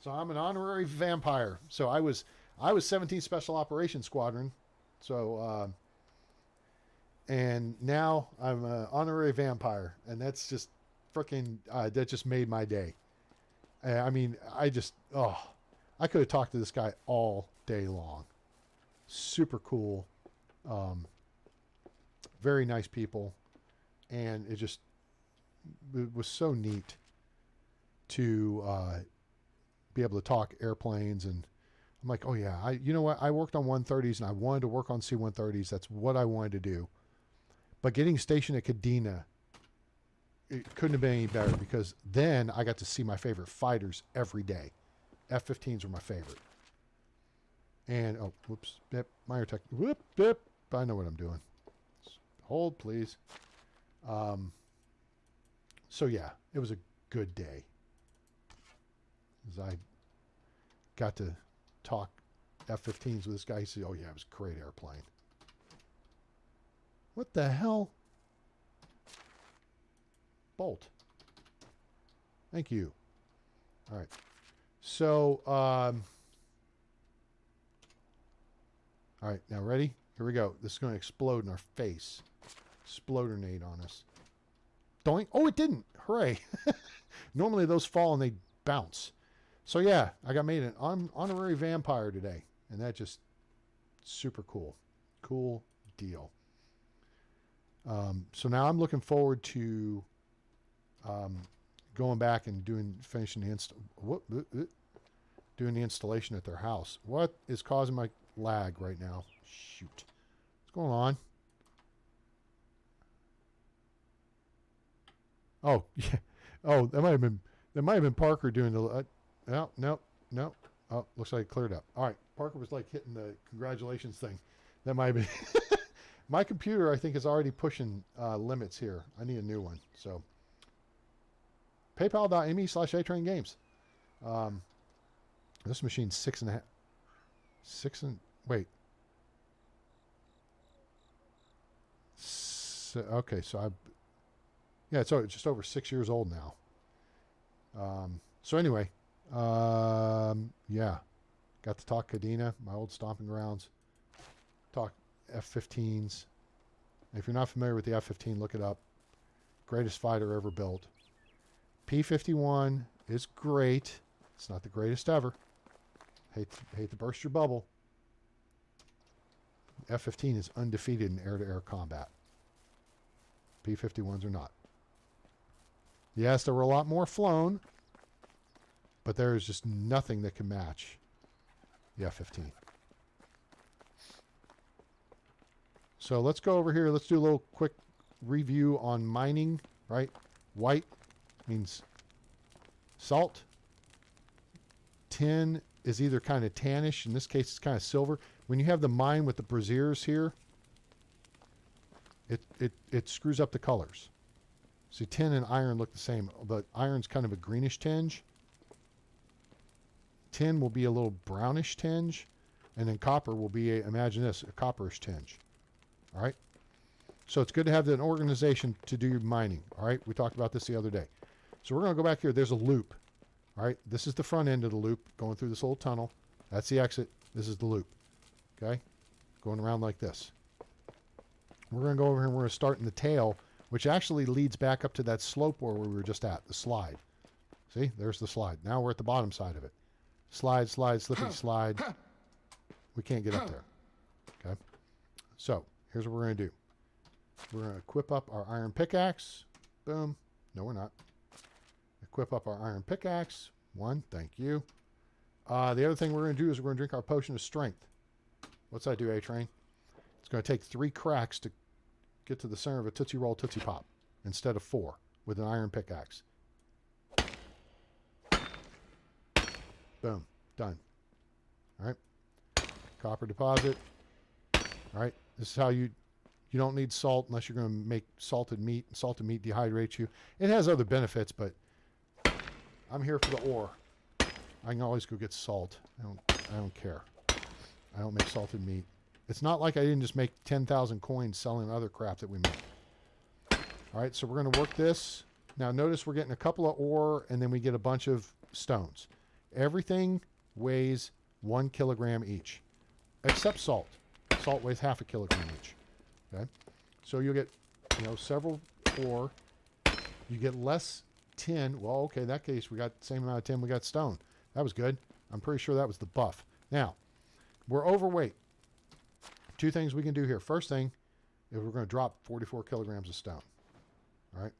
So I'm an honorary vampire. So I was 17th Special Operations Squadron. So, and now I'm an honorary vampire. And that's just freaking, that just made my day. I mean, I could have talked to this guy all day long. Super cool. Very nice people. And it was so neat to be able to talk airplanes. And I'm like, oh yeah, you know what? I worked on 130s and I wanted to work on C-130s. That's what I wanted to do. But getting stationed at Kadena, it couldn't have been any better because then I got to see my favorite fighters every day. F-15s were my favorite. And, oh, whoops, yep, minor tech, whoop, yep, I know what I'm doing. Hold, please. So yeah, it was a good day. As I got to talk F-15s with this guy, he said, oh yeah, it was a great airplane. What the hell? Bolt. Thank you. All right. So, all right, now ready? Here we go. This is going to explode in our face. Explodernade on us. Doink. Oh, it didn't. Hooray. Normally those fall and they bounce. So yeah, I got made an honorary vampire today. And that just super cool. Cool deal. So now I'm looking forward to going back and finishing doing the installation at their house. What is causing my lag right now? Shoot. What's going on? Oh, yeah. Oh, that might have been Parker doing the no. Oh, looks like it cleared up. All right. Parker was like hitting the congratulations thing. That might have been my computer, I think, is already pushing limits here. I need a new one. So PayPal.me/ATrainGames. This machine's 6.5. Okay, so it's just over 6 years old now. So anyway, yeah, got to talk Kadena, my old stomping grounds. Talk F-15s. If you're not familiar with the F-15, look it up. Greatest fighter ever built. P-51 is great. It's not the greatest ever. Hate to burst your bubble. F-15 is undefeated in air-to-air combat. P-51s are not. Yes, there were a lot more flown, but there is just nothing that can match the F-15. So let's go over here. Let's do a little quick review on mining, right? White means salt. Tin is either kind of tannish. In this case, it's kind of silver. When you have the mine with the braziers here, it screws up the colors. See, tin and iron look the same, but iron's kind of a greenish tinge. Tin will be a little brownish tinge, and then copper will be, imagine this, a copperish tinge. All right? So it's good to have an organization to do your mining. All right? We talked about this the other day. So we're going to go back here. There's a loop. All right? This is the front end of the loop going through this little tunnel. That's the exit. This is the loop. Okay? Going around like this. We're going to go over here and we're going to start in the tail, which actually leads back up to that slope where we were just at, the slide. See? There's the slide. Now we're at the bottom side of it. Slide, slide, slippy slide. We can't get up there. Okay. So here's what we're going to do. We're going to equip up our iron pickaxe. Boom. No, we're not. Equip up our iron pickaxe. 1. Thank you. The other thing we're going to do is we're going to drink our potion of strength. What's that do, A-Train? It's going to take 3 cracks to get to the center of a Tootsie Roll Tootsie Pop instead of 4 with an iron pickaxe. Boom. Done. All right. Copper deposit. All right. This is how you don't need salt unless you're going to make salted meat. Salted meat dehydrates you. It has other benefits, but I'm here for the ore. I can always go get salt. I don't care. I don't make salted meat. It's not like I didn't just make 10,000 coins selling other crap that we make. All right, so we're going to work this. Now notice we're getting a couple of ore and then we get a bunch of stones. Everything weighs 1 kilogram each, except salt. Salt weighs half a kilogram each. Okay, so you'll get, several ore. You get less tin. Well, okay, in that case we got the same amount of tin. We got stone. That was good. I'm pretty sure that was the buff. Now, we're overweight. 2 things we can do here. First thing is we're going to drop 44 kilograms of stone. All right,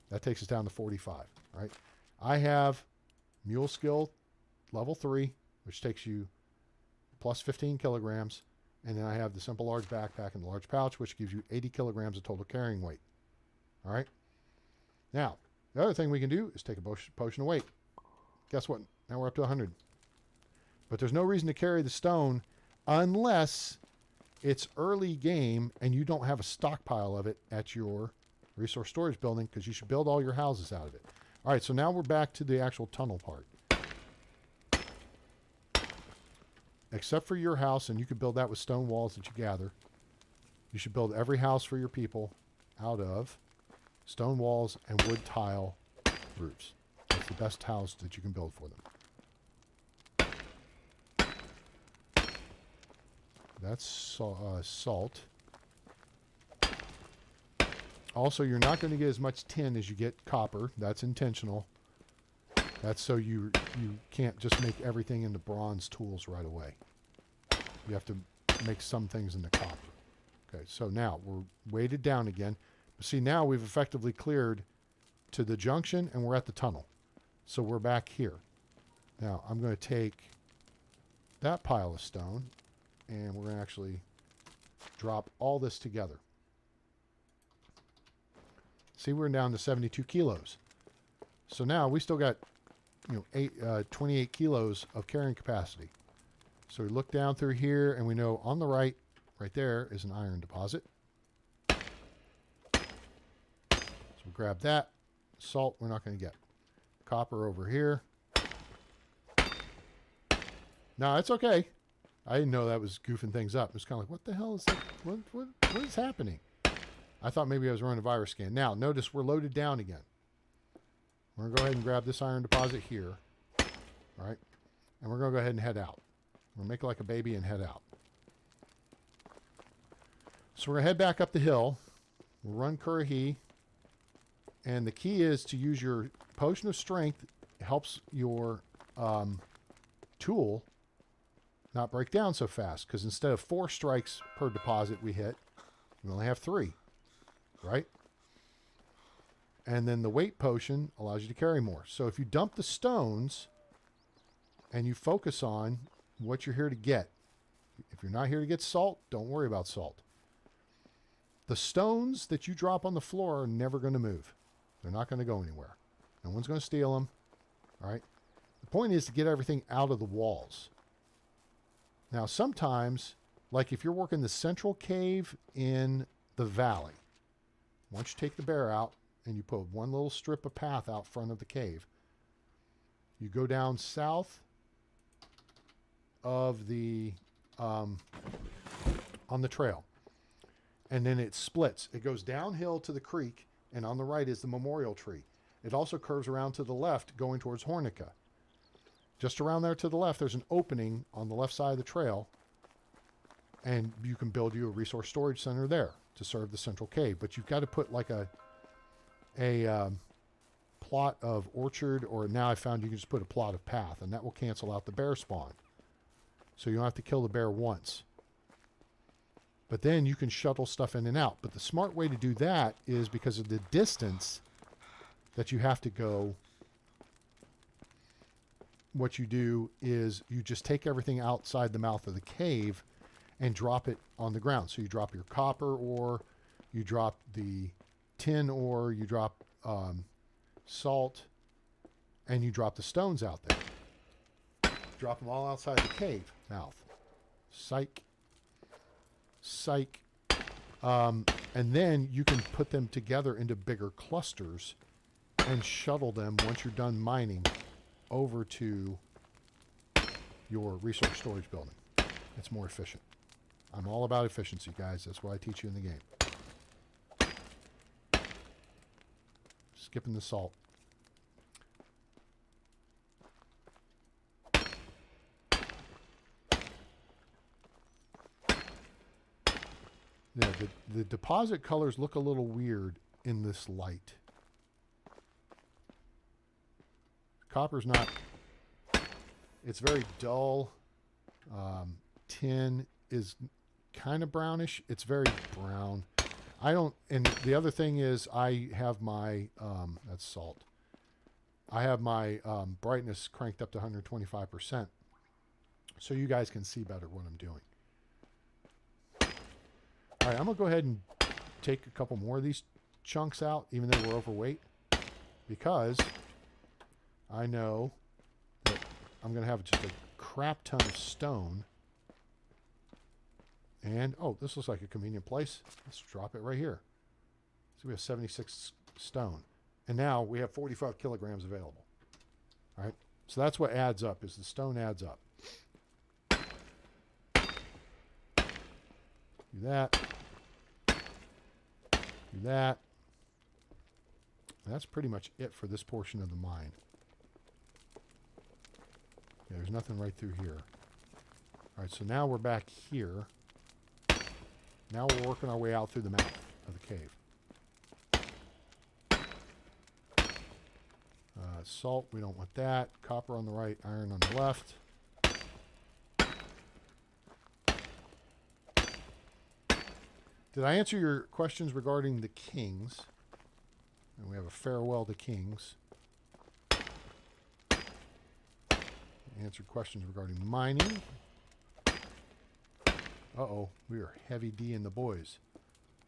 that takes us down to 45. All right, I have mule skill level 3, which takes you plus 15 kilograms. And then I have the simple large backpack and the large pouch, which gives you 80 kilograms of total carrying weight. All right. Now, the other thing we can do is take a potion of weight. Guess what? Now we're up to 100. But there's no reason to carry the stone unless it's early game and you don't have a stockpile of it at your resource storage building, because you should build all your houses out of it. All right, so now we're back to the actual tunnel part. Except for your house, and you could build that with stone walls that you gather. You should build every house for your people out of stone walls and wood tile roofs. That's the best house that you can build for them. That's salt. Also, you're not going to get as much tin as you get copper. That's intentional. That's so you can't just make everything into bronze tools right away. You have to make some things into copper. Okay, so now we're weighted down again. See, now we've effectively cleared to the junction and we're at the tunnel. So we're back here. Now I'm going to take that pile of stone and we're going to actually drop all this together. See, we're down to 72 kilos. So now we still got 28 kilos of carrying capacity. So we look down through here and we know on the right there is an iron deposit. So we grab that. Salt we're not going to get. Copper over here. No, it's okay. I didn't know that was goofing things up. It was kind of like, what the hell is that? What is happening? I thought maybe I was running a virus scan. Now, notice we're loaded down again. We're going to go ahead and grab this iron deposit here. All right. And we're going to go ahead and head out. We're going to make it like a baby and head out. So we're going to head back up the hill. We'll run Currahee. And the key is to use your potion of strength. It helps your tool not break down so fast. Because instead of 4 strikes per deposit we hit, we only have 3. Right? And then the weight potion allows you to carry more. So if you dump the stones and you focus on what you're here to get. If you're not here to get salt, don't worry about salt. The stones that you drop on the floor are never going to move. They're not going to go anywhere. No one's going to steal them. All right? The point is to get everything out of the walls. Now, sometimes, like if you're working the central cave in the valley, once you take the bear out and you put one little strip of path out front of the cave, you go down south of the on the trail, and then it splits. It goes downhill to the creek, and on the right is the memorial tree. It also curves around to the left going towards Hornica. Just around there to the left there's an opening on the left side of the trail, and you can build you a resource storage center there to serve the central cave. But you've got to put like a plot of orchard, or now I found you can just put a plot of path, and that will cancel out the bear spawn. So you don't have to kill the bear once. But then you can shuttle stuff in and out. But the smart way to do that is because of the distance that you have to go. What you do is you just take everything outside the mouth of the cave and drop it on the ground. So you drop your copper ore, you drop the tin ore, you drop salt, and you drop the stones out there. Drop them all outside the cave mouth. Psych. Psych. And then you can put them together into bigger clusters and shuttle them once you're done mining over to your resource storage building. It's more efficient. I'm all about efficiency, guys. That's what I teach you in the game. Skipping the salt. Yeah, the deposit colors look a little weird in this light. Copper's not, it's very dull. Tin is kind of brownish. It's very brown. I don't, and the other thing is I have my, that's salt. I have my brightness cranked up to 125%. So you guys can see better what I'm doing. All right, I'm going to go ahead and take a couple more of these chunks out, even though we're overweight, because I know that I'm going to have just a crap ton of stone. And, oh, this looks like a convenient place. Let's drop it right here. So we have 76 stone. And now we have 45 kilograms available. All right, so that's what adds up, is the stone adds up. Do that. Do that. That's pretty much it for this portion of the mine. Yeah, there's nothing right through here. All right, so now we're back here. Now we're working our way out through the mouth of the cave. Salt, we don't want that. Copper on the right, iron on the left. Did I answer your questions regarding the kings? And we have a farewell to kings. Answered questions regarding mining. Uh-oh, we are heavy D in the boys.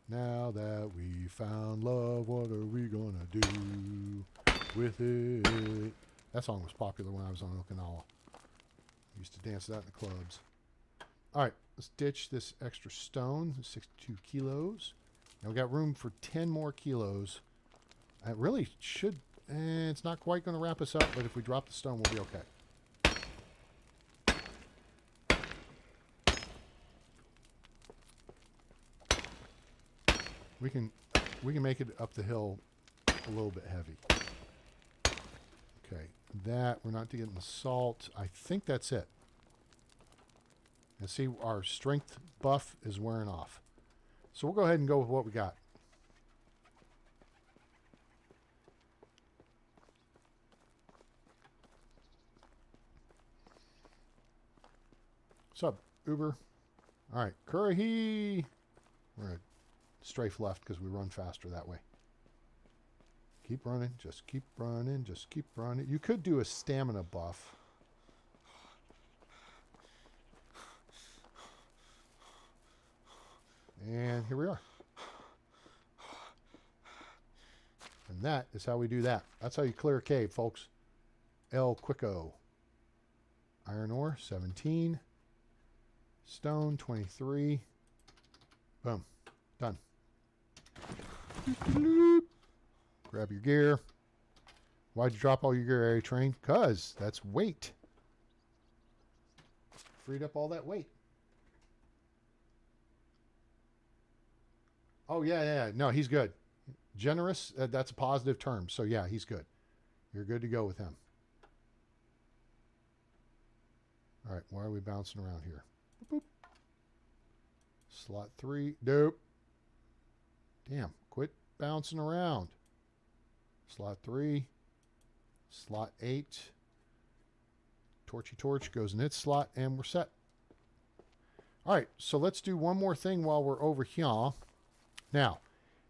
Now that we found love, what are we gonna do with it? That song was popular when I was on Okinawa. I used to dance that in the clubs. All right, let's ditch this extra stone, 62 kilos. Now we got room for 10 more kilos. It really should, it's not quite going to wrap us up, but if we drop the stone, we'll be okay. We can make it up the hill a little bit heavy. Okay, that, we're not getting the salt. I think that's it. And see, our strength buff is wearing off. So we'll go ahead and go with what we got. What's up, Uber? All right, Curry. We're going to strafe left because we run faster that way. Keep running, just keep running, just keep running. You could do a stamina buff. And here we are. And that is how we do that. That's how you clear a cave, folks. El Quico. Iron ore, 17. Stone, 23. Boom. Done. Grab your gear. Why'd you drop all your gear, Air Train? Because that's weight. Freed up all that weight. Oh, yeah. No, he's good. Generous, that's a positive term. So, yeah, he's good. You're good to go with him. All right, why are we bouncing around here? Boop, boop. Slot 3. Nope. Damn, quit bouncing around. Slot 3. Slot 8. Torchy torch goes in its slot, and we're set. All right, so let's do one more thing while we're over here. Now,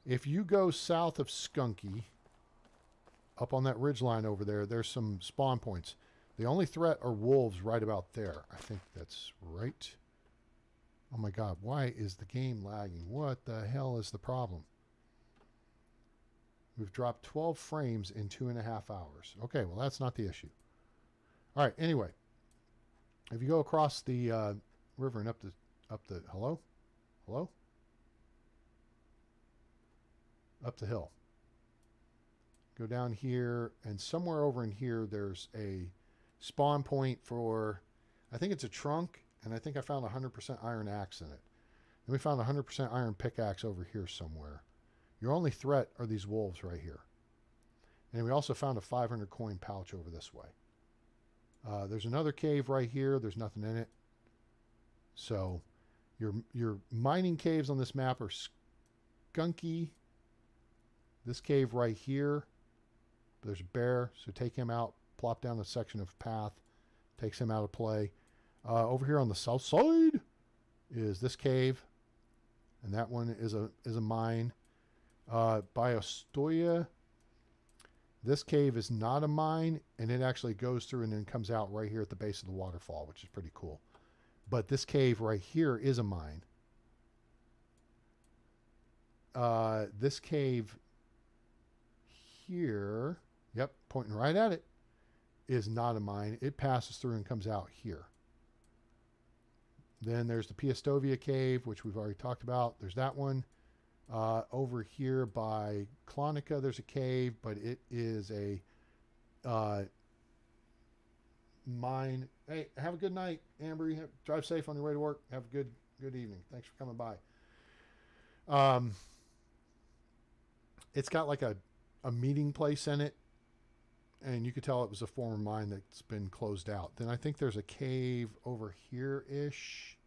if you go south of Skunky, up on that ridge line over there, there's some spawn points. The only threat are wolves right about there. I think that's right. Oh my God, why is the game lagging? What the hell is the problem? We've dropped 12 frames in 2.5 hours. Okay, well, that's not the issue. All right, anyway. If you go across the river and up the, hello? Hello? Up the hill. Go down here, and somewhere over in here, there's a spawn point for, I think it's a trunk, and I think I found a 100% iron axe in it. Then we found a 100% iron pickaxe over here somewhere. Your only threat are these wolves right here. And we also found a 500 coin pouch over this way. There's another cave right here. There's nothing in it. So your mining caves on this map are Skunky. This cave right here. There's a bear, so take him out. Plop down a section of path. Takes him out of play. Over here on the south side is this cave. And that one is a mine. By Ostoya, this cave is not a mine, and it actually goes through and then comes out right here at the base of the waterfall, which is pretty cool. But this cave right here is a mine. This cave here, yep, pointing right at it, is not a mine. It passes through and comes out here. Then there's the Piastovia cave, which we've already talked about. There's that one. Over here by Clonica, there's a cave, but it is a mine. Hey, have a good night, Amber. Drive safe on your way to work. Have a good evening. Thanks for coming by. It's got like a meeting place in it, and you could tell it was a former mine that's been closed out. Then I think there's a cave over here-ish.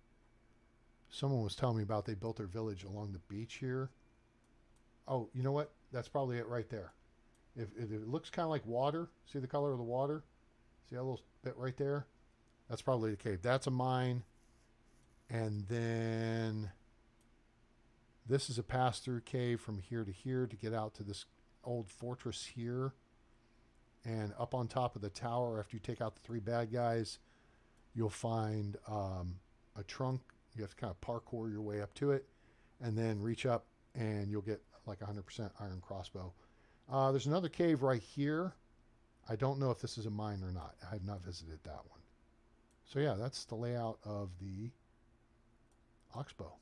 Someone was telling me about they built their village along the beach here. Oh, you know what? That's probably it right there. If it looks kind of like water, see the color of the water? See that little bit right there? That's probably the cave. That's a mine. And then this is a pass-through cave from here to here to get out to this old fortress here. And up on top of the tower, after you take out the 3 bad guys, you'll find a trunk. You have to kind of parkour your way up to it and then reach up and you'll get like a 100% iron crossbow. There's another cave right here. I don't know if this is a mine or not. I have not visited that one. So yeah, that's the layout of the Oxbow.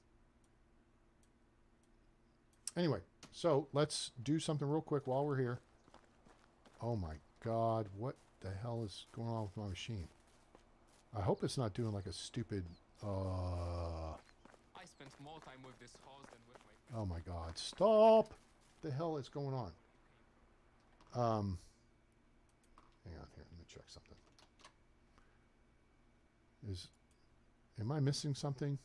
Anyway, so let's do something real quick while we're here. Oh my God, what the hell is going on with my machine? I hope it's not doing like a stupid... I spent more time with this horse than with my... Oh my God, stop! What the hell is going on? Hang on here, let me check something. Am I missing something?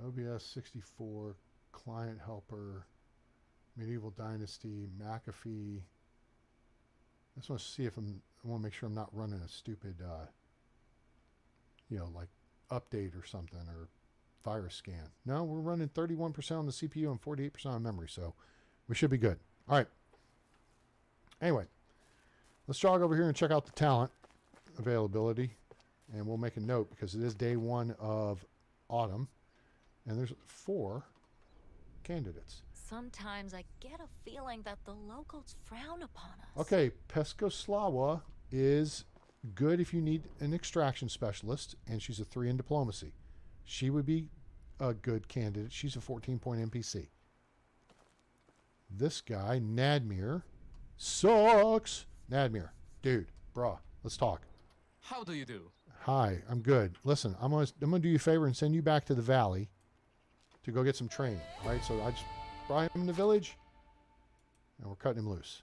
OBS 64, client helper, medieval dynasty, McAfee. I just want to see if I want to make sure I'm not running a stupid, you know, like update or something, or virus scan. No, we're running 31% on the CPU and 48% on memory, so we should be good. All right. Anyway, let's jog over here and check out the talent availability, and we'll make a note because it is day 1 of autumn, and there's 4 candidates. Sometimes I get a feeling that the locals frown upon us. Okay, Peskoslawa is good if you need an extraction specialist, and she's a 3 in diplomacy. She would be a good candidate. She's a 14-point NPC. This guy, Nadmir, sucks. Nadmir, dude, brah, let's talk. How do you do? Hi, I'm good. Listen, I'm gonna do you a favor and send you back to the valley to go get some training. All right, so I just brought him in the village, and we're cutting him loose.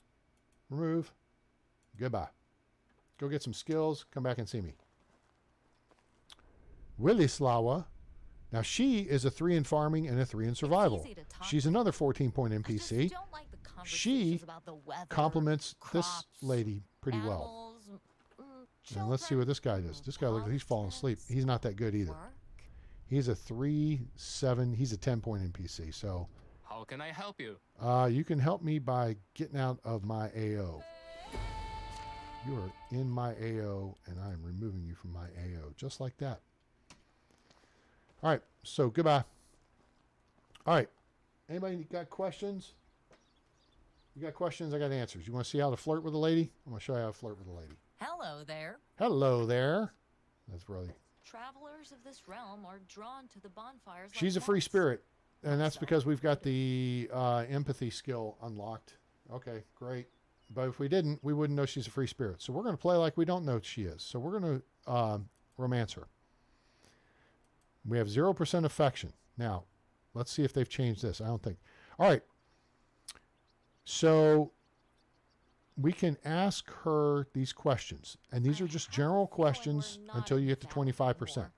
Remove. Goodbye. Go get some skills. Come back and see me. Willislawa. Now, she is a 3 in farming and a 3 in survival. She's another 14-point I just NPC. don't like the conversations about the weather, compliments this crops, lady pretty well. animals, And let's see what this guy does. This guy looks like he's falling asleep. He's not that good either. work. He's a 3-7. He's a 10-point NPC. So How can I help you? you can help me by getting out of my AO. You are in my AO, and I am removing you from my AO, just like that. All right, so goodbye. All right, anybody got questions? You got questions? I got answers. You want to see how to flirt with a lady? I'm going to show you how to flirt with a lady. Hello there. Hello there. That's really... Travelers of this realm are drawn to the bonfires. She's a free spirit, and that's because we've got the empathy skill unlocked. Okay, great. But if we didn't, we wouldn't know she's a free spirit. So we're going to play like we don't know she is. So we're going to romance her. We have 0% affection. Now, let's see if they've changed this. I don't think. All right. So we can ask her these questions. And these are just general questions until you get to 25%.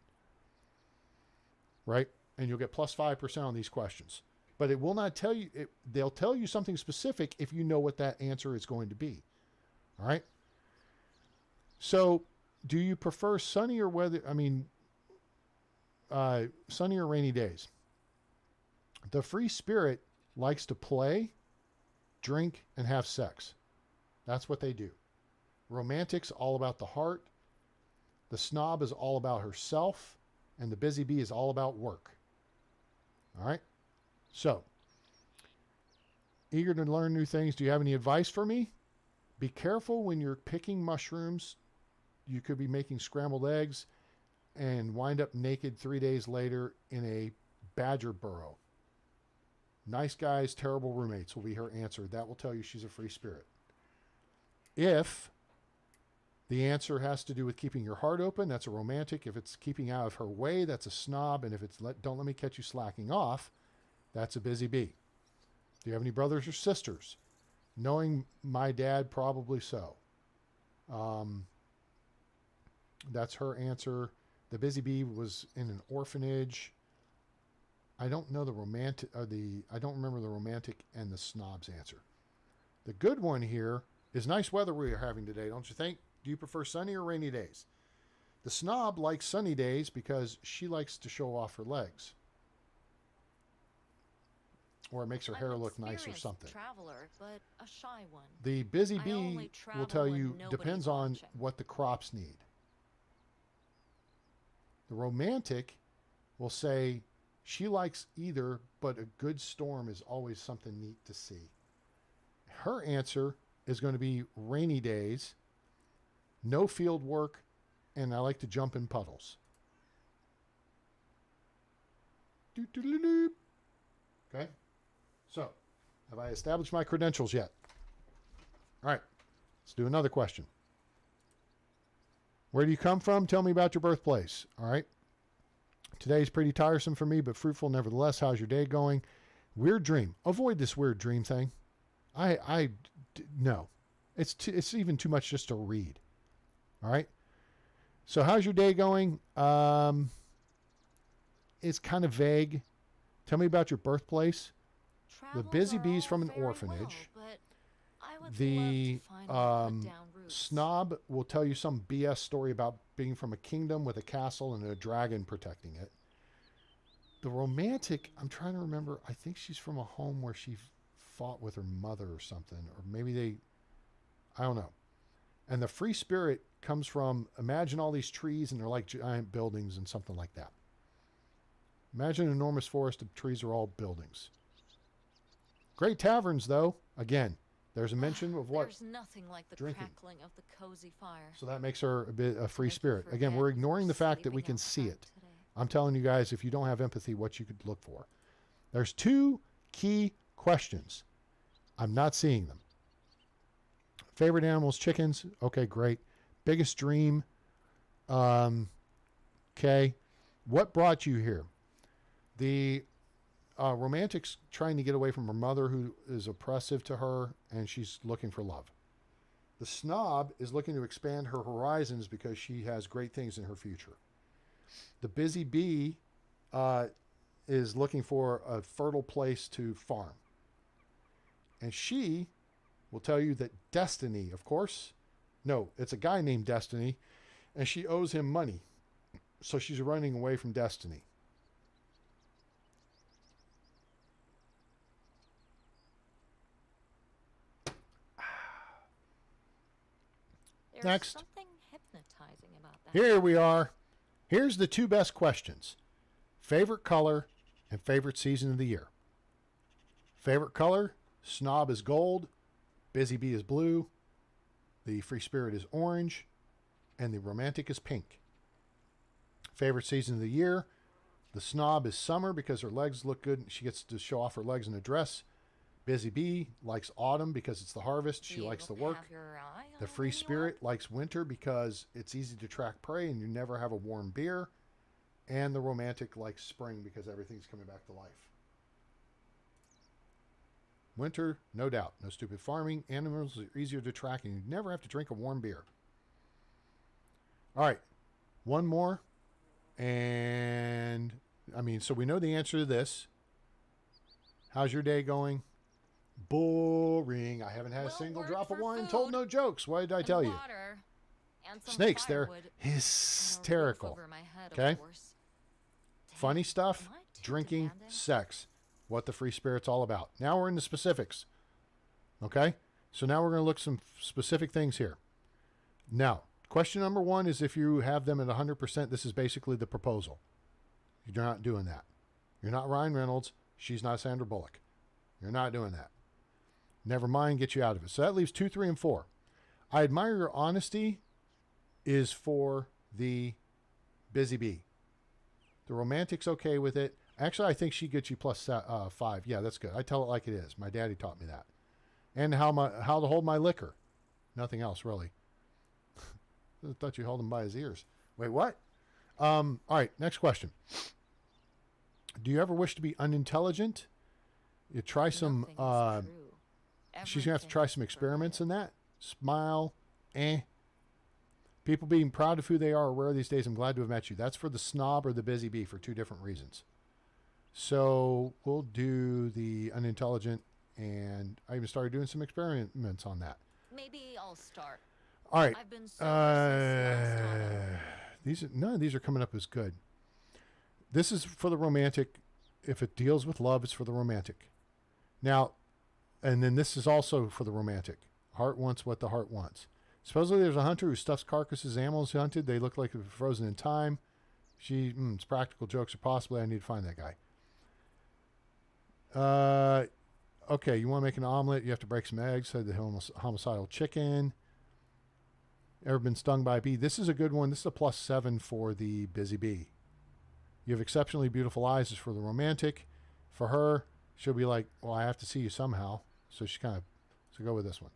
Right? And you'll get plus 5% on these questions. But it will not tell you, they'll tell you something specific if you know what that answer is going to be. All right? So, do you prefer sunny or weather? I mean, sunny or rainy days? The free spirit likes to play, drink, and have sex. That's what they do. Romantic's all about the heart. The snob is all about herself. And the busy bee is all about work. All right? So, eager to learn new things. Do you have any advice for me? Be careful when you're picking mushrooms. You could be making scrambled eggs and wind up naked 3 days later in a badger burrow. Nice guys, terrible roommates will be her answer. That will tell you she's a free spirit. If the answer has to do with keeping your heart open, that's a romantic. If it's keeping out of her way, that's a snob. And if it's don't let me catch you slacking off, that's a busy bee. Do you have any brothers or sisters? Knowing my dad, probably so. That's her answer. The busy bee was in an orphanage. I don't know the romantic, I don't remember the romantic and the snob's answer. The good one here is nice weather we are having today, don't you think? Do you prefer sunny or rainy days? The snob likes sunny days because she likes to show off her legs. Or it makes her hair look nice or something. Traveler, but a shy one. The busy I bee only will travel tell when you nobody's depends on watching. what the crops need. The romantic will say she likes either, but a good storm is always something neat to see. Her answer is going to be rainy days, no field work, and I like to jump in puddles. Doo-doo-doo-doo. Okay? So, have I established my credentials yet? All right. Let's do another question. Where do you come from? Tell me about your birthplace. All right. Today's pretty tiresome for me, but fruitful nevertheless. How's your day going? Weird dream. Avoid this weird dream thing. No. It's even too much just to read. All right. So how's your day going? It's kind of vague. Tell me about your birthplace. The busy bee's from an orphanage. The snob will tell you some BS story about being from a kingdom with a castle and a dragon protecting it. The romantic, I'm trying to remember, I think she's from a home where she fought with her mother or something, or maybe I don't know. And the free spirit comes from, imagine all these trees and they're like giant buildings and something like that. Imagine an enormous forest of trees are all buildings. Great taverns, though. Again, there's a mention of what? There's nothing like the drinking. crackling of the cozy fire. So that makes her a free Make you spirit. Again, forget we're ignoring the fact that we sleeping can see it. outside today. I'm telling you guys, if you don't have empathy, what you could look for. There's two key questions. I'm not seeing them. Favorite animals, chickens. Okay, great. Biggest dream. Okay. What brought you here? The romantic's trying to get away from her mother who is oppressive to her, and she's looking for love. The snob is looking to expand her horizons because she has great things in her future. The busy bee is looking for a fertile place to farm. And she will tell you that Destiny, of course, no, it's a guy named Destiny, and she owes him money. So she's running away from Destiny. There's Next. something hypnotizing about that. Here we are. Here's the 2 best questions. Favorite color and favorite season of the year. Favorite color, Snob is gold, Busy Bee is blue, the Free Spirit is orange, and the Romantic is pink. Favorite season of the year, the Snob is summer because her legs look good. She gets to show off her legs in a dress. Busy Bee likes autumn because it's the harvest. She likes the work. The Free Spirit likes winter because it's easy to track prey and you never have a warm beer. And the Romantic likes spring because everything's coming back to life. Winter, no doubt. No stupid farming. Animals are easier to track and you never have to drink a warm beer. All right. One more. And, so we know the answer to this. How's your day going? Boring. I haven't had a single drop of wine, told no jokes. What did I tell you? Snakes, they're hysterical. Okay? Funny stuff, drinking, sex. What the Free Spirit's all about. Now we're in the specifics. Okay? So now we're going to look some specific things here. Now, question number 1 is if you have them at 100%, this is basically the proposal. You're not doing that. You're not Ryan Reynolds. She's not Sandra Bullock. You're not doing that. Never mind, get you out of it. So that leaves 2, 3, and 4. I admire your honesty is for the Busy Bee. The Romantic's okay with it. Actually, I think she gets you plus 5. Yeah, that's good. I tell it like it is. My daddy taught me that. And how to hold my liquor. Nothing else, really. I thought you held him by his ears. Wait, what? All right, next question. Do you ever wish to be unintelligent? You try some... she's going to have to try some experiments in that. Smile. People being proud of who they are rare these days. I'm glad to have met you. That's for the Snob or the Busy Bee for 2 different reasons. So we'll do the unintelligent, and I even started doing some experiments on that. Maybe I'll start. All right. I've been so last time. None of these are coming up as good. This is for the Romantic. If it deals with love, it's for the Romantic. Now, and then this is also for the Romantic. Heart wants what the heart wants. Supposedly there's a hunter who stuffs carcasses of animals he hunted. They look like they're frozen in time. It's practical jokes, or possibly I need to find that guy. Okay, you want to make an omelet, you have to break some eggs, said the homicidal chicken. Ever been stung by a bee? This is a good one. This is a plus 7 for the Busy Bee. You have exceptionally beautiful eyes is for the Romantic. For her, she'll be like, well, I have to see you somehow. So she so go with this one.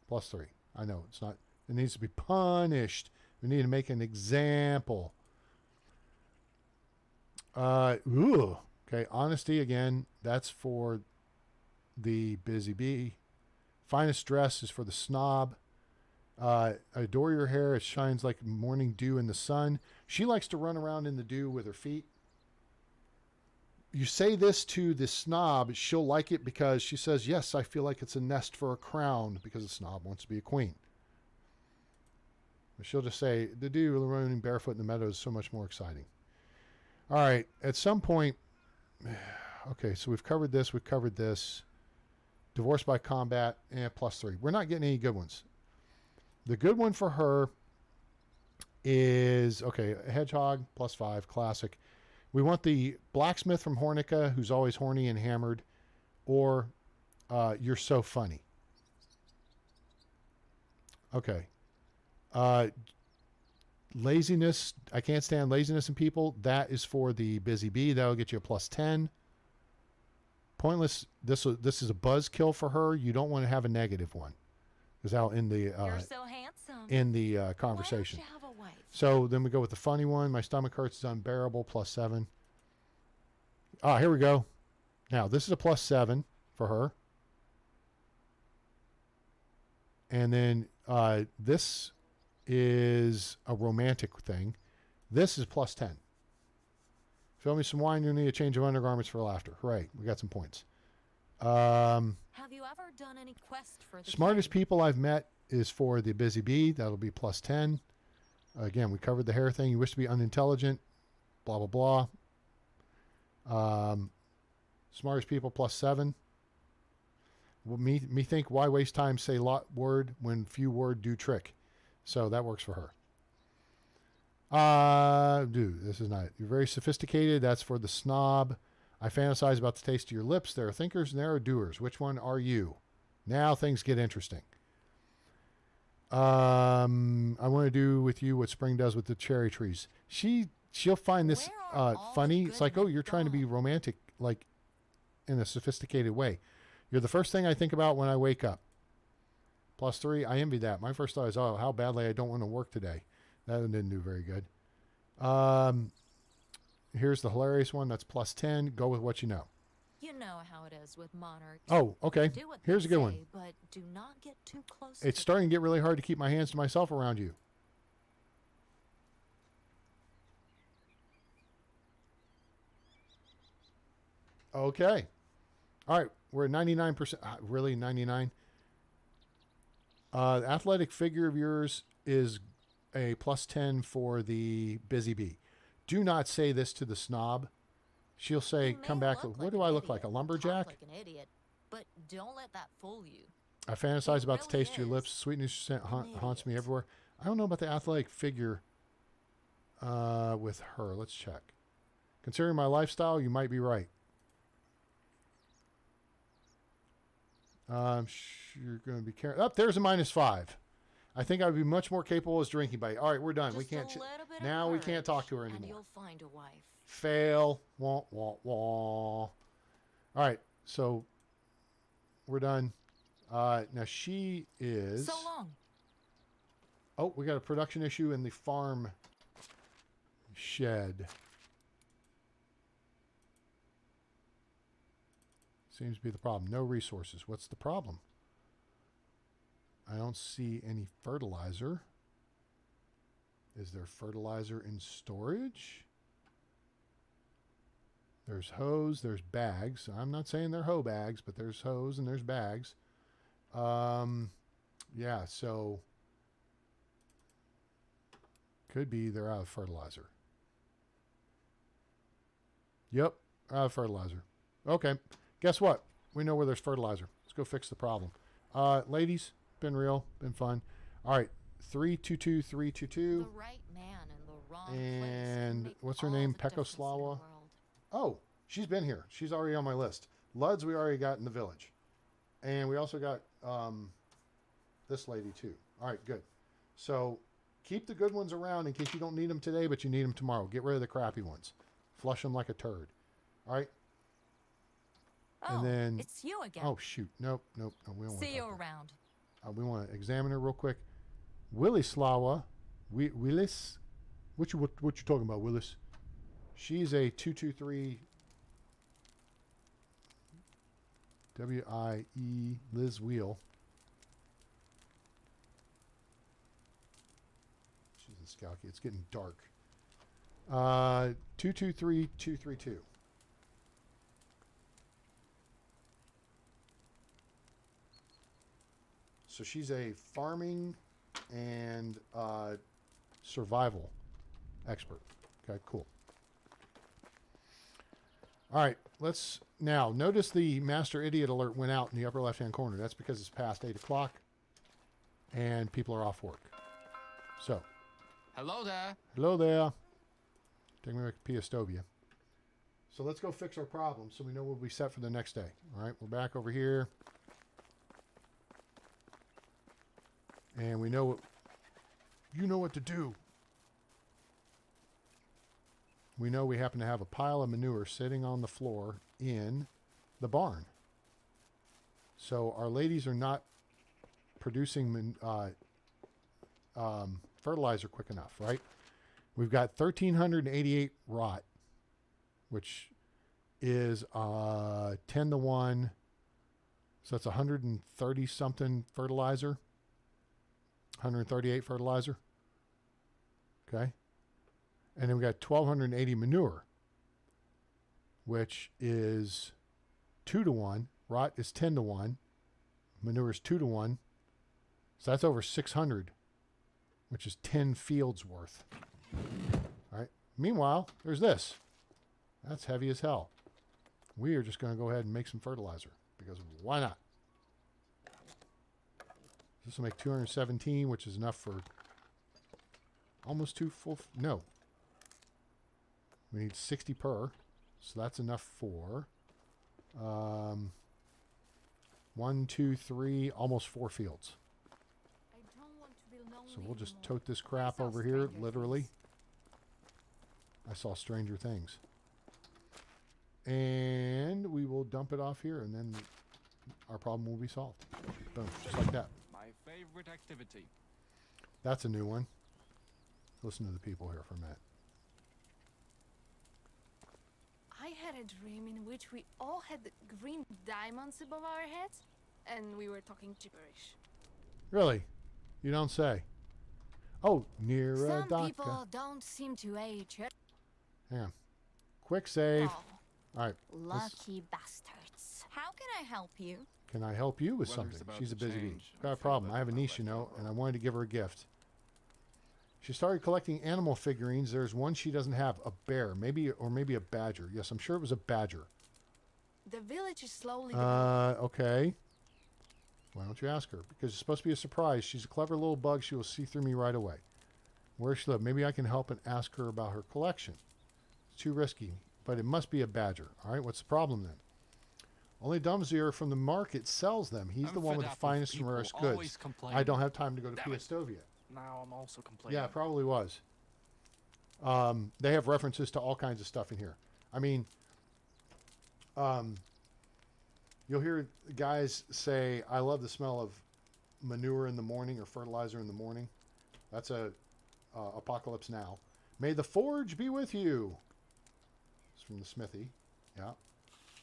Plus 3. I know it's not, it needs to be punished. We need to make an example. Okay, honesty again, that's for the Busy Bee. Finest dress is for the Snob. Adore your hair, it shines like morning dew in the sun. She likes to run around in the dew with her feet. You say this to the Snob, she'll like it because she says, yes, I feel like it's a nest for a crown, because the Snob wants to be a queen. But she'll just say, the dew running barefoot in the meadow is so much more exciting. All right, at some point, okay, so we've covered this, Divorced by combat, plus 3. We're not getting any good ones. The good one for her is, okay, a hedgehog, plus 5, classic. We want the blacksmith from Hornica, who's always horny and hammered, or you're so funny. Okay. Laziness, I can't stand laziness in people. That is for the Busy Bee. That'll get you a plus 10. Pointless, this is a buzz kill for her. You don't want to have a negative one. Is out in the You're so handsome. in the conversation. Why don't you have a wife? So then we go with the funny one. My stomach hurts is unbearable, plus 7. Ah, here we go. Now this is a plus 7 for her. And then this is a romantic thing. This is plus 10. Fill me some wine. You need a change of undergarments for laughter. Hooray. We got some points. Have you ever done any quest for the Smartest king? people I've met is for the busy bee. That'll be plus 10. Again, we covered the hair thing. You wish to be unintelligent. Blah, blah, blah. Smartest people plus 7. Well, me think, why waste time, say lot word when few word do trick. So that works for her. Dude, this is not. You're very sophisticated. That's for the snob. I fantasize about the taste of your lips. There are thinkers and there are doers. Which one are you? Now things get interesting. I want to do with you what spring does with the cherry trees. She'll find this Where are all the funny. good It's like, oh, men you're trying to be gone? romantic, like in a sophisticated way. You're the first thing I think about when I wake up. Plus 3, I envy that. My first thought is, oh, how badly I don't want to work today. That one didn't do very good. Here's the hilarious one. That's plus 10. Go with what you know. You know how it is with monarchs. Oh, okay. Do what Here's they a good one. say, but do not get too close. It's to starting to get really hard to keep my hands to myself around you. Okay. All right. We're at 99%. Really, 99? The athletic figure of yours is a plus 10 for the busy bee. Do not say this to the snob. She'll say, You may come back. look What like do an I look idiot like? A and lumberjack? talk like an idiot, but don't let that fool you. I fantasize It about the really taste of your is lips. Sweetness scent an haunts me idiot. everywhere. I don't know about the athletic figure with her. Let's check. Considering my lifestyle, you might be right. You're going to be careful. Oh, there's a -5. I think I would be much more capable as drinking buddy. All right, we're done. We Just can't. a little bit of Now we can't talk to her courage, anymore. And you'll find a wife. Fail. Wah, wah, wah. All right, so we're done. Now she is. So long. Oh, we got a production issue in the farm shed. Seems to be the problem. No resources. What's the problem? I don't see any fertilizer. Is there fertilizer in storage? There's hose, there's bags. I'm not saying they're hoe bags, but there's hose and there's bags. Yeah, so could be they're out of fertilizer. Yep, out of fertilizer. Okay, guess what? We know where there's fertilizer. Let's go fix the problem. Ladies, been real, been fun. All right, 322322. The right man in the wrong place And can make what's her all name? the difference in the Pekoslava? world. Oh, she's been here. She's already on my list. Luds we already got in the village. And we also got this lady too. All right, good. So keep the good ones around in case you don't need them today, but you need them tomorrow. Get rid of the crappy ones. Flush them like a turd. All right? Oh, And then... it's you again. Oh, shoot. Nope. We don't want See you that. around. We want to examine her real quick. Willislawa. Willis? What you talking about, Willis? She's a 223 W-I-E Liz Wheel. She's in Scalky. It's getting dark. 223232. So she's a farming and survival expert. Okay, cool. All right, let's now notice the master idiot alert went out in the upper left-hand corner. That's because it's past 8 o'clock and people are off work. So, Hello there. hello there. Take me back to Piastovia. So let's go fix our problem so we know we'll be set for the next day. All right, we're back over here. And we know what, you know what to do. We know we happen to have a pile of manure sitting on the floor in the barn. So our ladies are not producing fertilizer quick enough, right? We've got 1,388 rot, which is 10 to 1. So that's 130 something fertilizer. 138 fertilizer. Okay. And then we got 1,280 manure, which is 2 to 1. Rot is 10 to 1. Manure is 2 to 1. So that's over 600, which is 10 fields worth. All right. Meanwhile, there's this. That's heavy as hell. We are just going to go ahead and make some fertilizer because why not? This will make 217, which is enough for almost 2 full. No. We need 60 per. So that's enough for 1, 2, 3, almost 4 fields. I don't want to be lonely So we'll just anymore. tote this crap saw over here, Stranger literally. Things. I saw Stranger Things. And we will dump it off here, and then our problem will be solved. Boom, just like that. My favorite activity. That's a new one. Listen to the people here for a minute. I had a dream in which we all had green diamonds above our heads, and we were talking gibberish. Really? You don't say. Oh, near a Some doctor. people don't seem to age. Hang on. Quick save. Oh, All right. Lucky bastards. how can I help you? Can I help you with Weather's something? about She's a to busy bee. change. Got I a feel problem. that I have a I'm niece, you like know, that and I wanted to give her a gift. She started collecting animal figurines. There's one she doesn't have, a bear, maybe a badger. Yes, I'm sure it was a badger. The village is slowly developing. Okay. Why don't you ask her? Because it's supposed to be a surprise. She's a clever little bug. She will see through me right away. Where she live? Maybe I can help and ask her about her collection. It's too risky, but it must be a badger. All right, what's the problem then? Only Dumbzier from the market sells them. He's I'm the one fed with the up finest and people rarest always goods. complaining. I don't have time to go to Damn it. Piastovia. Now I'm also complaining. Yeah, it probably was. They have references to all kinds of stuff in here. I mean, you'll hear guys say, I love the smell of manure in the morning or fertilizer in the morning. That's a Apocalypse Now. May the forge be with you. It's from the smithy. Yeah.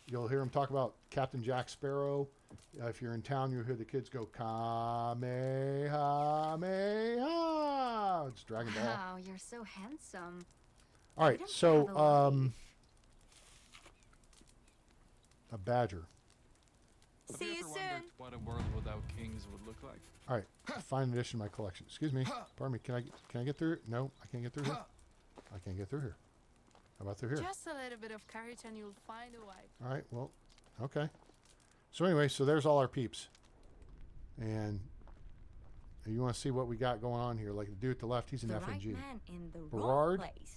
You'll hear him talk about Captain Jack Sparrow. If you're in town, you'll hear the kids go, Kamehameha. It's Dragon Ball. Wow, you're so handsome. All right, don't so have a lady. a badger. Have See you you ever wondered soon. what a world without kings would look like? All right, fine addition to my collection. Excuse me, pardon me. Can I get through? No, I can't get through here. I can't get through here. How about through here? Just a little bit of courage and you'll find a wife. All right, well, okay. So anyway, so there's all our peeps, and you want to see what we got going on here? Like the dude at the left, he's an The F and right G. man in the Berard, wrong place.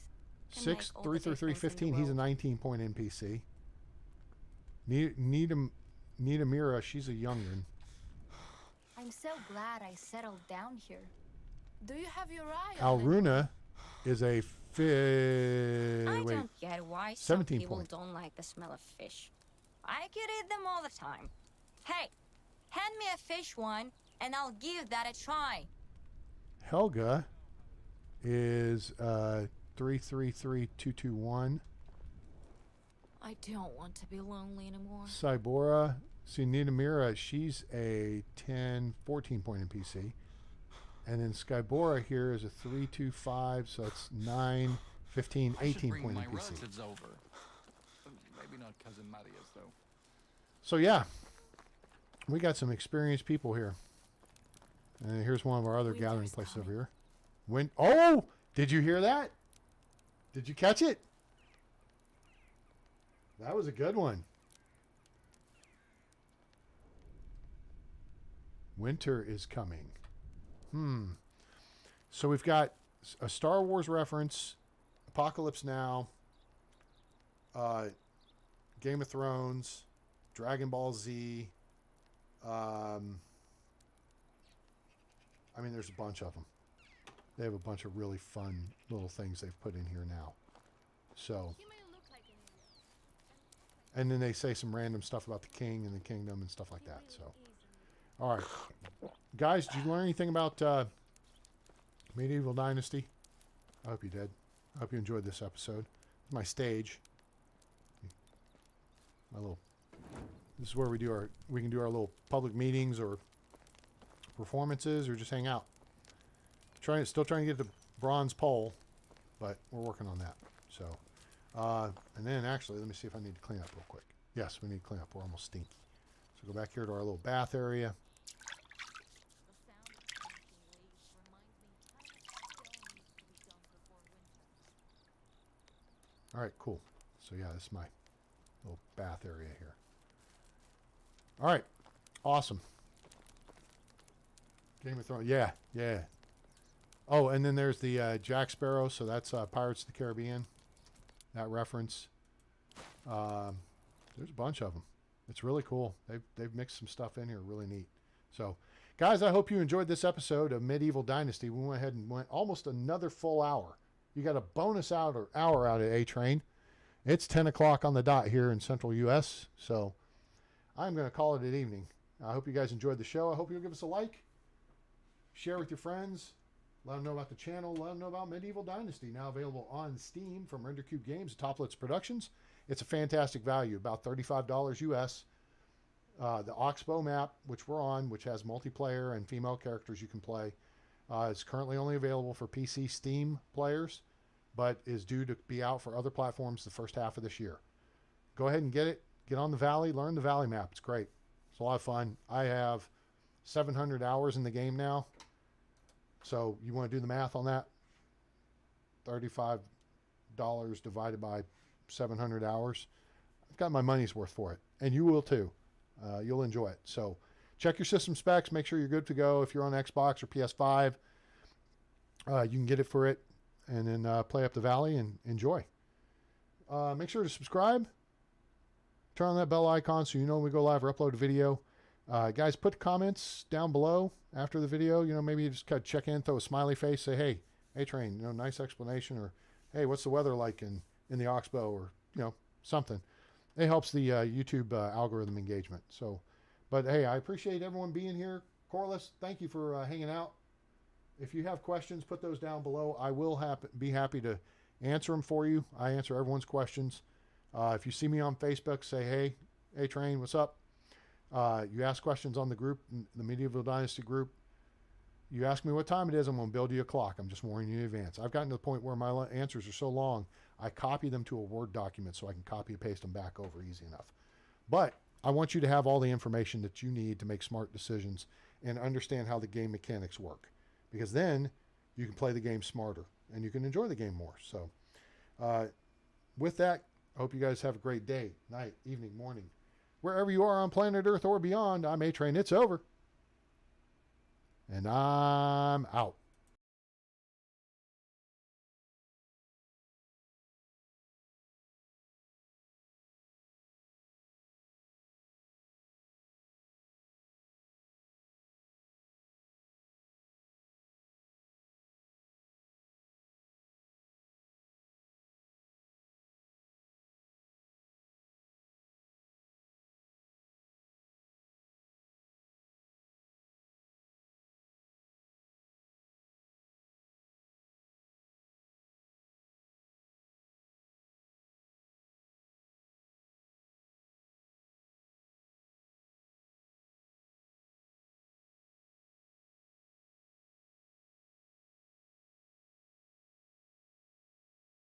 Can 6, make all 3, the 3, 3, difference in the 15. He's a world. 19-point NPC. Nita Mira, she's a young'un. I'm so glad I settled down here. Do you have your eye on it? Alruna is a I wait. don't get why some 17 people point. don't like the smell of fish. I could eat them all the time. Hey, hand me a fish one, and I'll give that a try. Helga is 333221. I don't want to be lonely anymore. Cybora, see Nita Mira, she's a 14 point NPC. And then Skybora here is a 325, so it's 9, 15, I should 18 bring point my NPC. relatives over. Maybe not cousin Marius though. So yeah, we got some experienced people here. And here's one of our other Winter's gathering places over coming. here. Oh, did you hear that? Did you catch it? That was a good one. Winter is coming. So we've got a Star Wars reference, Apocalypse Now, Game of Thrones, Dragon Ball Z. I mean, there's a bunch of them. They have a bunch of really fun little things they've put in here now. So, He may look like an idiot. and then they say some random stuff about the king and the kingdom and stuff like that. So, all right, guys, did you learn anything about Medieval Dynasty? I hope you did. I hope you enjoyed this episode. My stage. This is where we can do our little public meetings or performances or just hang out. Still trying to get the bronze pole, but we're working on that. So, and then actually, let me see if I need to clean up real quick. Yes, we need to clean up. We're almost stinky. So go back here to our little bath area. The sound of crunching waves reminds me how much still needs to be done before winter. All right, cool. So yeah, this is my little bath area here. All right, awesome. Game of Thrones, yeah, yeah. Oh, and then there's the Jack Sparrow, so that's Pirates of the Caribbean, that reference. There's a bunch of them. It's really cool. They've mixed some stuff in here, really neat. So, guys, I hope you enjoyed this episode of Medieval Dynasty. We went ahead and went almost another full hour. You got a bonus hour out at A-Train. It's 10 o'clock on the dot here in Central U.S., so I'm going to call it an evening. I hope you guys enjoyed the show. I hope you'll give us a like, share with your friends, let them know about the channel, let them know about Medieval Dynasty, now available on Steam from RenderCube Games, Toplets Productions. It's a fantastic value, about $35 US. The Oxbow map, which we're on, which has multiplayer and female characters you can play, is currently only available for PC Steam players, but is due to be out for other platforms the first half of this year. Go ahead and get it. Get on the Valley. Learn the Valley map. It's great. It's a lot of fun. I have 700 hours in the game now. So you want to do the math on that? $35 divided by 700 hours. I've got my money's worth for it. And you will too. You'll enjoy it. So check your system specs. Make sure you're good to go. If you're on Xbox or PS5, you can get it for it. And then play up the Valley and enjoy. Make sure to subscribe. Turn on that bell icon so you know when we go live or upload a video. Guys, put comments down below after the video. You know, maybe you just kind of check in, throw a smiley face, say, hey, A-Train, you know, nice explanation. Or, hey, what's the weather like in the Oxbow? Or, you know, something. It helps the YouTube algorithm engagement. So, but, hey, I appreciate everyone being here. Corliss, thank you for hanging out. If you have questions, put those down below. I will be happy to answer them for you. I answer everyone's questions. If you see me on Facebook, say, hey, A-Train, what's up? You ask questions on the group, the Medieval Dynasty group. You ask me what time it is, I'm going to build you a clock. I'm just warning you in advance. I've gotten to the point where my answers are so long, I copy them to a Word document so I can copy and paste them back over easy enough. But I want you to have all the information that you need to make smart decisions and understand how the game mechanics work. Because then you can play the game smarter and you can enjoy the game more. So with that, I hope you guys have a great day, night, evening, morning. Wherever you are on planet Earth or beyond, I'm A-Train. It's over. And I'm out.